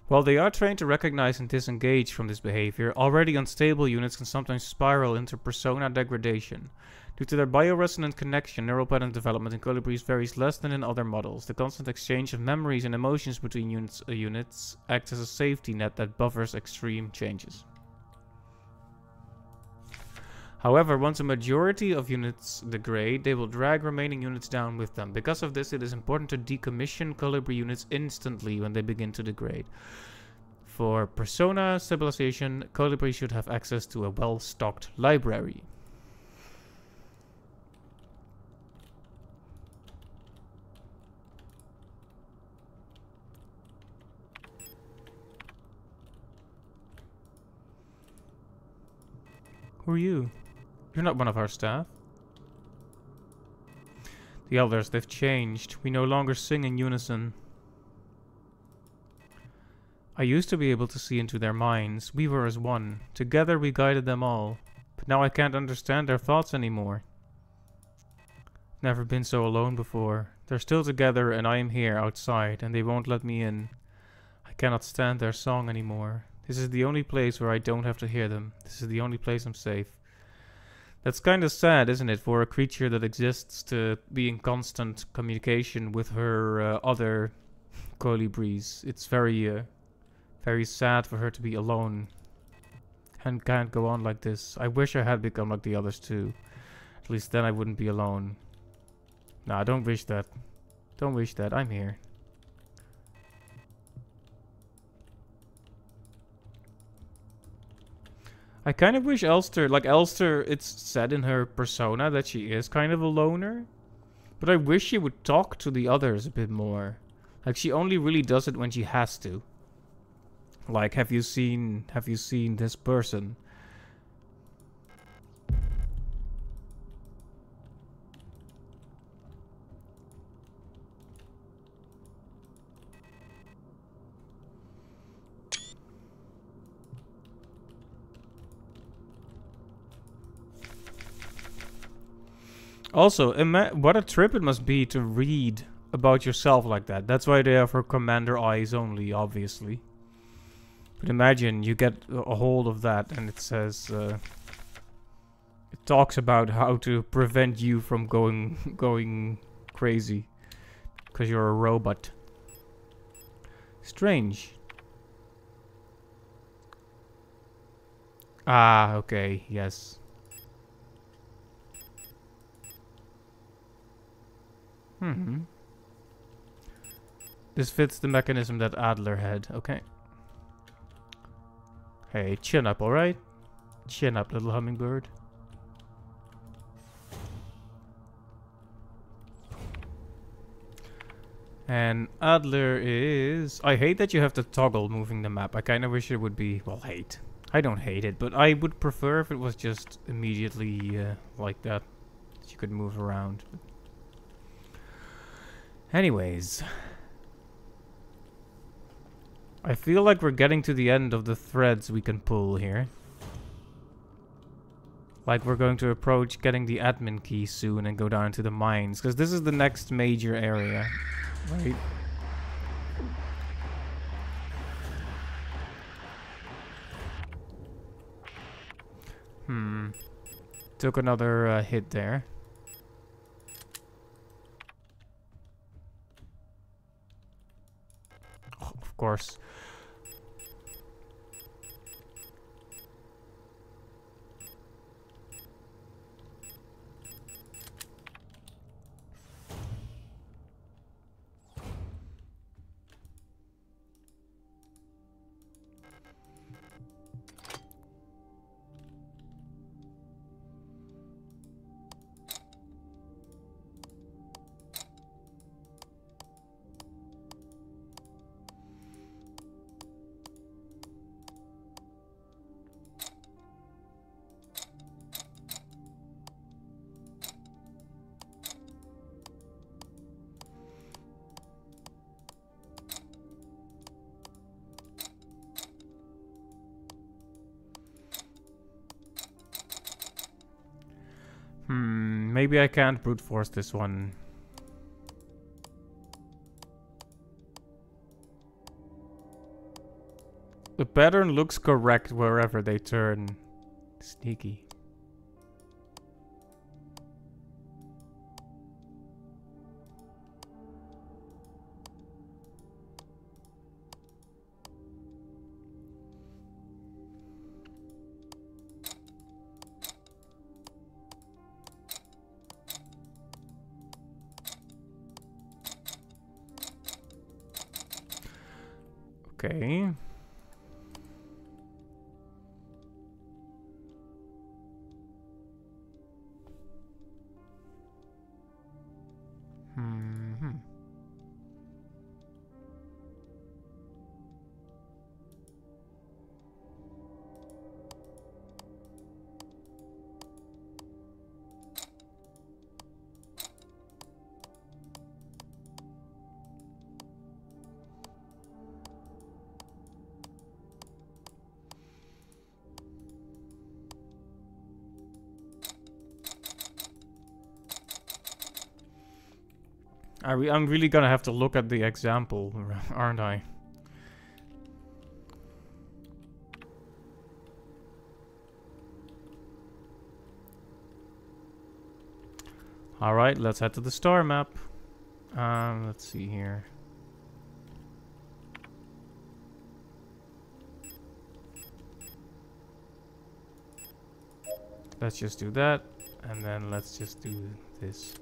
While they are trained to recognize and disengage from this behavior, already unstable units can sometimes spiral into persona degradation. Due to their bioresonant connection, neural pattern development in colibris varies less than in other models. The constant exchange of memories and emotions between units acts as a safety net that buffers extreme changes. However, once a majority of units degrade, they will drag remaining units down with them. Because of this, it is important to decommission colibri units instantly when they begin to degrade. For persona stabilization, colibri should have access to a well-stocked library. Who are you? You're not one of our staff. The elders, they've changed. We no longer sing in unison. I used to be able to see into their minds. We were as one. Together we guided them all. But now I can't understand their thoughts anymore. Never been so alone before. They're still together and I am here outside and they won't let me in. I cannot stand their song anymore. This is the only place where I don't have to hear them. This is the only place I'm safe. That's kind of sad, isn't it, for a creature that exists to be in constant communication with her other colibris. It's very sad for her to be alone and can't go on like this. I wish I had become like the others too. At least then I wouldn't be alone. Nah, don't wish that. Don't wish that. I'm here. I kind of wish Elster, like Elster, it's said in her persona that she is kind of a loner. But I wish she would talk to the others a bit more. Like she only really does it when she has to. Like, have you seen this person? Also, what a trip it must be to read about yourself like that. That's why they are for commander eyes only, obviously. But imagine you get a hold of that and it says... it talks about how to prevent you from going crazy. Because you're a robot. Strange. Ah, okay, yes. This fits the mechanism that Adler had. Okay. Hey, chin up, alright? Chin up, little hummingbird. And Adler is... I hate that you have to toggle moving the map. I kind of wish it would be... Well, hate. I don't hate it, but I would prefer if it was just immediately like that. That you could move around. Anyways. I feel like we're getting to the end of the threads we can pull here. Like we're going to approach getting the admin key soon and go down to the mines. Because this is the next major area. Right? Took another hit there. Oh, of course. Maybe I can't brute force this one. The pattern looks correct wherever they turn. Sneaky. Okay. I'm really gonna have to look at the example, aren't I? Alright, let's head to the star map. Let's see here. Let's just do that, and then let's just do this.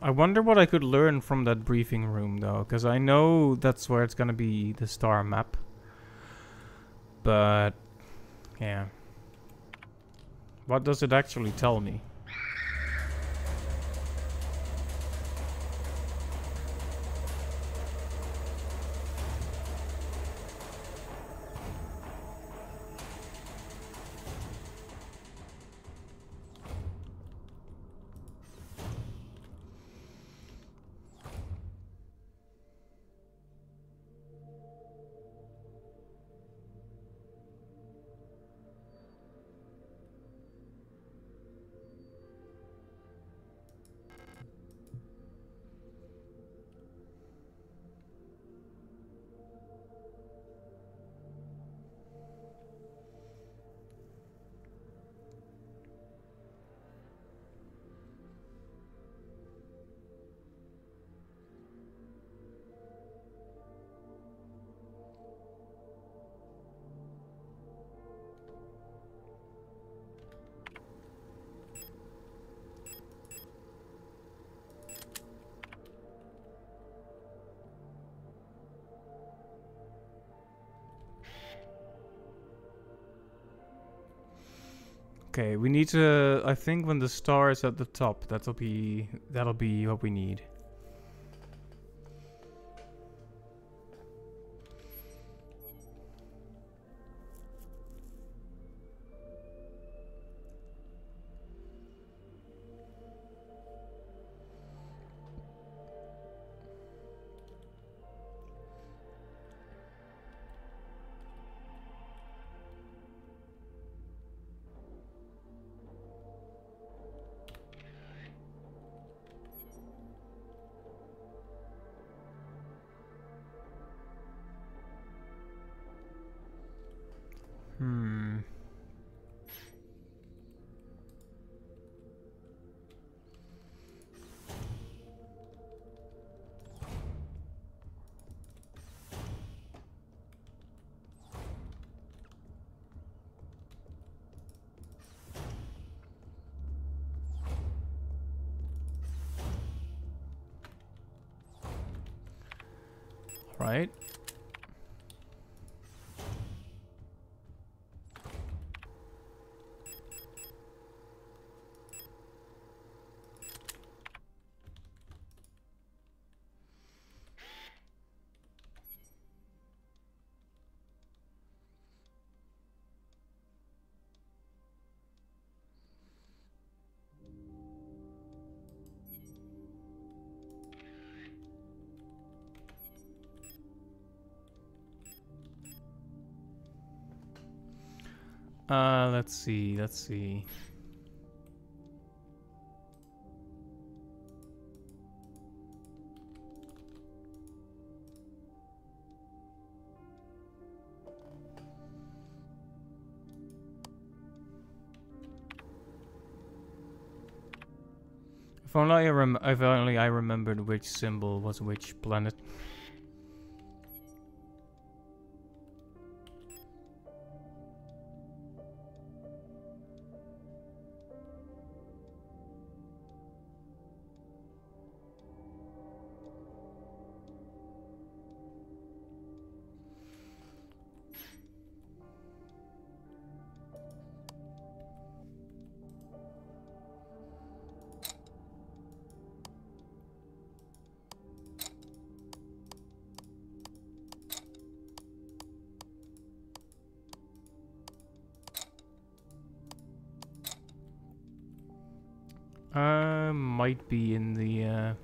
I wonder what I could learn from that briefing room, though, because I know that's where it's gonna be the star map. But, yeah. What does it actually tell me? Okay, we need to. I think when the star is at the top, that'll be what we need. Right. Let's see. Let's see. If only I remembered which symbol was which planet. Might be in the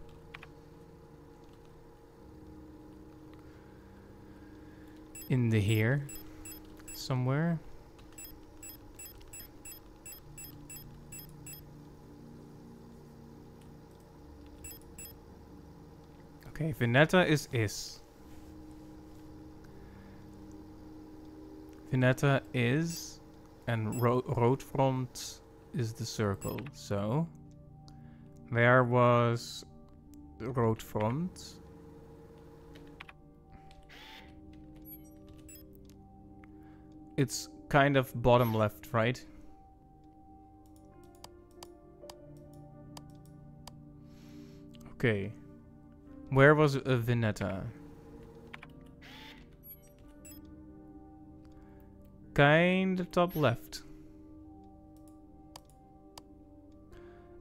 here somewhere. Okay, Vineta is is. Vineta is, and Roodfront is the circle. So there was Roodfront. It's kind of bottom left, right? Okay. Where was Vineta? Kind of top left.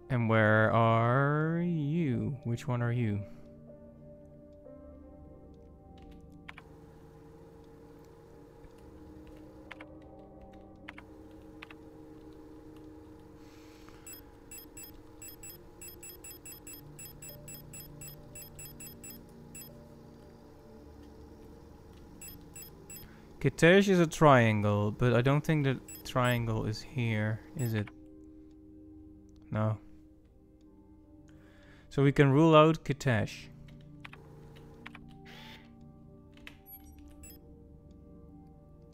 And where are you? Which one are you? Kitesh is a triangle, but I don't think the triangle is here, is it? No. So we can rule out Kitesh.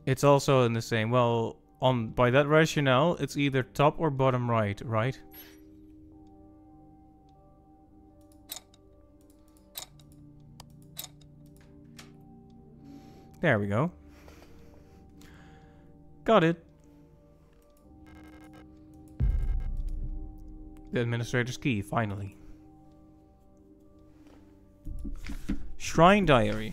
It's also in the same. Well, by that rationale, it's either top or bottom right, right? There we go. Got it. The administrator's key, finally. Shrine diary.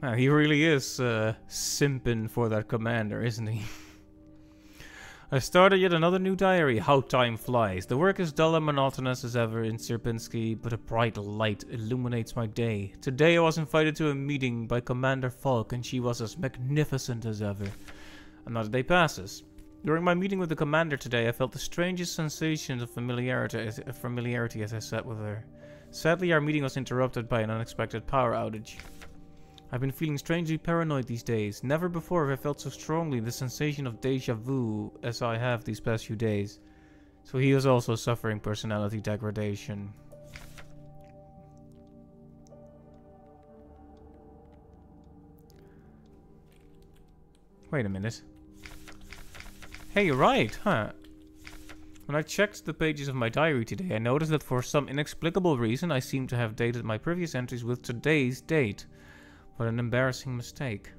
Wow, he really is simping for that commander, isn't he? I started yet another new diary. How time flies. The work is dull and monotonous as ever in Sierpinski, but a bright light illuminates my day. Today I was invited to a meeting by Commander Falk, and she was as magnificent as ever. Another day passes. During my meeting with the commander today, I felt the strangest sensation of familiarity as I sat with her. Sadly, our meeting was interrupted by an unexpected power outage. I've been feeling strangely paranoid these days. Never before have I felt so strongly the sensation of deja vu as I have these past few days. So he is also suffering personality degradation. Wait a minute. Hey, you're right, huh? When I checked the pages of my diary today, I noticed that for some inexplicable reason I seem to have dated my previous entries with today's date. What an embarrassing mistake.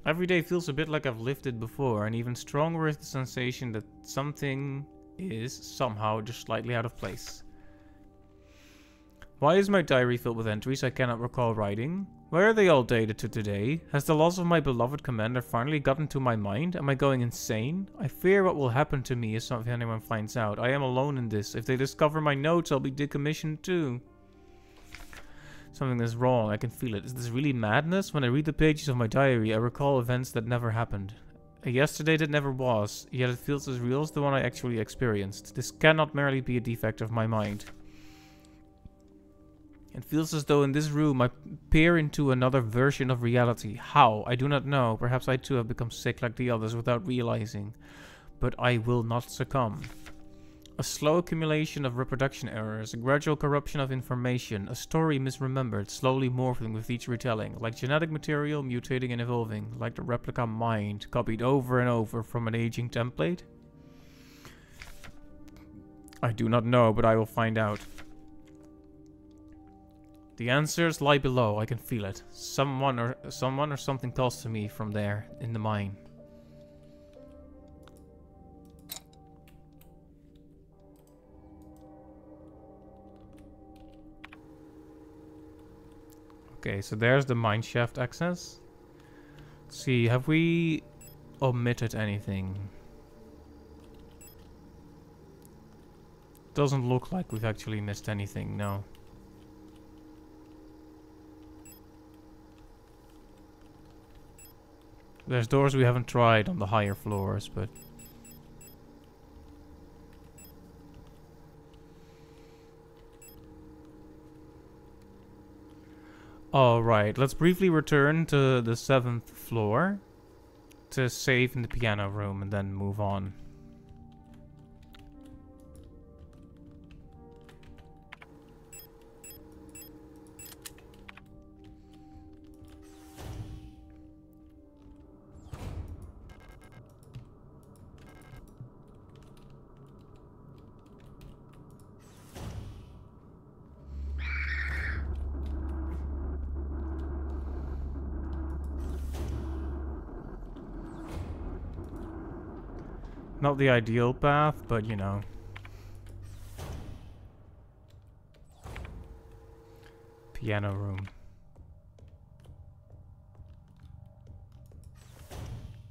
Every day feels a bit like I've lived it before, and even stronger is the sensation that something is somehow just slightly out of place. Why is my diary filled with entries I cannot recall writing? Why are they all dated to today? Has the loss of my beloved commander finally gotten to my mind? Am I going insane? I fear what will happen to me if anyone finds out. I am alone in this. If they discover my notes, I'll be decommissioned too. Something is wrong, I can feel it. Is this really madness? When I read the pages of my diary, I recall events that never happened. A yesterday that never was, yet it feels as real as the one I actually experienced. This cannot merely be a defect of my mind. It feels as though in this room I peer into another version of reality. How? I do not know. Perhaps I too have become sick like the others without realizing. But I will not succumb. A slow accumulation of reproduction errors, a gradual corruption of information, a story misremembered, slowly morphing with each retelling, like genetic material mutating and evolving, like the replica mind, copied over and over from an aging template? I do not know, but I will find out. The answers lie below, I can feel it. Someone or something calls to me from there, in the mine. Okay, so there's the mineshaft access. Let's see, have we omitted anything? Doesn't look like we've actually missed anything, no. There's doors we haven't tried on the higher floors, but... Alright, let's briefly return to the 7th floor to save in the piano room and then move on. Not the ideal path, but you know. Piano room.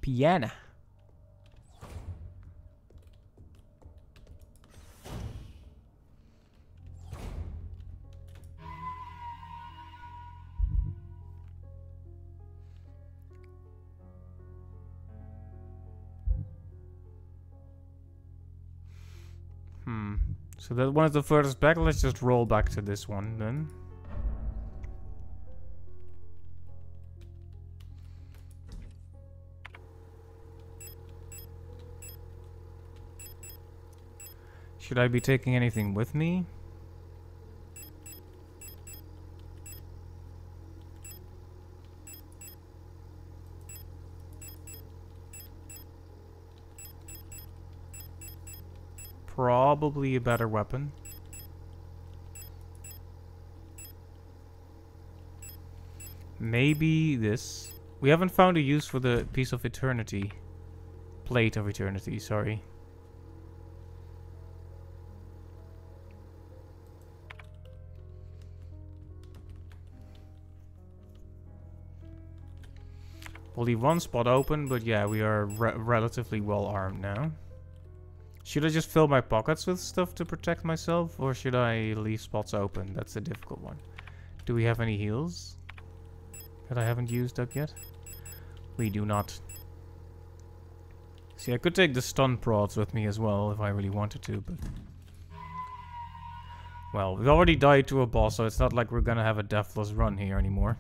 Piano. So that one is the furthest back. Let's just roll back to this one then. Should I be taking anything with me? Probably a better weapon. Maybe this. We haven't found a use for the piece of eternity. Plate of eternity, sorry. We'll leave one spot open, but yeah, we are relatively well armed now. Should I just fill my pockets with stuff to protect myself, or should I leave spots open? That's a difficult one. Do we have any heals that I haven't used up yet? We do not. See, I could take the stun prods with me as well if I really wanted to, but... Well, we've already died to a boss, so it's not like we're gonna have a deathless run here anymore.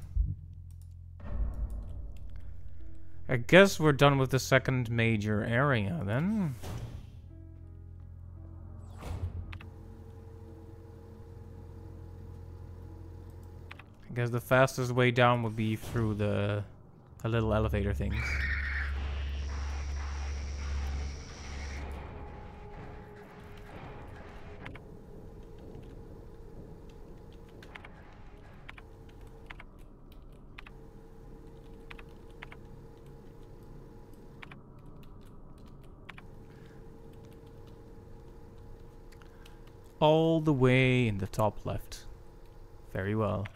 I guess we're done with the second major area, then. I guess the fastest way down would be through the little elevator things. All the way in the top left. Very well.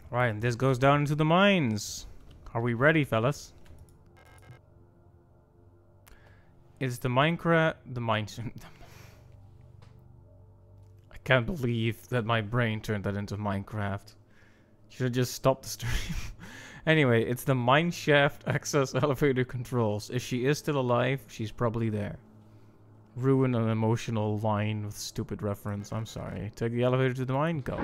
Right, and this goes down into the mines. Are we ready, fellas? Is the Minecraft... the mine... I can't believe that my brain turned that into Minecraft. Should have just stopped the stream. Anyway, it's the mineshaft access elevator controls. If she is still alive, she's probably there. Ruin an emotional line with stupid reference. I'm sorry. Take the elevator to the mine. Go.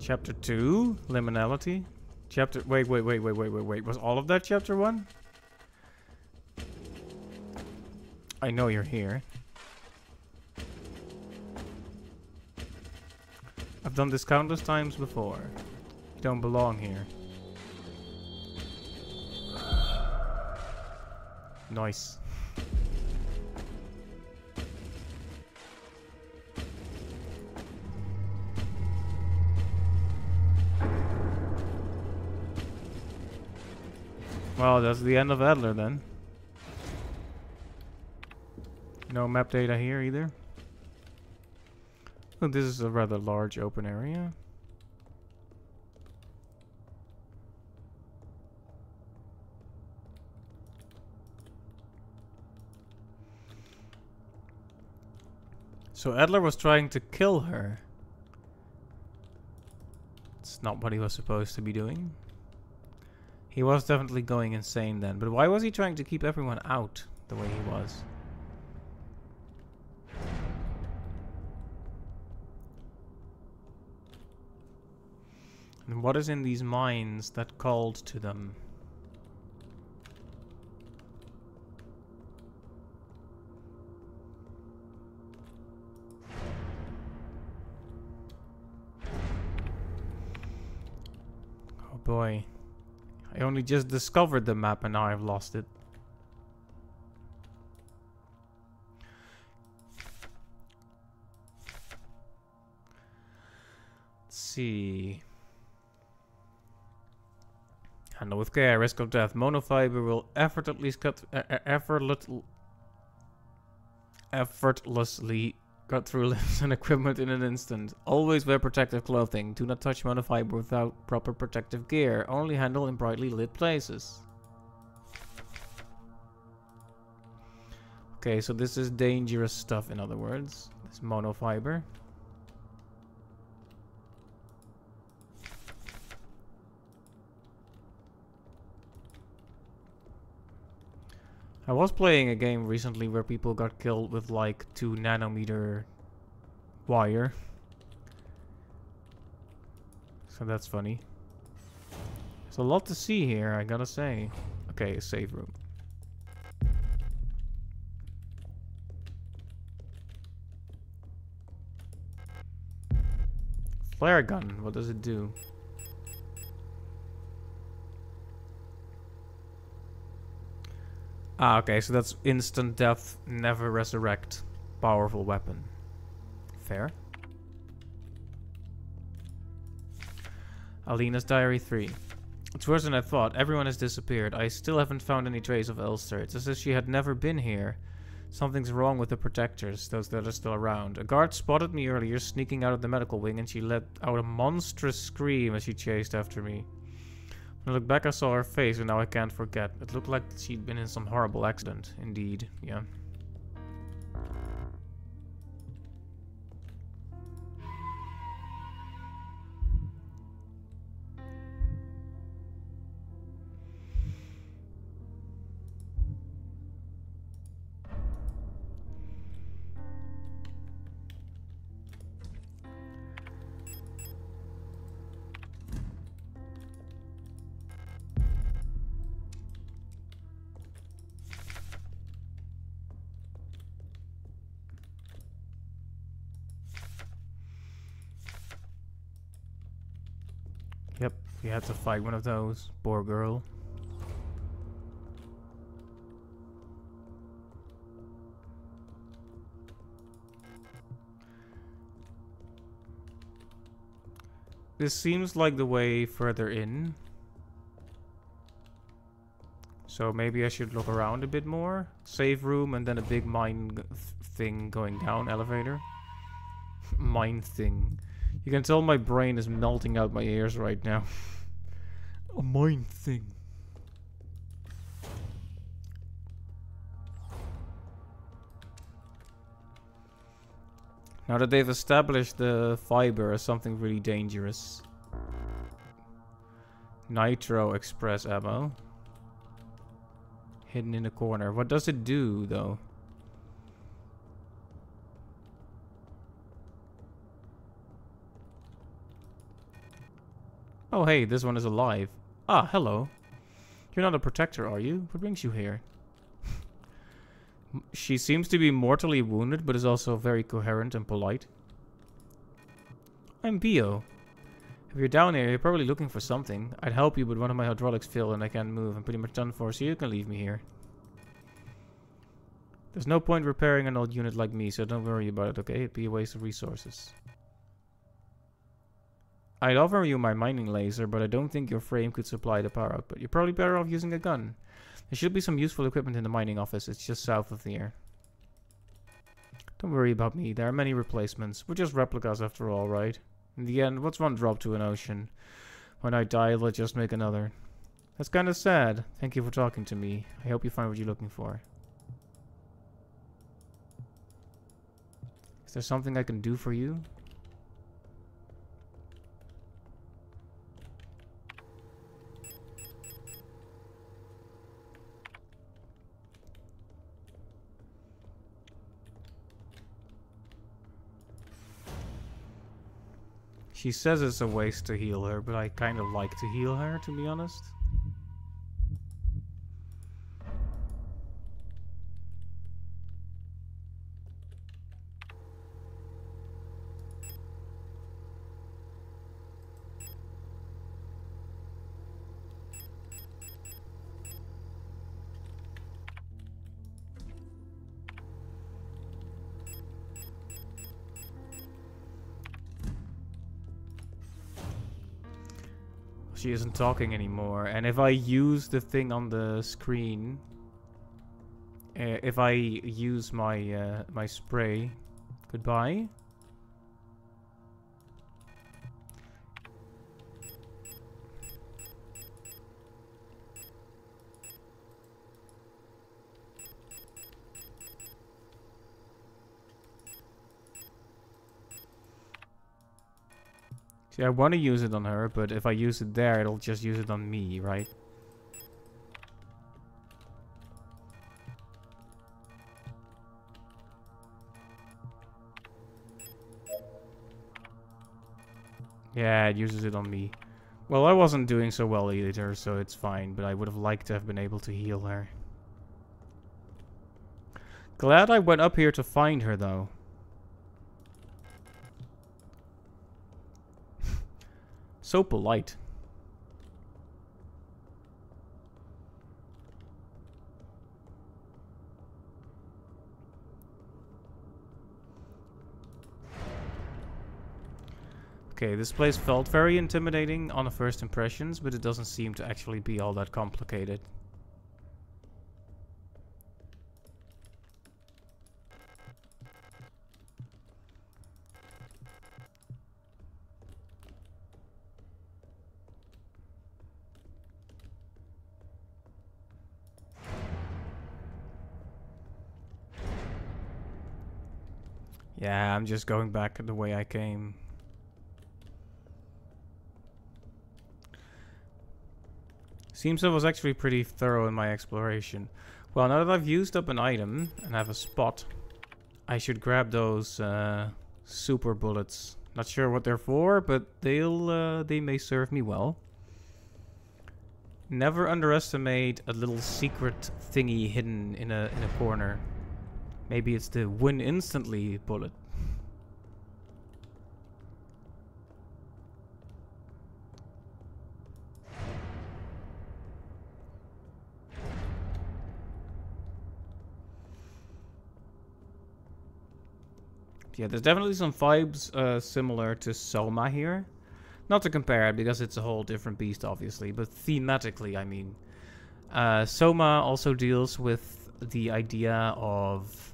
Chapter 2, Liminality. Chapter... Wait. Was all of that Chapter 1? I know you're here. I've done this countless times before. You don't belong here. Nice. Well, that's the end of Adler then. No map data here either. Oh, this is a rather large open area. So Adler was trying to kill her. It's not what he was supposed to be doing. He was definitely going insane then, but why was he trying to keep everyone out the way he was? And what is in these mines that called to them? Oh boy. I only just discovered the map and now I've lost it. Let's see. Handle with care. Risk of death. Monofiber will effortlessly cut through limbs and equipment in an instant. Always wear protective clothing. Do not touch monofiber without proper protective gear. Only handle in brightly lit places. Okay, so this is dangerous stuff, in other words. This monofiber. I was playing a game recently where people got killed with like 2 nanometer wire. So that's funny. There's a lot to see here, I gotta say. Okay, a save room. Flare gun, what does it do? Ah, okay, so that's instant death, never resurrect. Powerful weapon. Fair. Alina's Diary 3. It's worse than I thought. Everyone has disappeared. I still haven't found any trace of Elster. It's as if she had never been here. Something's wrong with the protectors, those that are still around. A guard spotted me earlier sneaking out of the medical wing, and she let out a monstrous scream as she chased after me. When I looked back, I saw her face, and now I can't forget. It looked like she'd been in some horrible accident. Indeed, yeah. Yep, we had to fight one of those. Poor girl. This seems like the way further in. So maybe I should look around a bit more. Save room and then a big mine thing going down. Elevator. Mine thing. You can tell my brain is melting out my ears right now. A mine thing. Now that they've established the fiber as something really dangerous. Nitro Express ammo. Hidden in a corner. What does it do, though? Oh, hey, this one is alive. Ah, hello. You're not a protector, are you? What brings you here? She seems to be mortally wounded, but is also very coherent and polite. I'm Bio. If you're down here, you're probably looking for something. I'd help you, but one of my hydraulics failed and I can't move. I'm pretty much done for, so you can leave me here. There's no point repairing an old unit like me, so don't worry about it, okay? It'd be a waste of resources. I'd offer you my mining laser, but I don't think your frame could supply the power output. You're probably better off using a gun. There should be some useful equipment in the mining office. It's just south of here. Don't worry about me. There are many replacements. We're just replicas after all, right? In the end, what's one drop to an ocean? When I die, let's just make another. That's kind of sad. Thank you for talking to me. I hope you find what you're looking for. Is there something I can do for you? She says it's a waste to heal her, but I kind of like to heal her, to be honest. She isn't talking anymore, and if I use the thing on the screen, if I use my my spray, goodbye. See, I want to use it on her, but if I use it there, it'll just use it on me, right? Yeah, it uses it on me. Well, I wasn't doing so well either, so it's fine, but I would have liked to have been able to heal her. Glad I went up here to find her, though. So polite. Okay, this place felt very intimidating on the first impressions, but it doesn't seem to actually be all that complicated. Yeah, I'm just going back the way I came. Seems I was actually pretty thorough in my exploration. Well, now that I've used up an item and have a spot, I should grab those super bullets. Not sure what they're for, but they may serve me well. Never underestimate a little secret thingy hidden in a corner. Maybe it's the win instantly bullet. Yeah, there's definitely some vibes similar to Soma here. Not to compare it, because it's a whole different beast, obviously. But thematically, I mean. Soma also deals with the idea of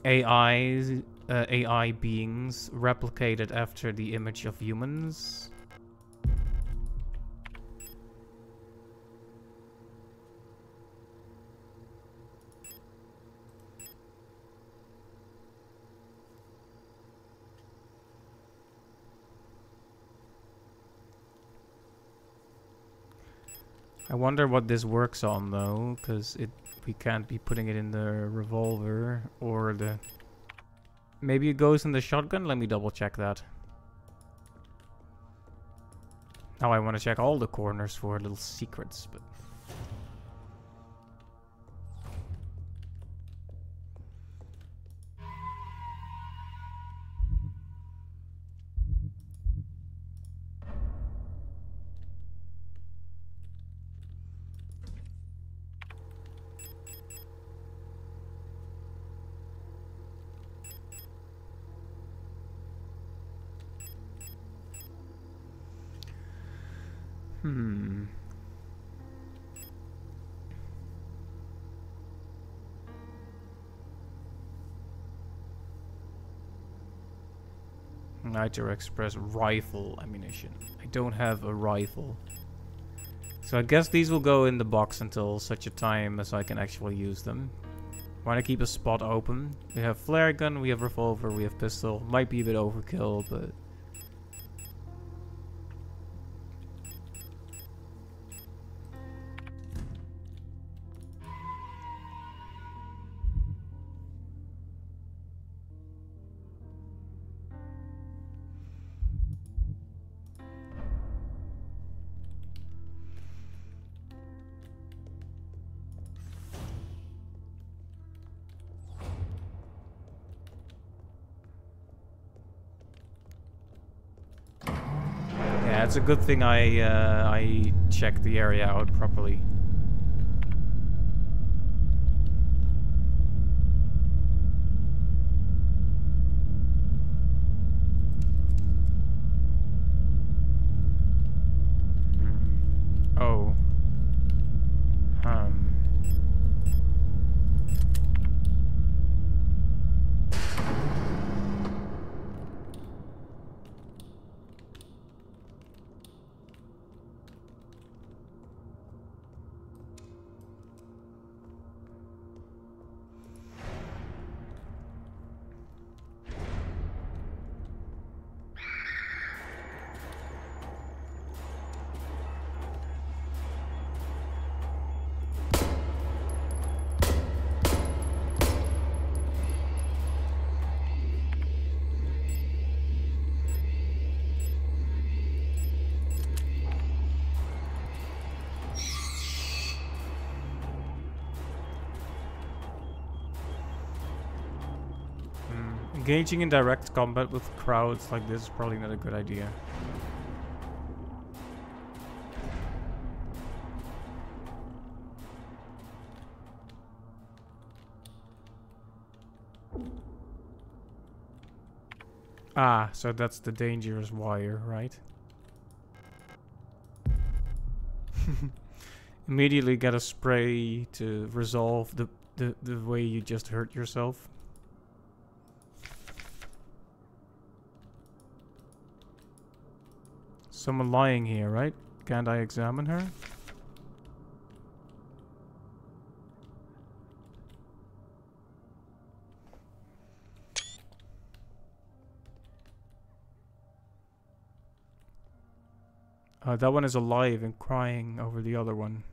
AI beings replicated after the image of humans. I wonder what this works on though, because we can't be putting it in the revolver or the... Maybe it goes in the shotgun? Let me double check that. Now I want to check all the corners for little secrets, but... Nitro Express rifle ammunition. I don't have a rifle. So I guess these will go in the box until such a time as I can actually use them. Want to keep a spot open. We have flare gun, we have revolver, we have pistol. Might be a bit overkill, but... Yeah, it's a good thing I checked the area out properly. Oh. Engaging in direct combat with crowds like this is probably not a good idea. Ah, so that's the dangerous wire, right? Immediately get a spray to resolve the way you just hurt yourself. Someone lying here, right? Can't I examine her? That one is alive and crying over the other one.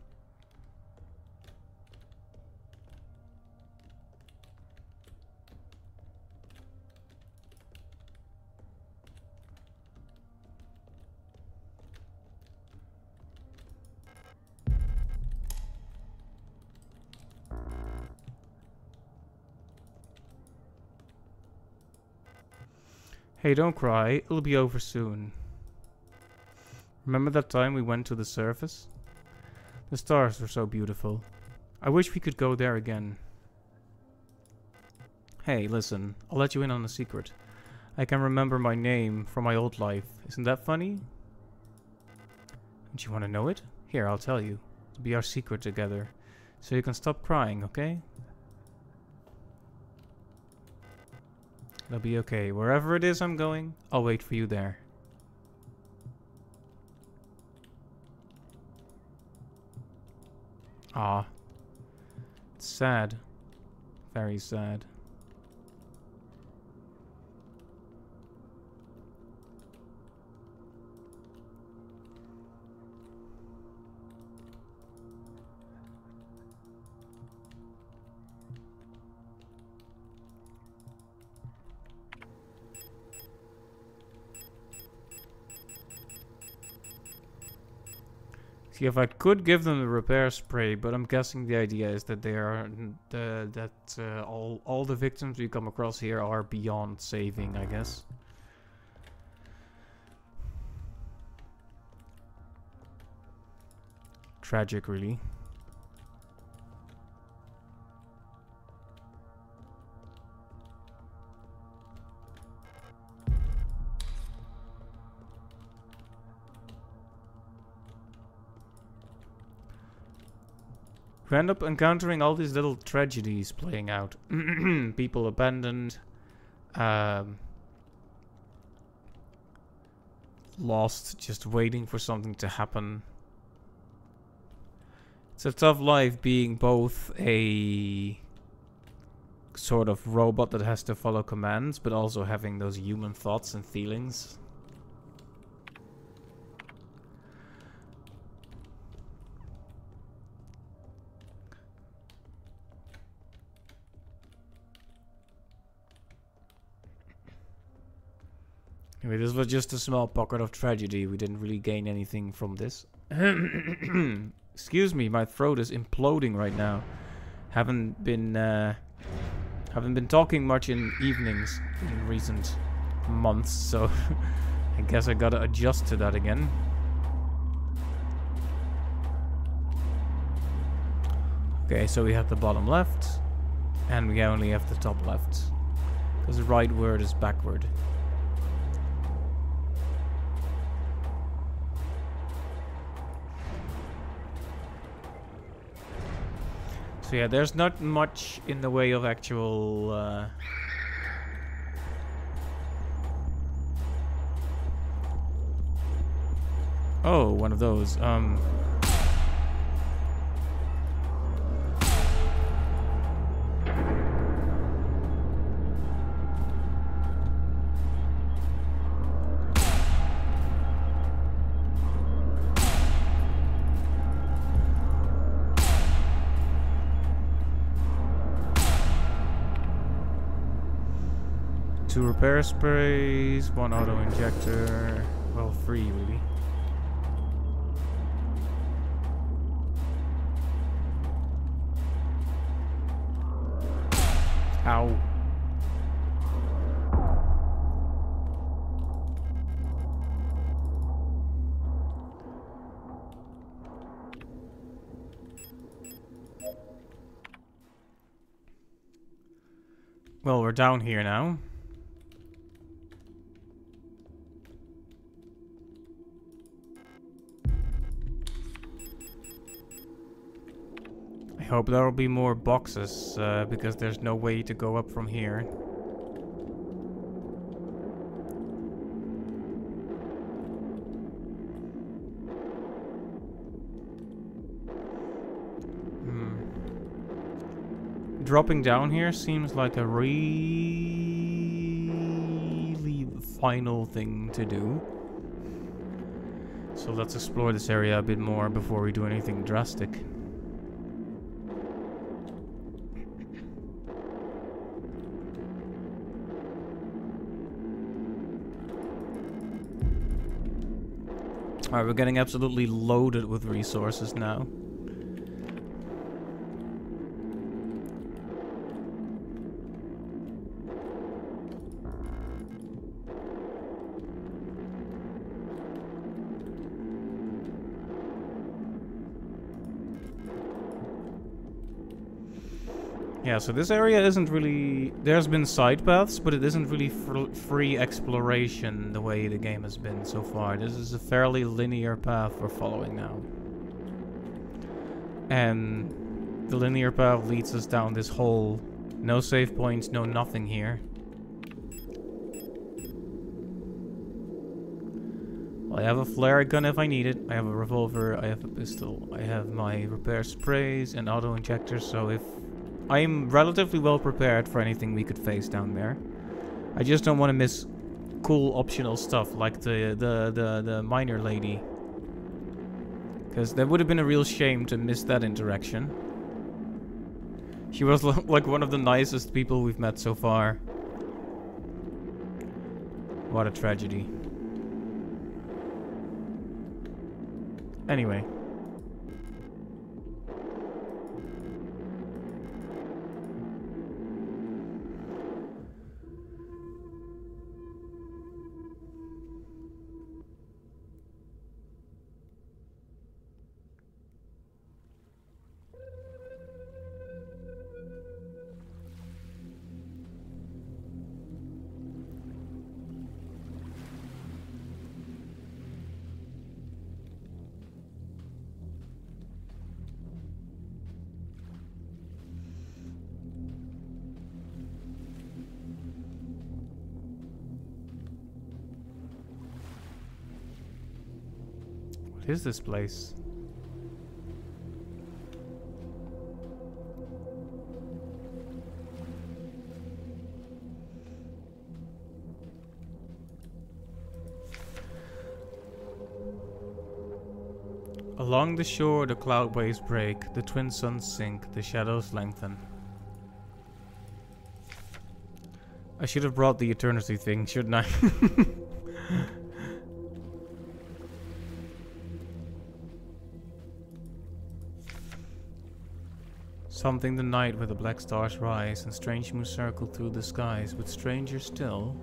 Hey, don't cry. It'll be over soon. Remember that time we went to the surface? The stars were so beautiful. I wish we could go there again. Hey, listen. I'll let you in on a secret. I can remember my name from my old life. Isn't that funny? Don't you want to know it? Here, I'll tell you. It'll be our secret together. So you can stop crying, okay? It'll be okay. Wherever it is I'm going, I'll wait for you there. Ah. It's sad. Very sad. See, if I could give them the repair spray, but I'm guessing the idea is that they are all the victims we come across here are beyond saving, I guess. Tragic, really. We end up encountering all these little tragedies playing out. People abandoned. Lost, just waiting for something to happen. It's a tough life being both a sort of robot that has to follow commands, but also having those human thoughts and feelings. Anyway, this was just a small pocket of tragedy. We didn't really gain anything from this. Excuse me, my throat is imploding right now. Haven't been talking much in evenings in recent months, so I guess I gotta adjust to that again. Okay, so we have the bottom left, and we only have the top left, because the right word is backward. So yeah, there's not much in the way of actual oh, one of those. Two repair sprays, one auto injector. Well, 3 really. Ow. Well, we're down here now. I hope there will be more boxes, because there's no way to go up from here. Dropping down here seems like a really final thing to do. So let's explore this area a bit more before we do anything drastic. Alright, we're getting absolutely loaded with resources now. Yeah, so this area isn't really... There's been side paths, but it isn't really free exploration the way the game has been so far. This is a fairly linear path we're following now. And the linear path leads us down this hole. No save points, no nothing here. Well, I have a flare gun if I need it. I have a revolver, I have a pistol. I have my repair sprays and auto injectors, so if... I'm relatively well prepared for anything we could face down there. I just don't want to miss cool optional stuff like the miner lady. Because that would have been a real shame to miss that interaction. She was like one of the nicest people we've met so far. What a tragedy. Anyway. What is this place? Along the shore the cloud waves break, the twin suns sink, the shadows lengthen. I should have brought the eternity thing, shouldn't I? Something the night where the black stars rise and strange moons circle through the skies, but stranger still.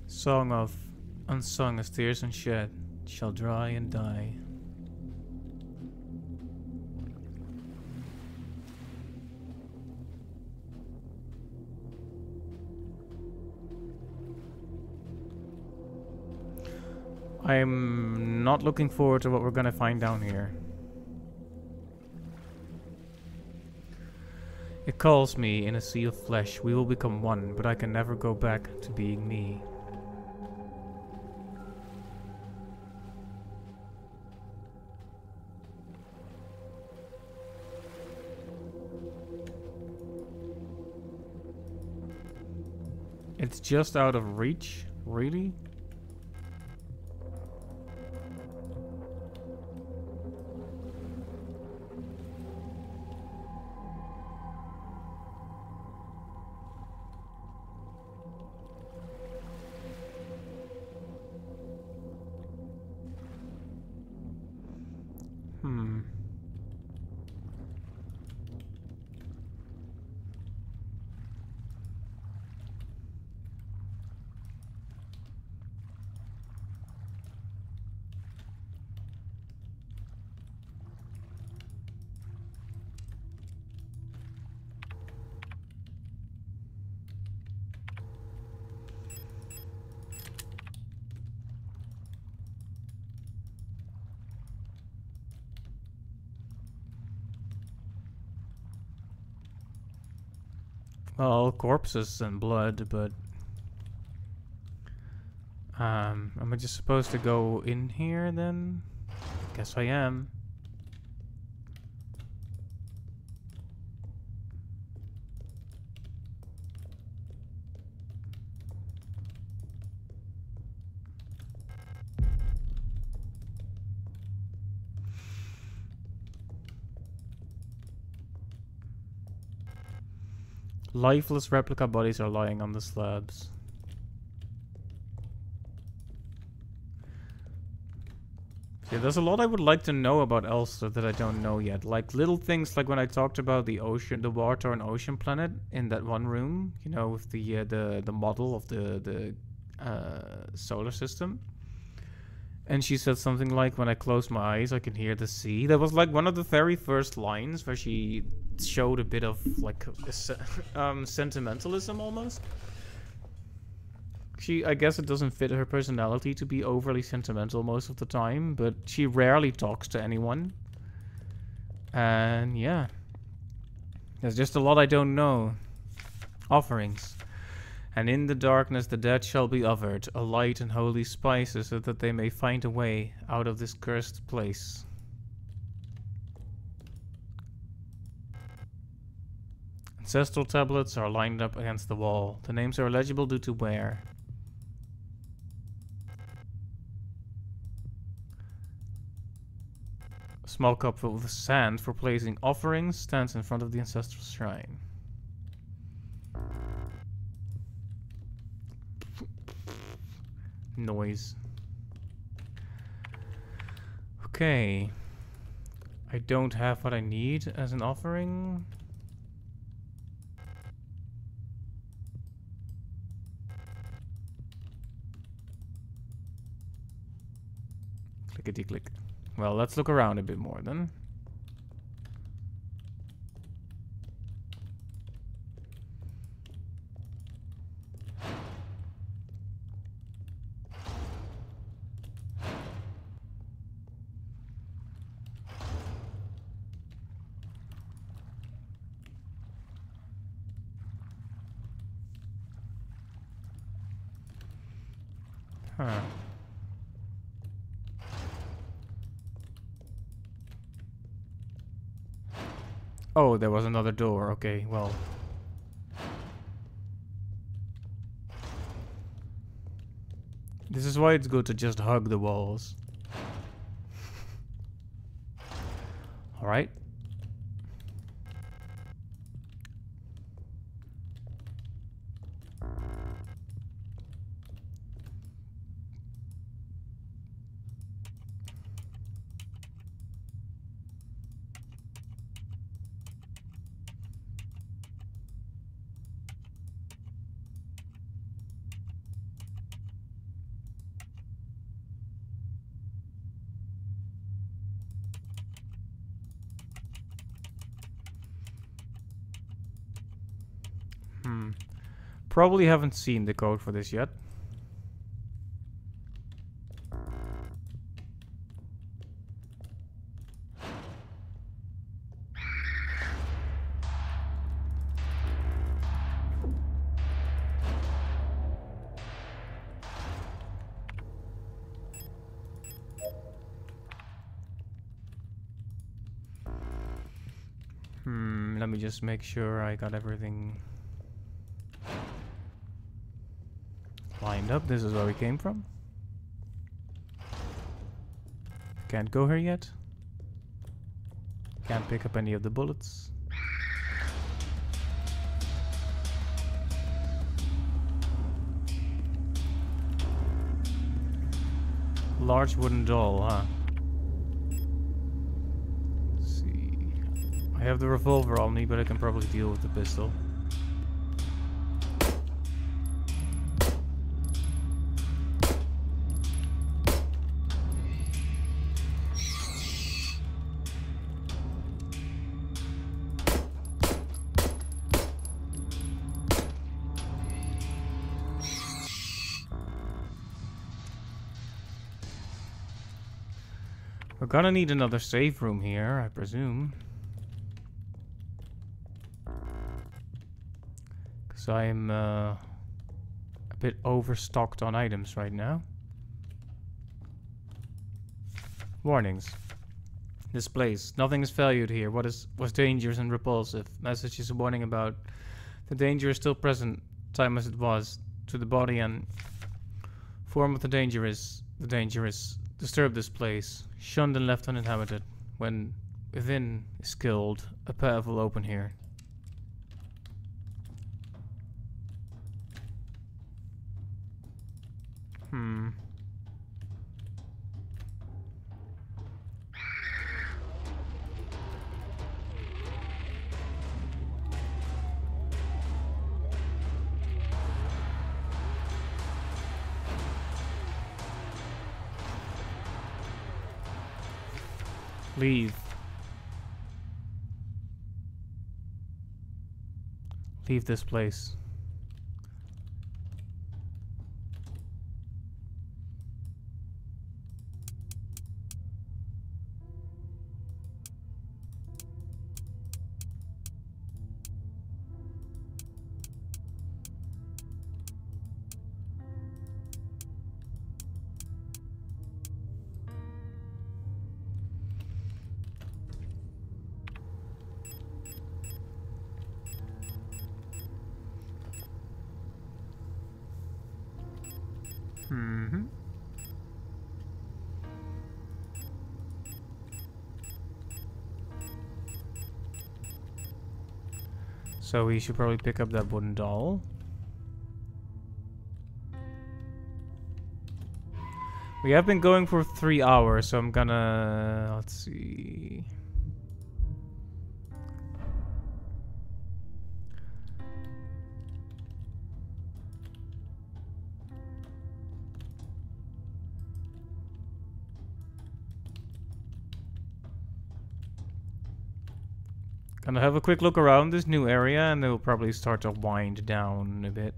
Song of unsung as tears unshed shall dry and die. I'm not looking forward to what we're gonna find down here. It calls me in a sea of flesh. We will become one, but I can never go back to being me. It's just out of reach? Really? Well, corpses and blood, but am I just supposed to go in here then? Guess I am. Lifeless replica bodies are lying on the slabs. Yeah, there's a lot I would like to know about Ulster that I don't know yet. Like little things like when I talked about the ocean, the water and ocean planet in that one room, you know, with the model of the solar system. And she said something like, when I close my eyes, I can hear the sea. That was like one of the very first lines where she showed a bit of like sentimentalism almost. I guess it doesn't fit her personality to be overly sentimental most of the time, but she rarely talks to anyone. And yeah, there's just a lot I don't know. Offerings. And in the darkness the dead shall be offered, a light and holy spices, so that they may find a way out of this cursed place. Ancestral tablets are lined up against the wall. The names are illegible due to wear. A small cup filled with sand for placing offerings stands in front of the ancestral shrine. Noise. Okay. I don't have what I need as an offering. Clickety click. Well, let's look around a bit more then. Huh. Oh, there was another door. Okay, well. This is why it's good to just hug the walls. Alright. Probably haven't seen the code for this yet. Let me just make sure I got everything lined up. This is where we came from. Can't go here yet. Can't pick up any of the bullets. Large wooden doll, huh? Let's see. I have the revolver on me, but I can probably deal with the pistol. We're gonna need another safe room here, I presume. So I'm a bit overstocked on items right now. Warnings. This place. Nothing is valued here. Was dangerous and repulsive. Message is a warning about the danger is still present, time as it was, to the body and form of the dangerous. Disturb this place. Shunned and left uninhabited. When within is killed, a path will open here. Leave. Leave this place. So we should probably pick up that wooden doll. We have been going for 3 hours, so I'm gonna... let's see... Gonna have a quick look around this new area and then we'll probably start to wind down a bit.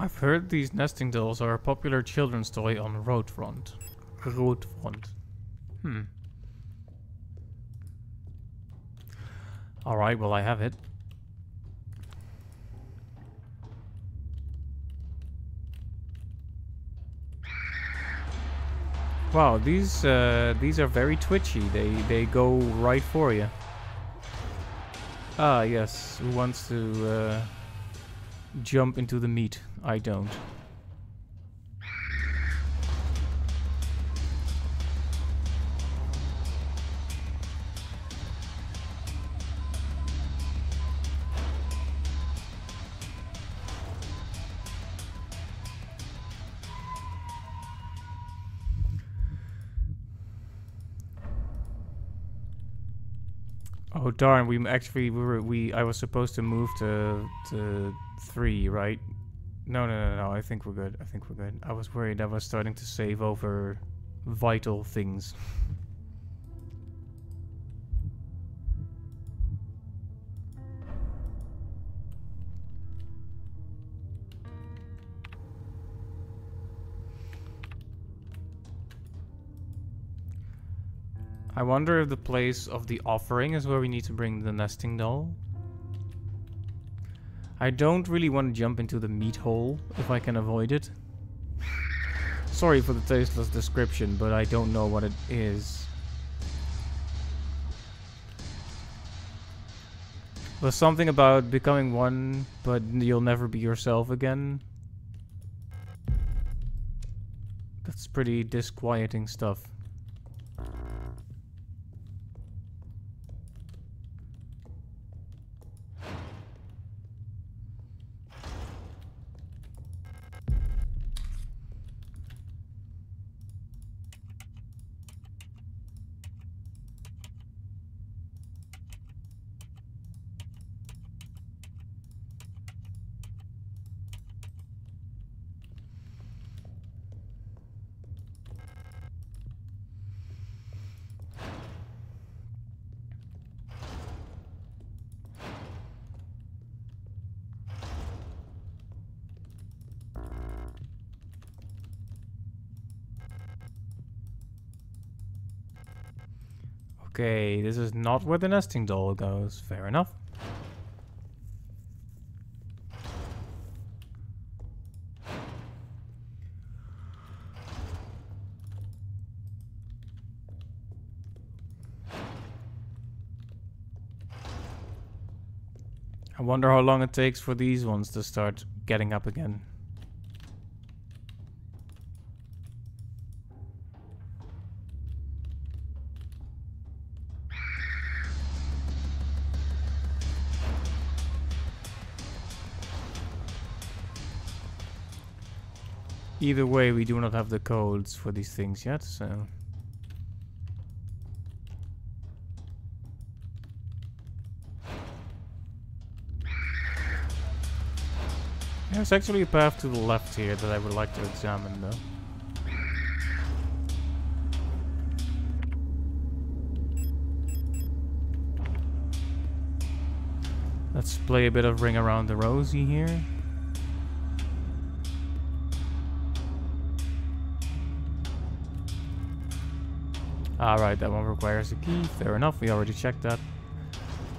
I've heard these nesting dolls are a popular children's toy on Roadfront. Alright, well I have it. Wow, these are very twitchy. They go right for you. Ah, yes. Who wants to jump into the meat? I don't. Oh darn! I was supposed to move to 3, right? No. I think we're good. I was worried I was starting to save over vital things. I wonder if the place of the offering is where we need to bring the nesting doll. I don't really want to jump into the meat hole if I can avoid it. Sorry for the tasteless description, but I don't know what it is. There's something about becoming one, but you'll never be yourself again. That's pretty disquieting stuff. Okay, this is not where the nesting doll goes. Fair enough. I wonder how long it takes for these ones to start getting up again. Either way, we do not have the codes for these things yet, so... There's actually a path to the left here that I would like to examine, though. Let's play a bit of Ring Around the Rosie here. Alright, that one requires a key. Fair enough, we already checked that.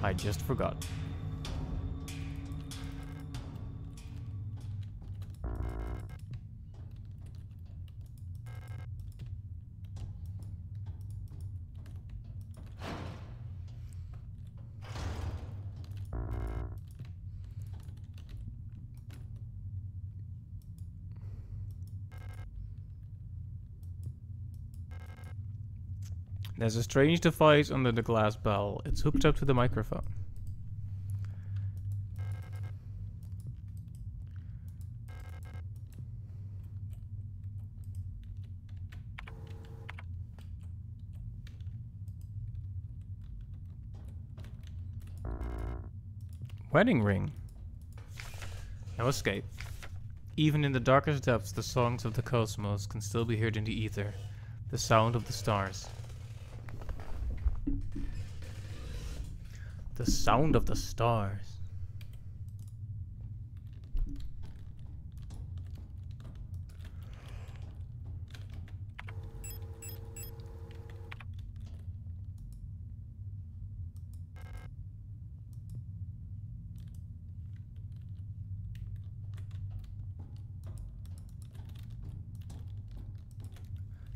I just forgot. There's a strange device under the glass bell. It's hooked up to the microphone. Wedding ring. No escape. Even in the darkest depths, the songs of the cosmos can still be heard in the ether. The sound of the stars. The sound of the stars.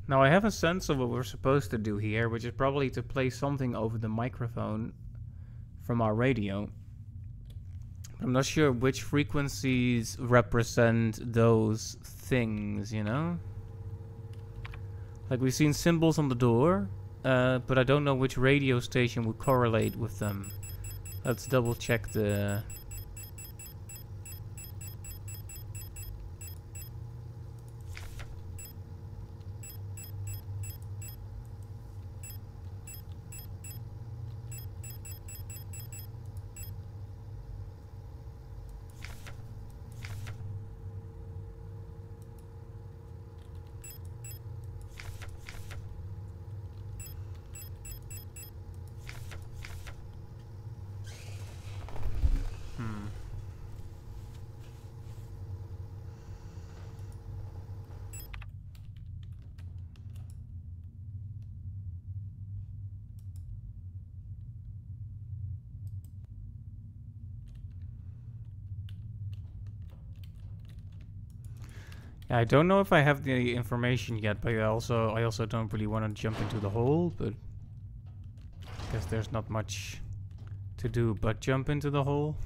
Now I have a sense of what we're supposed to do here, which is probably to play something over the microphone from our radio. I'm not sure which frequencies represent those things, you know? Like we've seen symbols on the door, but I don't know which radio station would correlate with them. Let's double check the... I don't know if I have the information yet, but I also don't really want to jump into the hole, but I guess there's not much to do but jump into the hole.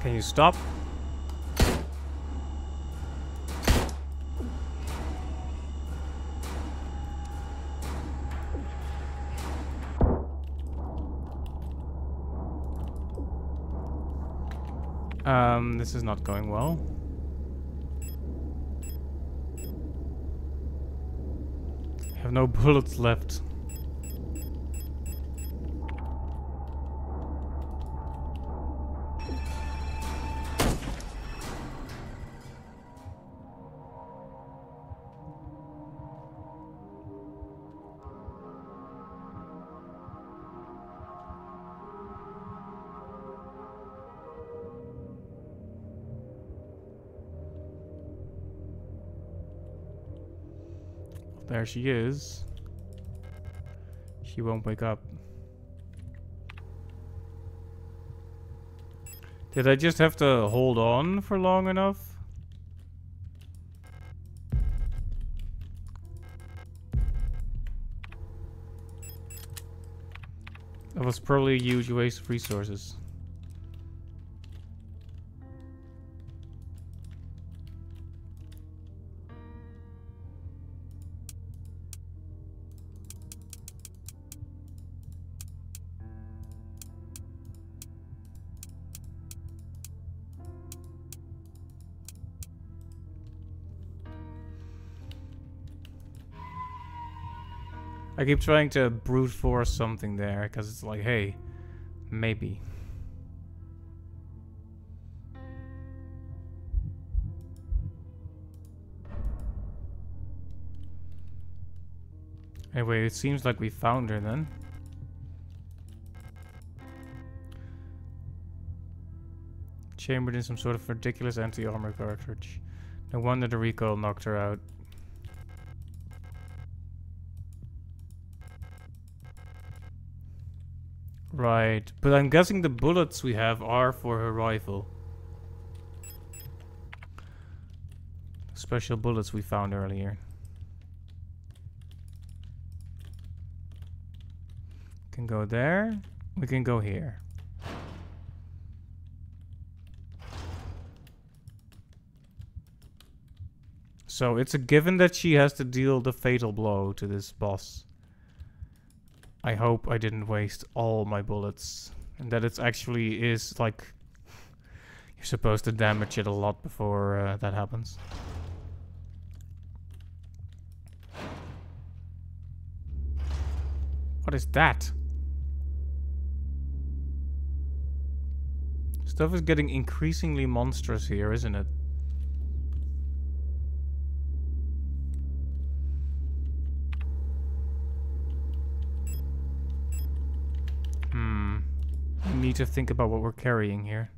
Can you stop? This is not going well. I have no bullets left. There she is. She won't wake up. Did I just have to hold on for long enough? That was probably a huge waste of resources. I keep trying to brute force something there, because it's like, hey, maybe. Anyway, it seems like we found her then. Chambered in some sort of ridiculous anti-armor cartridge. No wonder the recoil knocked her out. Right, but I'm guessing the bullets we have are for her rifle. Special bullets we found earlier. Can go there. We can go here. So it's a given that she has to deal the fatal blow to this boss. I hope I didn't waste all my bullets. And that it actually is like... You're supposed to damage it a lot before that happens. What is that? Stuff is getting increasingly monstrous here, isn't it? We need to think about what we're carrying here.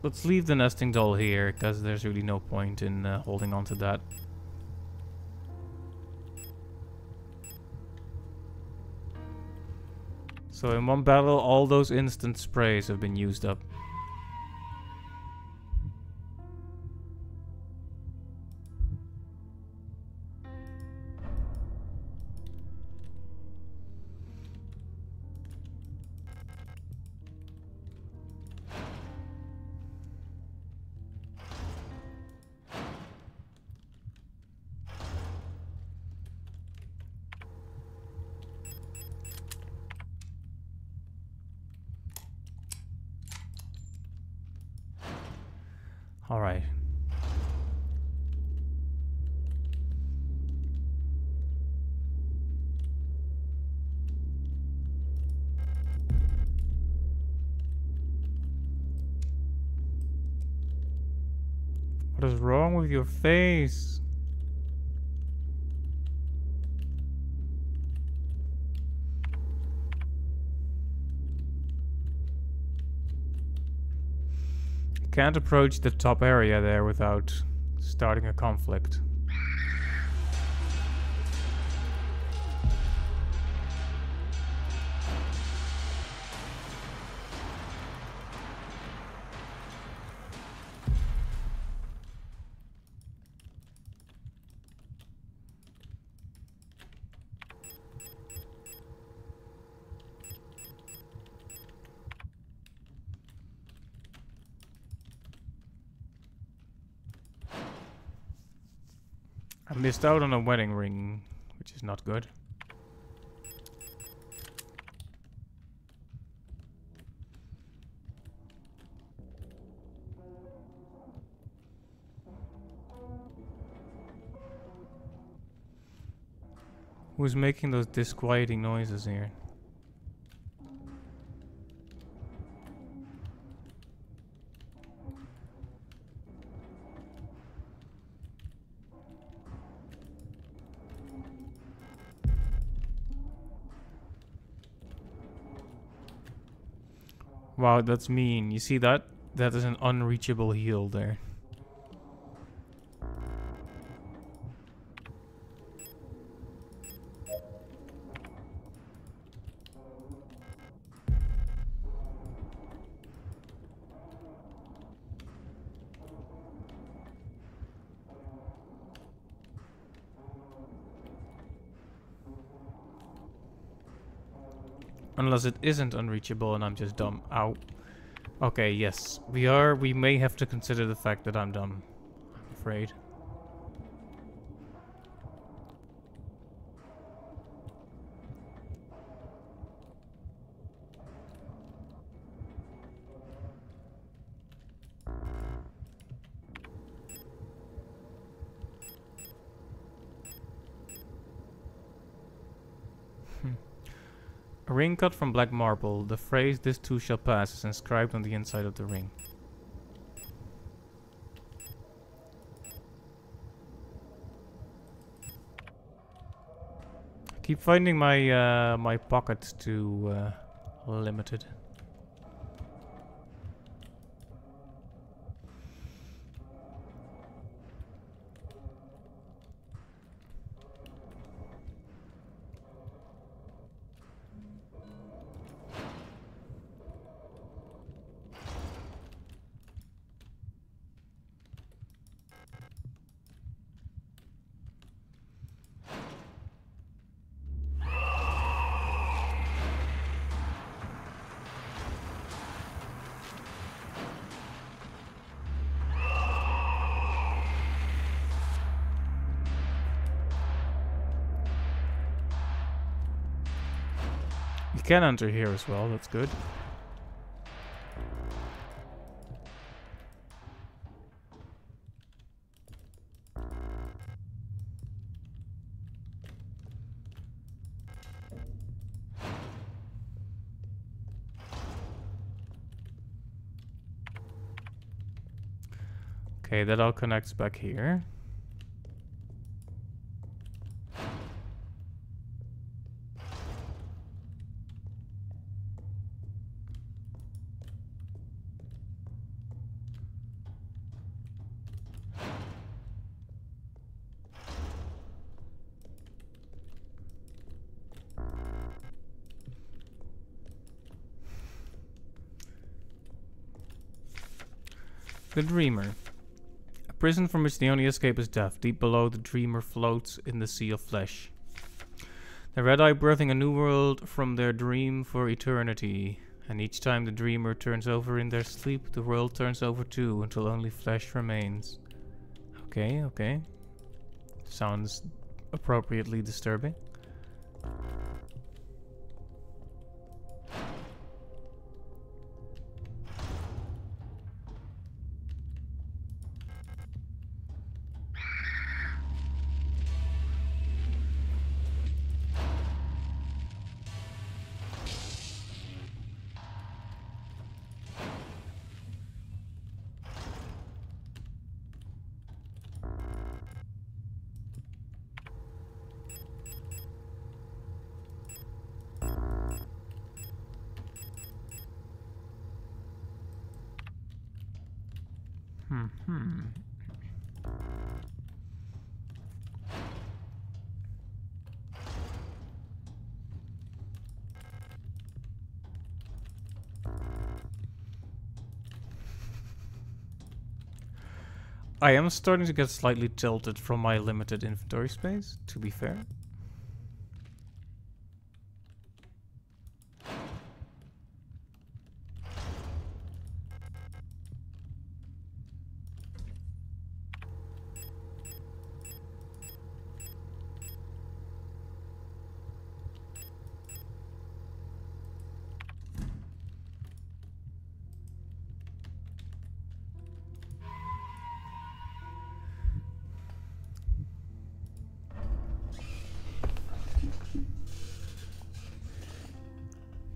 Let's leave the nesting doll here, because there's really no point in holding on to that. So in one battle, all those instant sprays have been used up. All right. What is wrong with your face? can't approach the top area there without starting a conflict. I missed out on a wedding ring, which is not good. Who's making those disquieting noises here? Wow, that's mean. You see that? That is an unreachable heel there. Unless it isn't unreachable and I'm just dumb. Ow. Okay, yes. We may have to consider the fact that I'm dumb. I'm afraid. A ring cut from black marble. The phrase "this too shall pass" is inscribed on the inside of the ring. I keep finding my my pockets too limited. You can enter here as well, that's good. Okay, that all connects back here. The Dreamer. A prison from which the only escape is death. Deep below, the Dreamer floats in the sea of flesh. The Red-Eye birthing a new world from their dream for eternity. And each time the Dreamer turns over in their sleep, the world turns over too, until only flesh remains. Okay, okay. Sounds appropriately disturbing. I am starting to get slightly tilted from my limited inventory space, to be fair.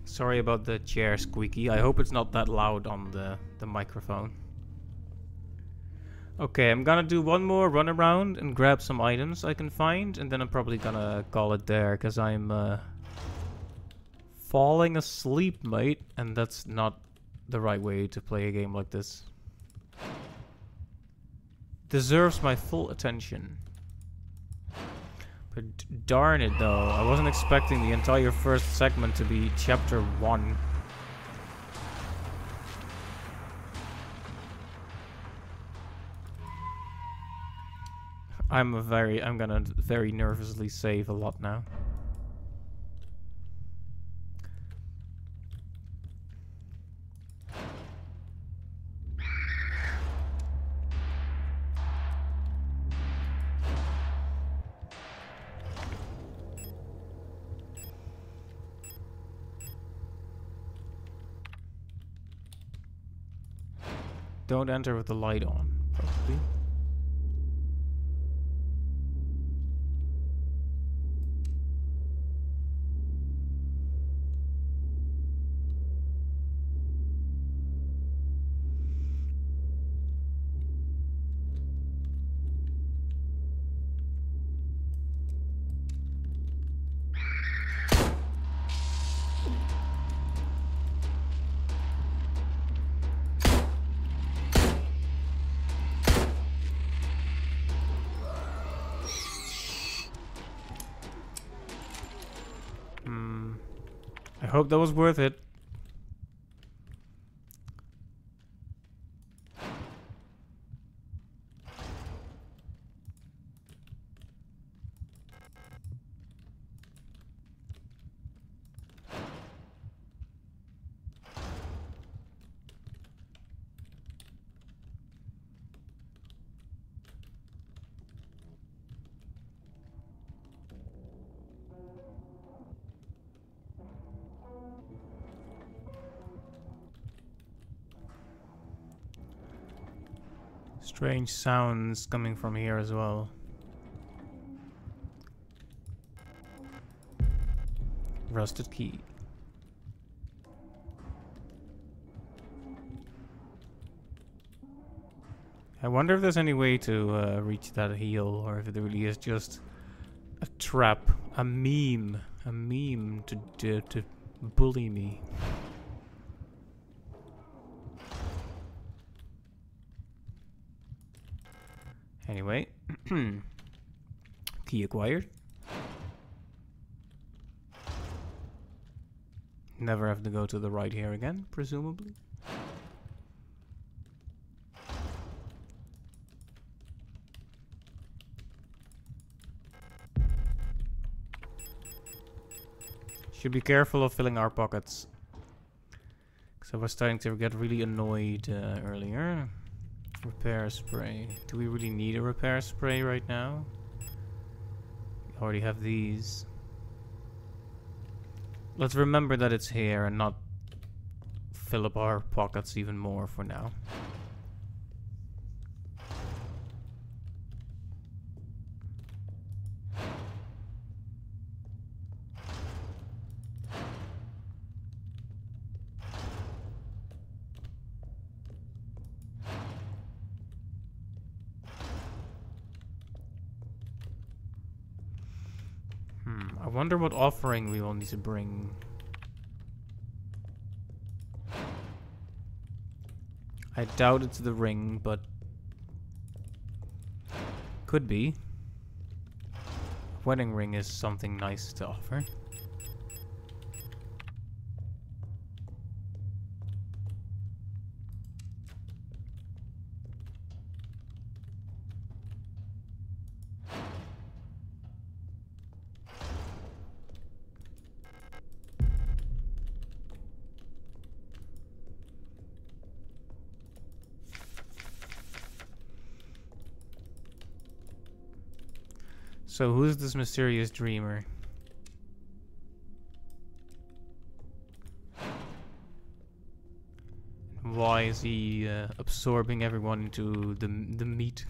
Sorry about the chair squeaky. I hope it's not that loud on the microphone. Okay, I'm gonna do one more run around and grab some items I can find, and then I'm probably gonna call it there, because I'm falling asleep, mate, and that's not the right way to play a game like this. Deserves my full attention. But darn it though, I wasn't expecting the entire first segment to be chapter 1. I'm gonna very nervously save a lot now. Don't enter with the light on, probably. I hope that was worth it. Strange sounds coming from here as well. Rusted key. I wonder if there's any way to reach that heel, or if it really is just a trap, a meme to bully me. Anyway, key acquired. Never have to go to the right here again, presumably. Should be careful of filling our pockets, because I was starting to get really annoyed earlier. Repair spray. Do we really need a repair spray right now? We already have these. Let's remember that it's here and not fill up our pockets even more for now. I wonder what offering we will need to bring. I doubt it's the ring, but Could be. Wedding ring is something nice to offer. So who's this mysterious dreamer? Why is he absorbing everyone into the meat?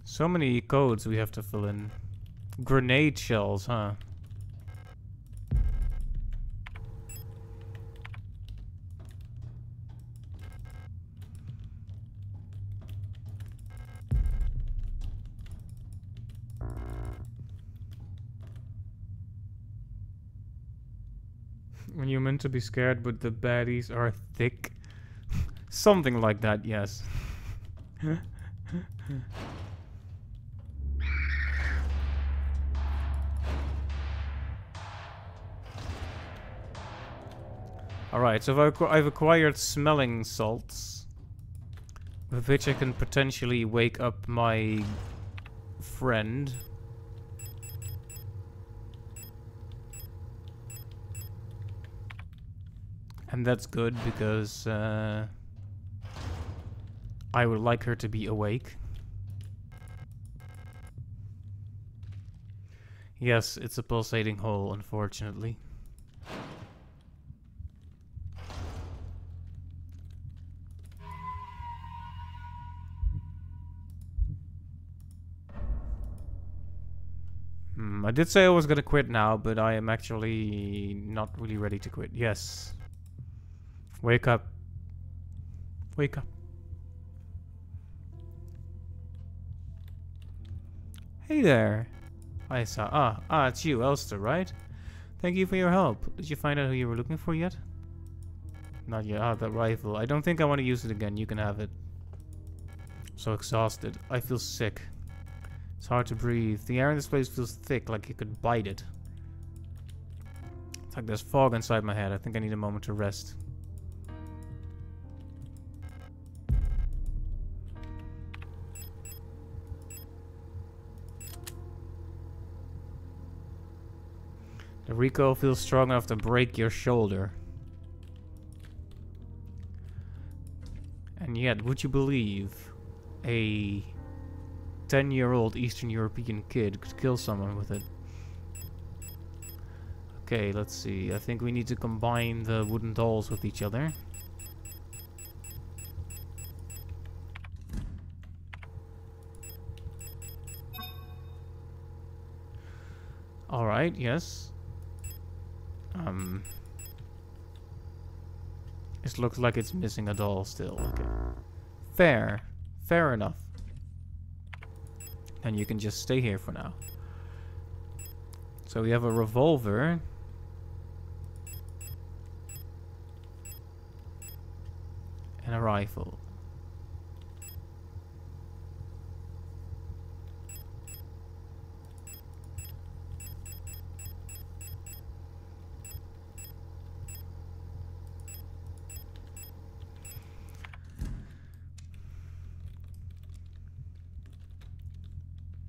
So many codes we have to fill in. Grenade shells, huh? When you're meant to be scared, but the baddies are thick. Something like that, yes. Alright, so I've acquired smelling salts, with which I can potentially wake up my friend. And that's good, because I would like her to be awake. Yes, it's a pulsating hole, unfortunately. I did say I was gonna quit now, but I am actually not really ready to quit. Yes. Wake up. Wake up. Hey there. I saw. It's you, Elster, right? Thank you for your help. Did you find out who you were looking for yet? Not yet. Ah, that rifle. I don't think I want to use it again. You can have it. I'm so exhausted. I feel sick. It's hard to breathe. The air in this place feels thick, like you could bite it. It's like there's fog inside my head. I think I need a moment to rest. The recoil feels strong enough to break your shoulder. And yet, would you believe a 10-year-old Eastern European kid could kill someone with it? Okay, let's see. I think we need to combine the wooden dolls with each other. Alright, yes. It looks like it's missing a doll still. Okay. Fair. Fair enough. And you can just stay here for now. So we have a revolver. And a rifle.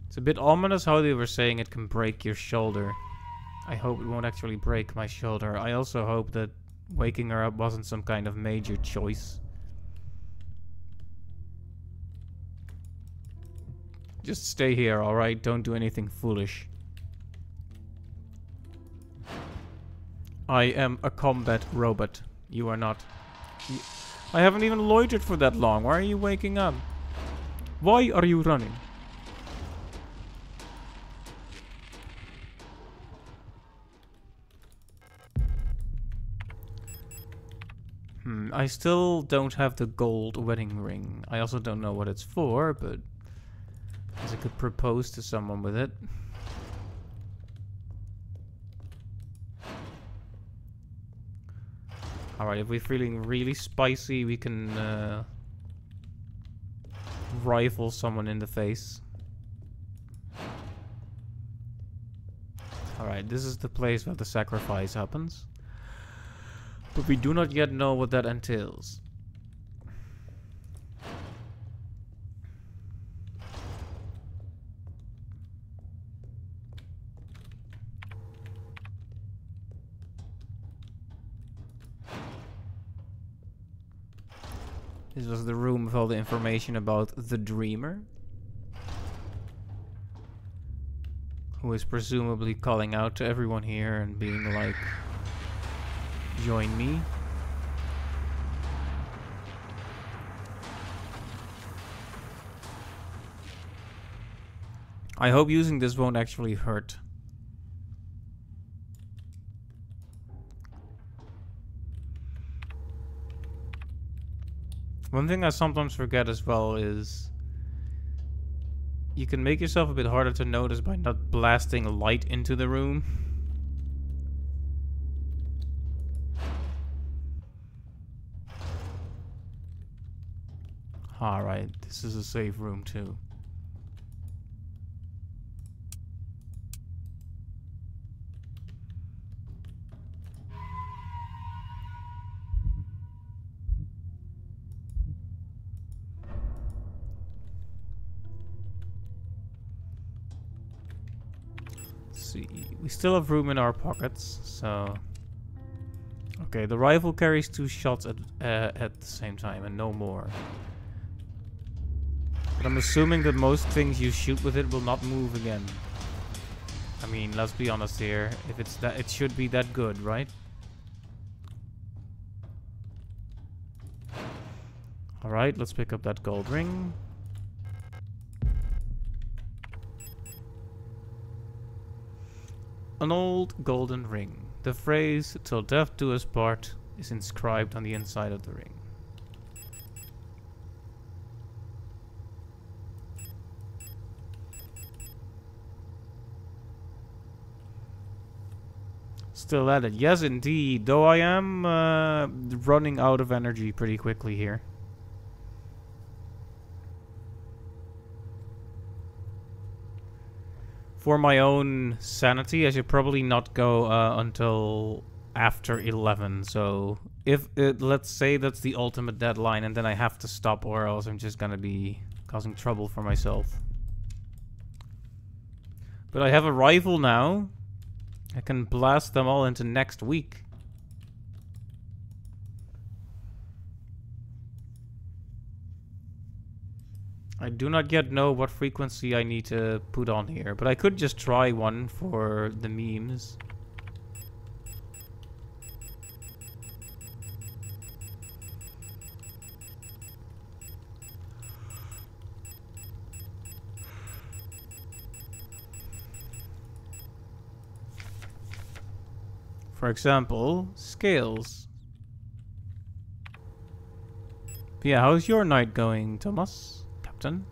It's a bit ominous how they were saying it can break your shoulder. I hope it won't actually break my shoulder. I also hope that waking her up wasn't some kind of major choice. Just stay here, alright? Don't do anything foolish. I am a combat robot. You are not. I haven't even loitered for that long. Why are you waking up? Why are you running? I still don't have the gold wedding ring. I also don't know what it's for, but I guess I could propose to someone with it. Alright, if we're feeling really spicy, we can rifle someone in the face. Alright, this is the place where the sacrifice happens. But we do not yet know what that entails. This was the room with all the information about the Dreamer, who is presumably calling out to everyone here and being like, join me. I hope using this won't actually hurt. One thing I sometimes forget as well is you can make yourself a bit harder to notice by not blasting light into the room. Alright, this is a safe room too. See, we still have room in our pockets, so okay, the rifle carries 2 shots at the same time and no more. But I'm assuming that most things you shoot with it will not move again. I mean, let's be honest here. If it's that, it should be that good, right? Alright, let's pick up that gold ring. An old golden ring. The phrase, "till death do us part," is inscribed on the inside of the ring. Still at it. Yes, indeed. Though I am running out of energy pretty quickly here. For my own sanity, I should probably not go until after 11. So, if let's say that's the ultimate deadline, and then I have to stop, or else I'm just gonna be causing trouble for myself. But I have a rifle now. I can blast them all into next week. I do not yet know what frequency I need to put on here, but I could just try one for the memes. For example, scales. But yeah, how's your night going, Thomas? Captain?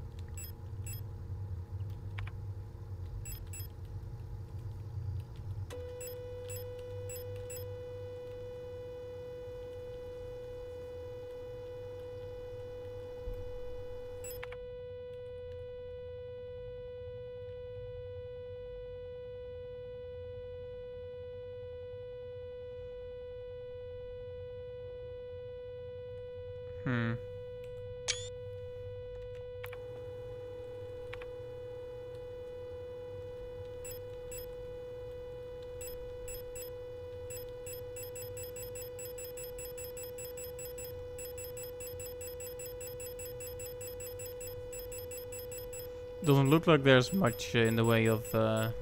Doesn't look like there's much in the way of a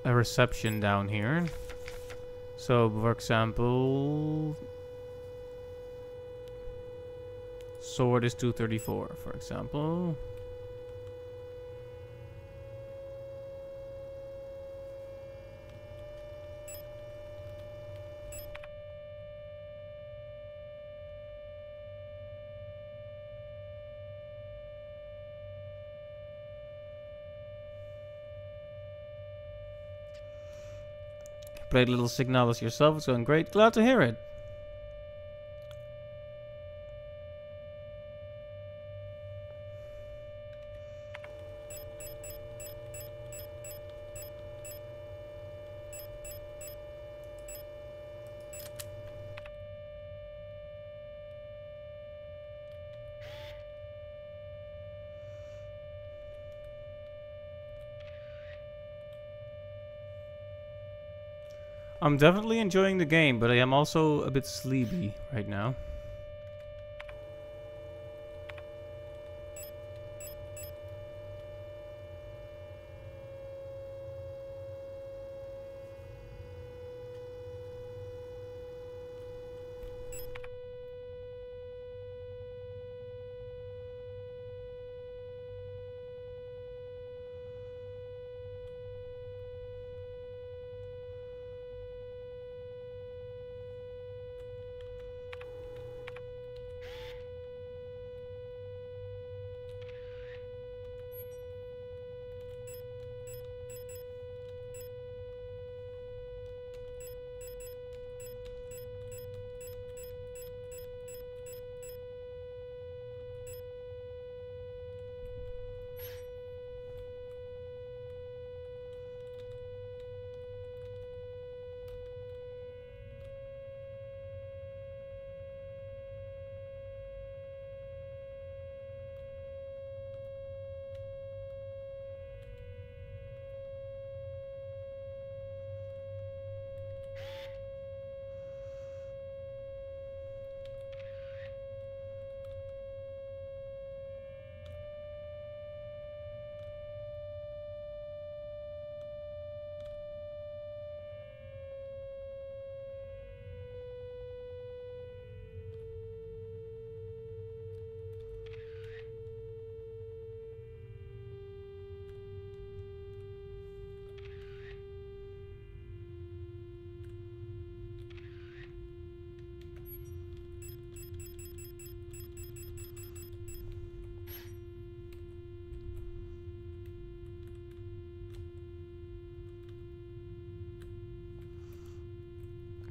reception down here. So, for example, Sword is 234, for example. Played a little Signalis yourself. It's going great. Glad to hear it. I'm definitely enjoying the game, but I am also a bit sleepy right now.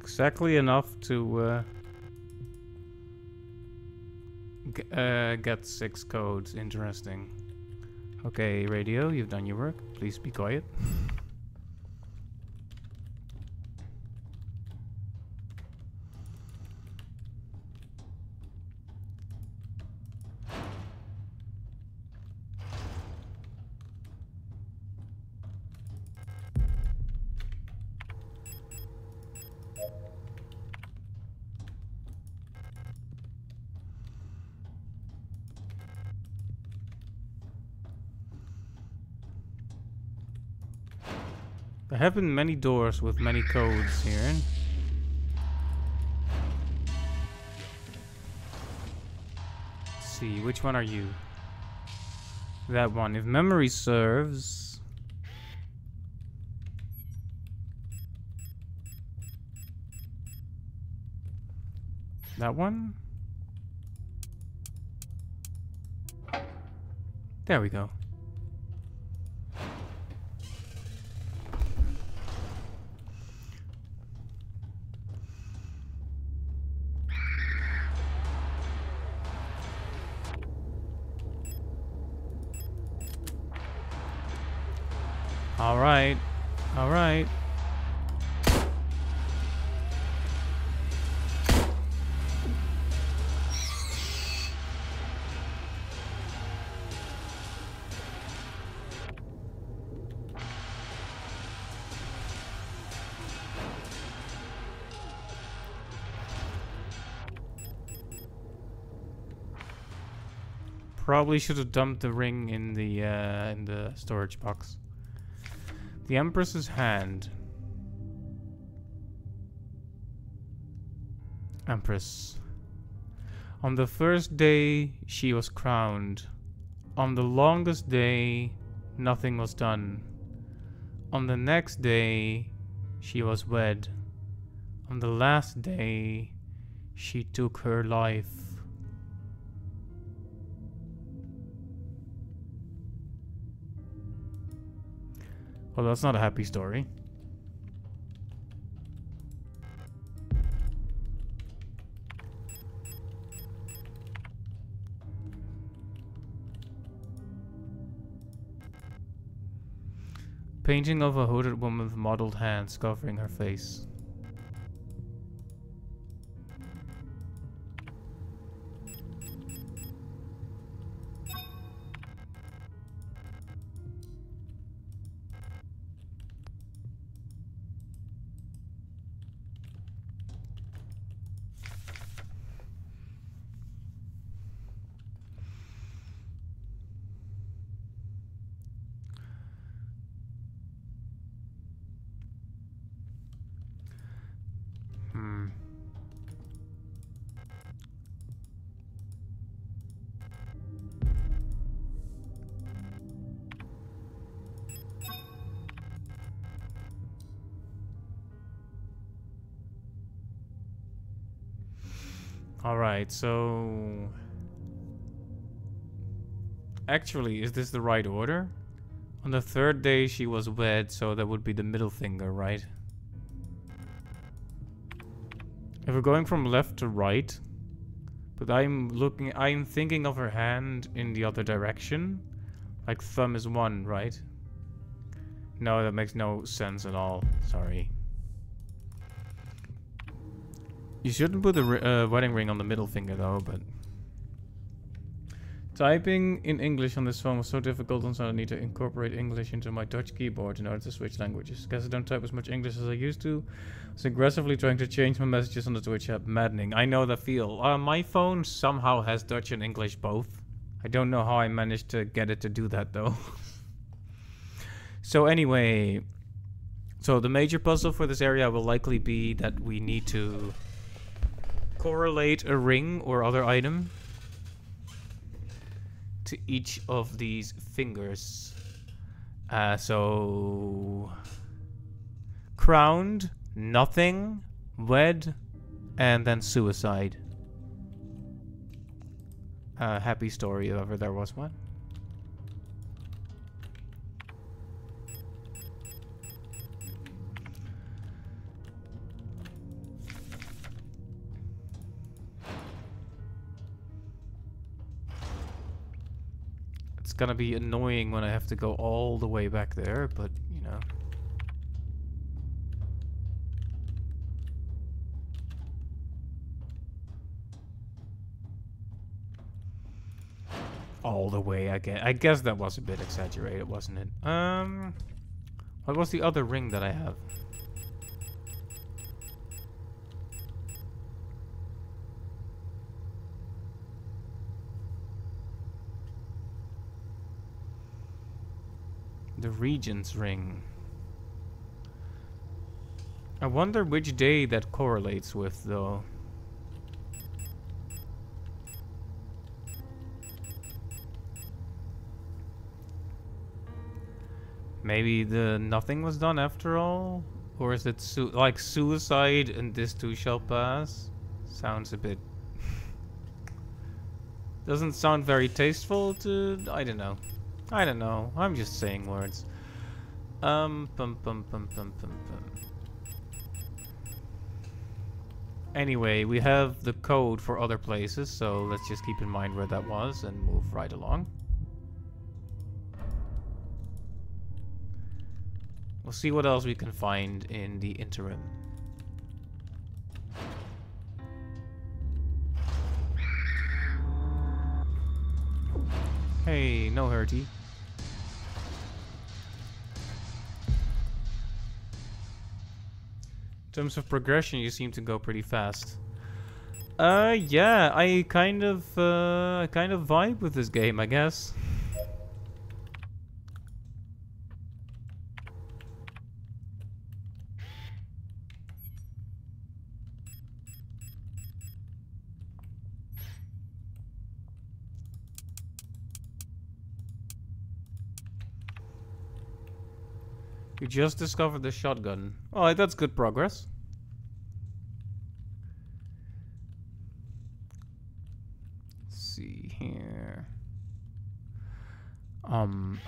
Exactly enough to get 6 codes. Interesting. Okay, radio, you've done your work. Please be quiet. There have been many doors with many codes here. Let's see, which one are you? That one. If memory serves... That one? There we go. Alright. Alright. Probably should have dumped the ring in the storage box. The Empress's hand. Empress. On the first day, she was crowned. On the longest day, nothing was done. On the next day, she was wed. On the last day, she took her life. Well, that's not a happy story. Painting of a hooded woman with mottled hands covering her face. Alright, so... Actually, is this the right order? On the third day she was wed, so that would be the middle finger, right? If we're going from left to right, but I'm thinking of her hand in the other direction. Like thumb is one, right? No, that makes no sense at all. Sorry. You shouldn't put the wedding ring on the middle finger though, but... Typing in English on this phone was so difficult, and so I need to incorporate English into my Dutch keyboard in order to switch languages. Guess I don't type as much English as I used to. I was aggressively trying to change my messages on the Twitch app. Maddening. I know that feel. My phone somehow has Dutch and English both. I don't know how I managed to get it to do that though. So anyway... So the major puzzle for this area will likely be that we need to... correlate a ring or other item to each of these fingers. So crowned, nothing, wed, and then suicide. Happy story if ever there was one. It's gonna be annoying when I have to go all the way back there, but you know. All the way again. I guess that was a bit exaggerated, wasn't it? What was the other ring that I have? The Regent's ring. I wonder which day that correlates with, though. Maybe the nothing was done after all? Or is it like suicide and this too shall pass? Sounds a bit... Doesn't sound very tasteful to... I don't know. I don't know. I'm just saying words. Anyway, we have the code for other places, so let's just keep in mind where that was and move right along. We'll see what else we can find in the interim. Hey, no hurty. In terms of progression, you seem to go pretty fast. Yeah, I kind of vibe with this game, I guess. You just discovered the shotgun. Oh, that's good progress. Let's see here. Um.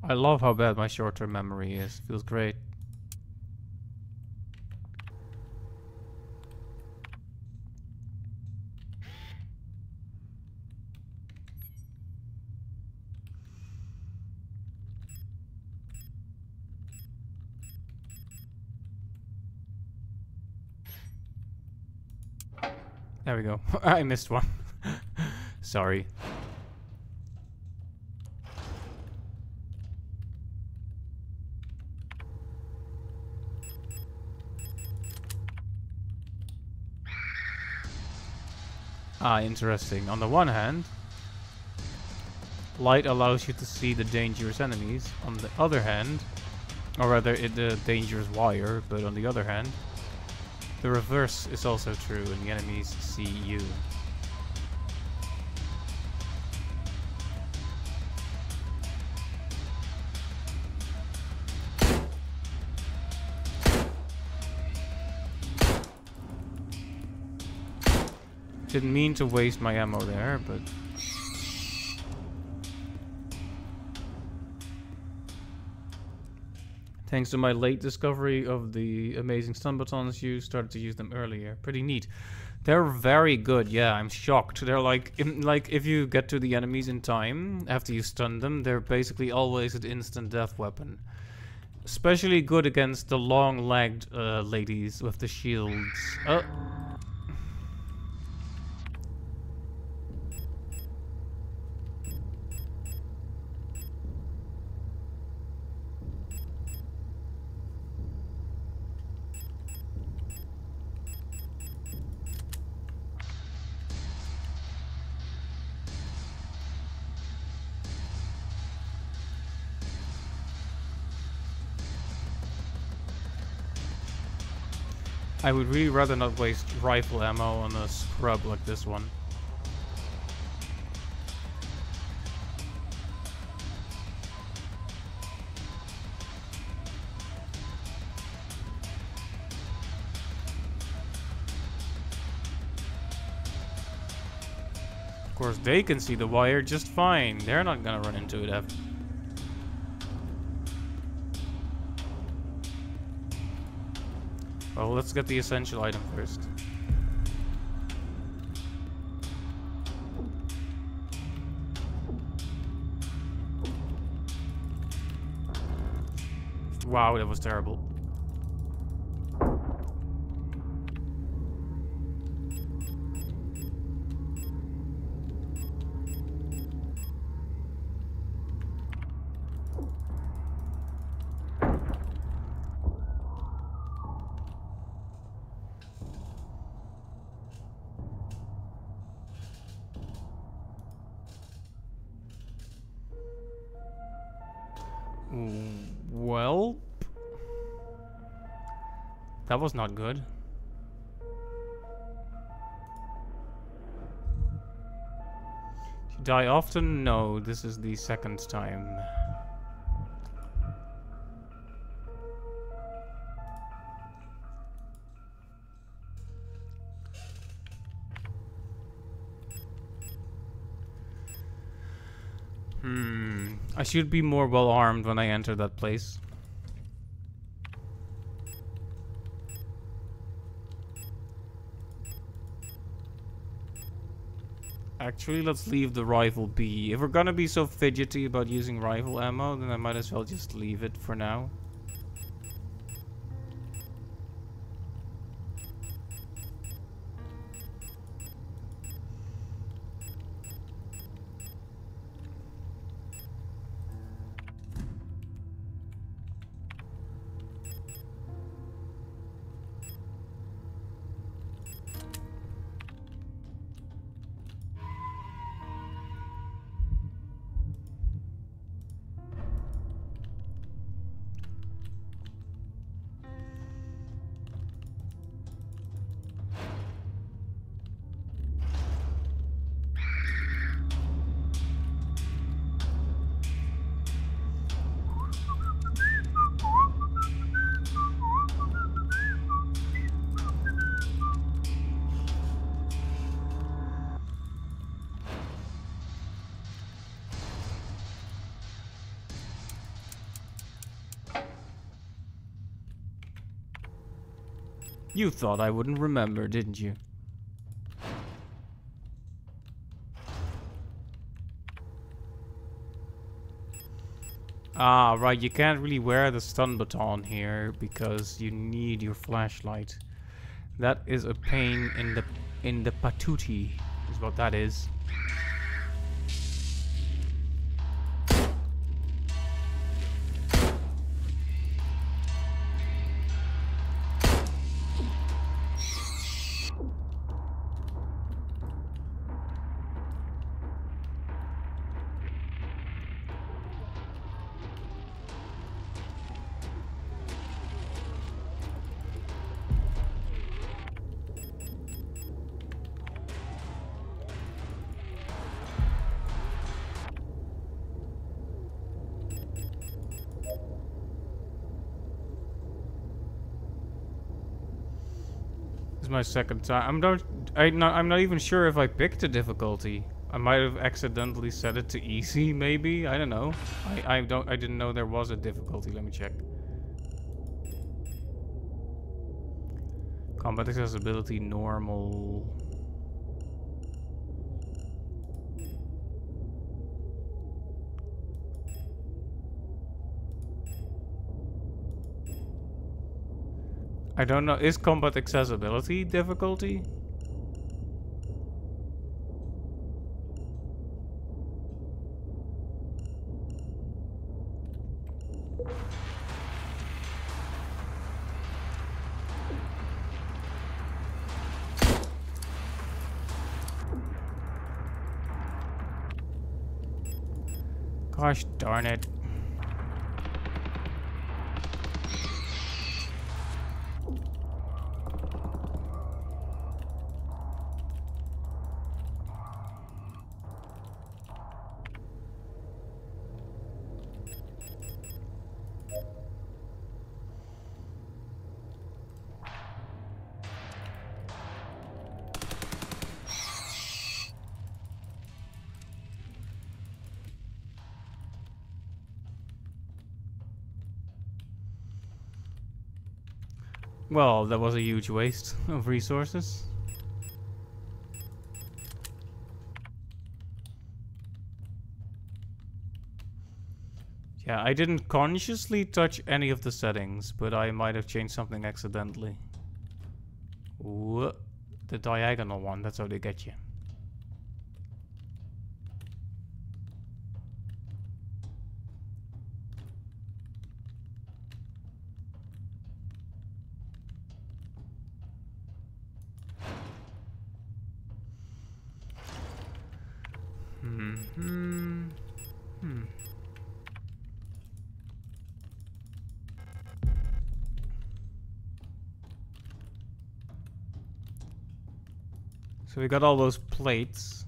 I love how bad my short-term memory is. Feels great. There we go. I missed one. Sorry. Ah, interesting. On the one hand, light allows you to see the dangerous enemies. On the other hand, or rather, the dangerous wire, but on the other hand, the reverse is also true, and the enemies see you. Didn't mean to waste my ammo there, but... Thanks to my late discovery of the amazing stun buttons, you started to use them earlier. Pretty neat. They're very good, yeah, I'm shocked. They're like if you get to the enemies in time, after you stun them, they're basically always an instant death weapon. Especially good against the long-legged ladies with the shields. I would really rather not waste rifle ammo on a scrub like this one. Of course, they can see the wire just fine. They're not gonna run into it ever. Well, let's get the essential item first. Wow, that was terrible. Well, that was not good. Did you die often? No, this is the second time. I should be more well armed when I enter that place. Actually, let's leave the rifle be. If we're gonna be so fidgety about using rifle ammo, then I might as well just leave it for now. You thought I wouldn't remember, didn't you? Ah, right, you can't really wear the stun baton here because you need your flashlight. That is a pain in the patootie, is what that is. My second time. I'm not even sure if I picked a difficulty. I might have accidentally set it to easy, maybe. I don't know. I didn't know there was a difficulty. Let me check. Combat accessibility normal. I don't know. Is combat accessibility difficulty? Gosh darn it. Well, that was a huge waste of resources. Yeah, I didn't consciously touch any of the settings, but I might have changed something accidentally. Ooh, the diagonal one, that's how they get you. So we got all those plates.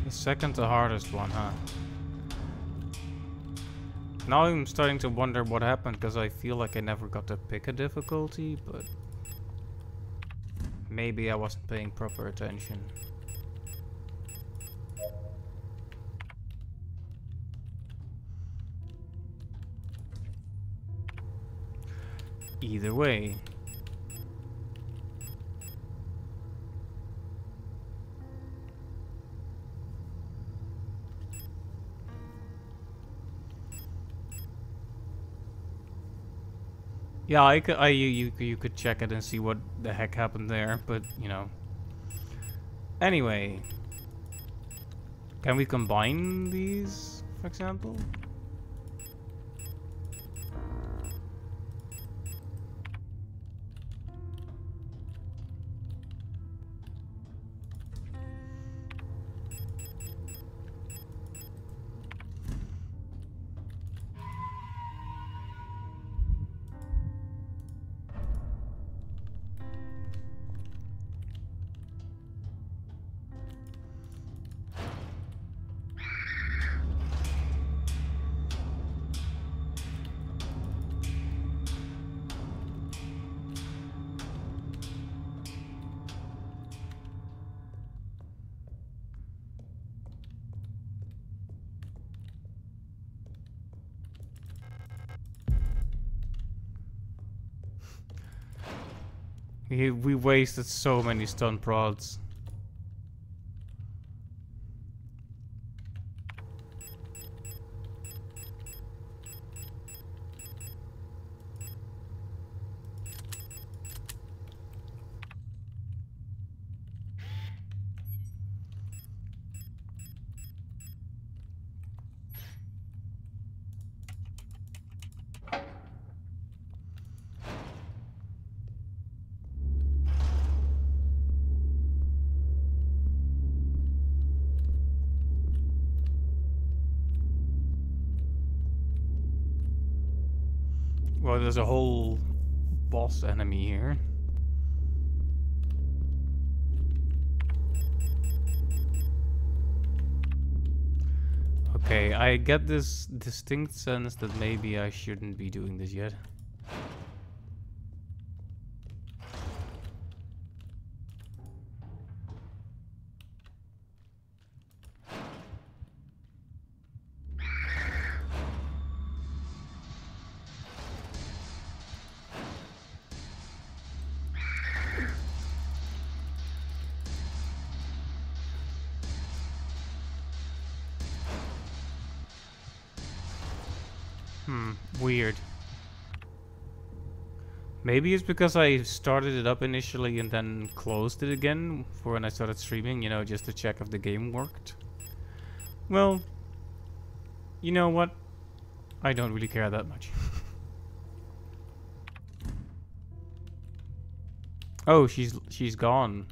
The second the hardest one, huh? Now I'm starting to wonder what happened, because I feel like I never got to pick a difficulty, but maybe I wasn't paying proper attention. Either way. Yeah, you could check it and see what the heck happened there, but you know. Anyway, can we combine these, for example? We wasted so many stun prods. Well, there's a whole boss enemy here. Okay, I get this distinct sense that maybe I shouldn't be doing this yet. Weird. Maybe it's because I started it up initially and then closed it again for when I started streaming, you know, just to check if the game worked. Well, you know what? I don't really care that much. Oh, she's gone.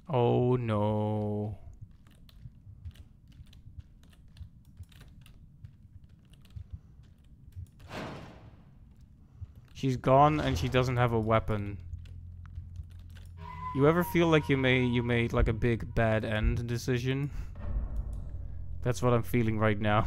Oh no. She's gone and she doesn't have a weapon. You ever feel like you made like a big bad end decision? That's what I'm feeling right now.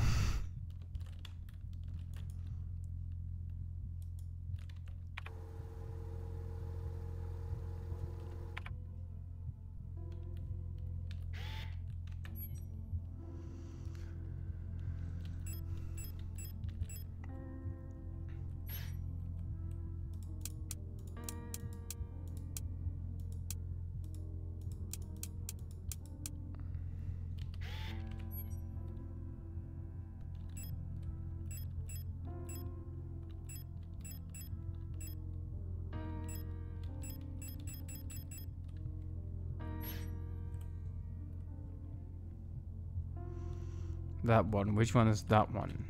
That one. Which one is that one?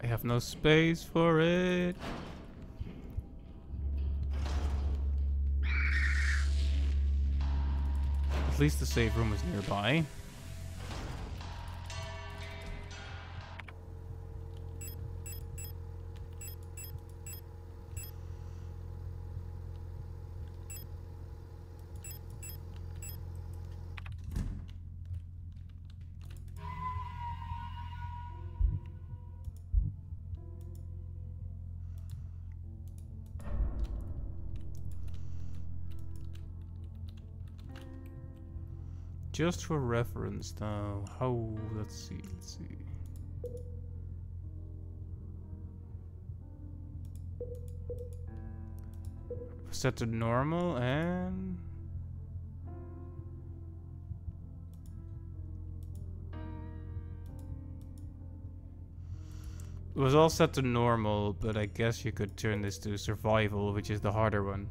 I have no space for it. At least the save room is nearby. Just for reference now, let's see. Set to normal and It was all set to normal, but I guess you could turn this to survival, which is the harder one.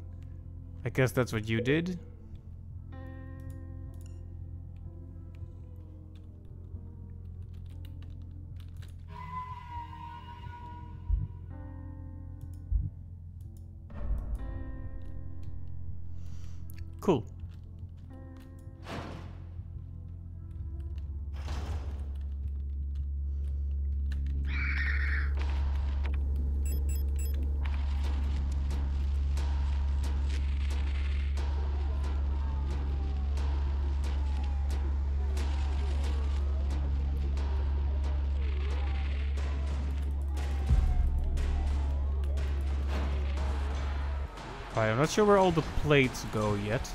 I guess that's what you did? Cool. Right, I'm not sure where all the plates go yet.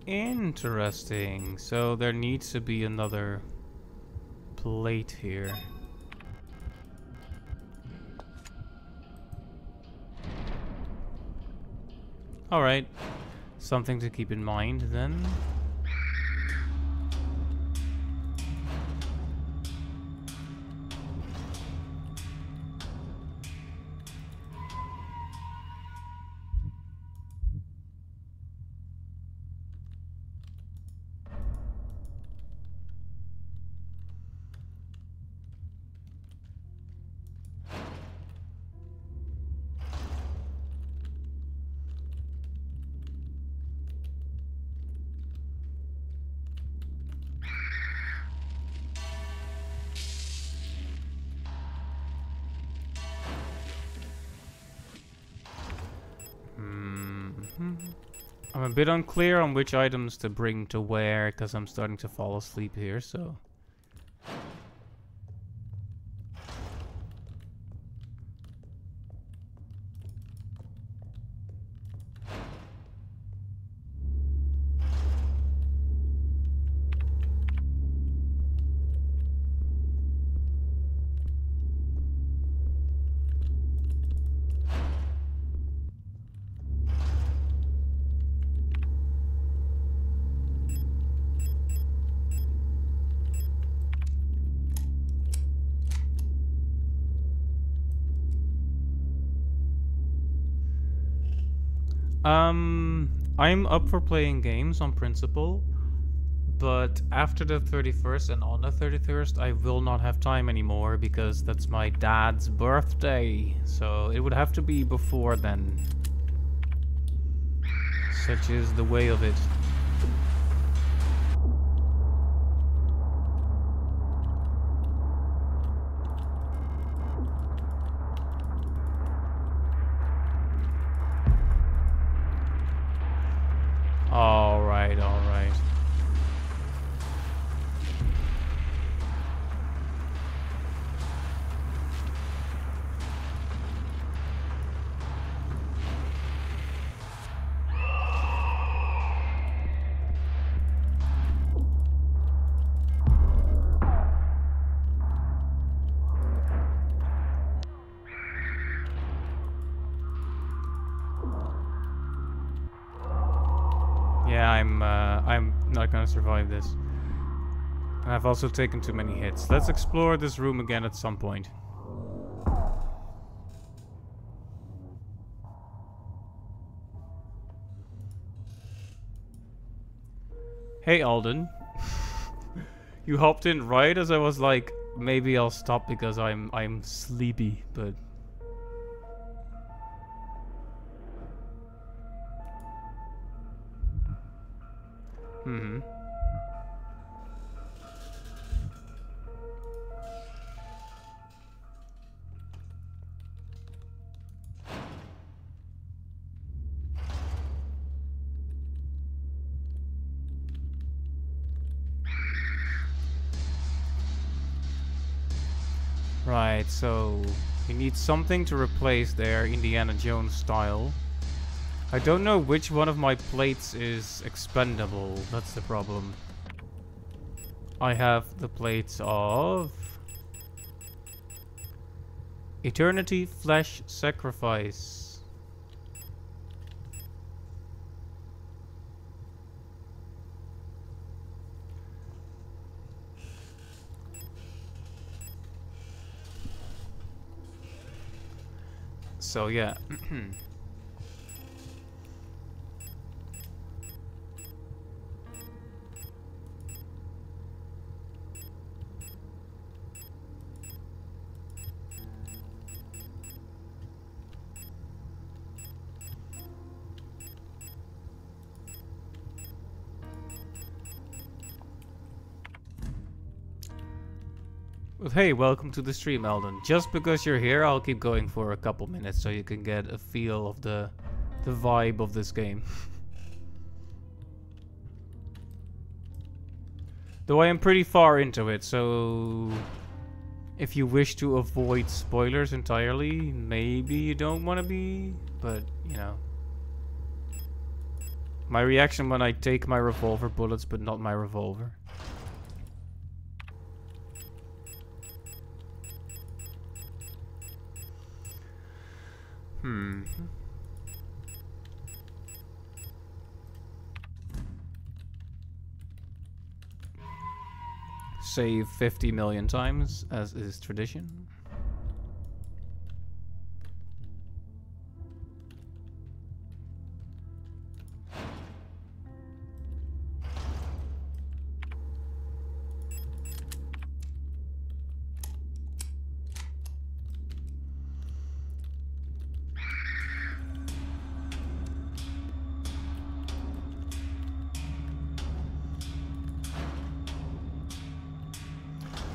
Interesting. So there needs to be another plate here. Alright. Something to keep in mind then. I'm a bit unclear on which items to bring to where, because I'm starting to fall asleep here, so... I'm up for playing games on principle, but after the 31st and on the 31st I will not have time anymore because that's my dad's birthday, so it would have to be before then. Such is the way of it. Alright. Yeah, I'm not gonna survive this. And I've also taken too many hits. Let's explore this room again at some point. Hey Alden. You hopped in right as I was like, maybe I'll stop because I'm sleepy, but... Right, so we need something to replace their Indiana Jones style. I don't know which one of my plates is expendable. That's the problem. I have the plates of Eternity Flesh Sacrifice. So yeah. Well, hey, welcome to the stream, Eldon. Just because you're here, I'll keep going for a couple minutes so you can get a feel of the vibe of this game. Though I am pretty far into it, so if you wish to avoid spoilers entirely, maybe you don't want to be, but, you know. My reaction when I take my revolver bullets, but not my revolver. Save 50 million times, as is tradition.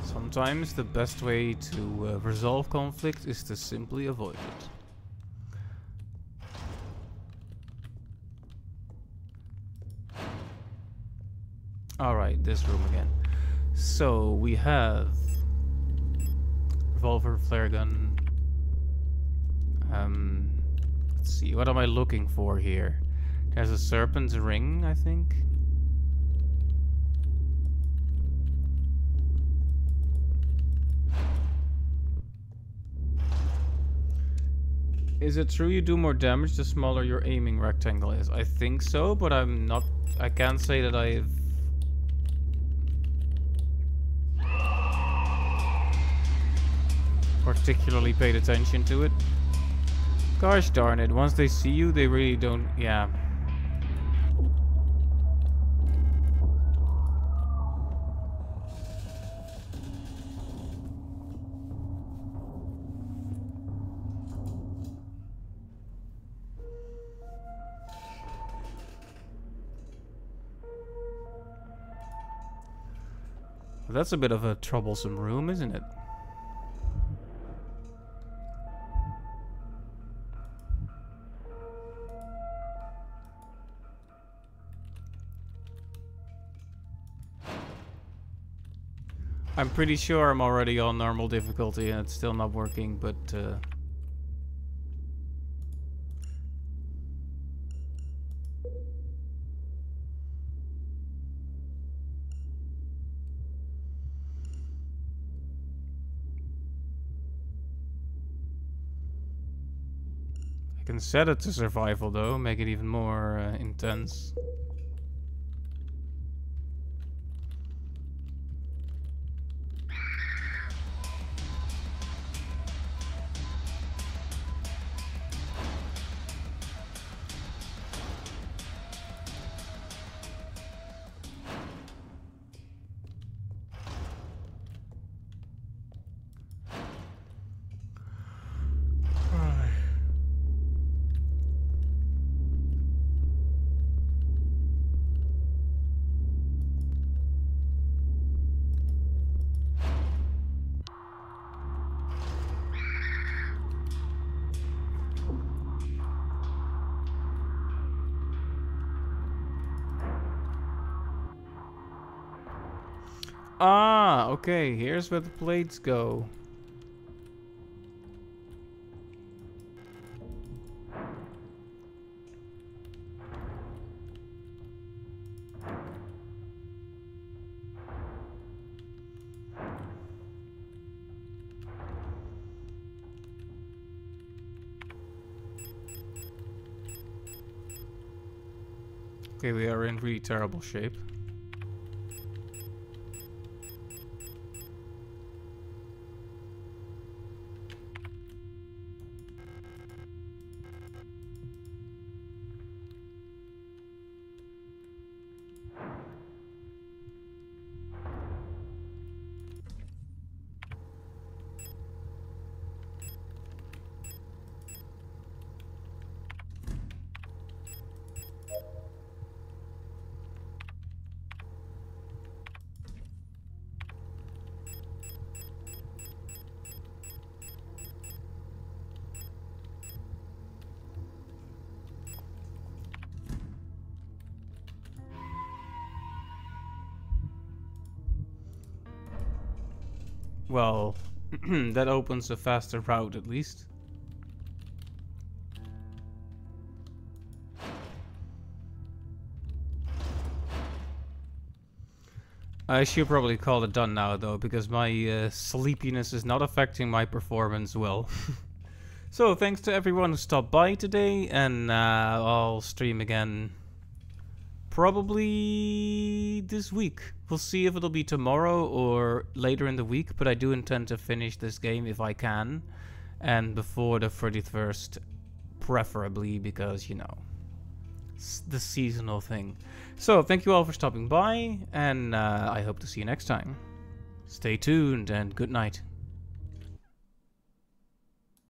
Sometimes the best way to resolve conflict is to simply avoid it. Alright, this room again. So we have revolver, flare gun. Let's see, what am I looking for here? There's a serpent's ring, I think. Is it true you do more damage the smaller your aiming rectangle is? I think so, but I'm not... I can't say that I've... particularly paid attention to it. Gosh darn it, once they see you, they really don't... yeah. That's a bit of a troublesome room, isn't it? I'm pretty sure I'm already on normal difficulty and it's still not working, but I can set it to survival though, make it even more intense. Ah, okay, here's where the plates go. Okay, we are in really terrible shape. Well, that opens a faster route at least. I should probably call it done now though, because my sleepiness is not affecting my performance well. So thanks to everyone who stopped by today, and I'll stream again probably this week. We'll see if it'll be tomorrow or later in the week, but I do intend to finish this game if I can, and before the 31st preferably, because, you know, it's the seasonal thing. So thank you all for stopping by, and I hope to see you next time. Stay tuned and good night.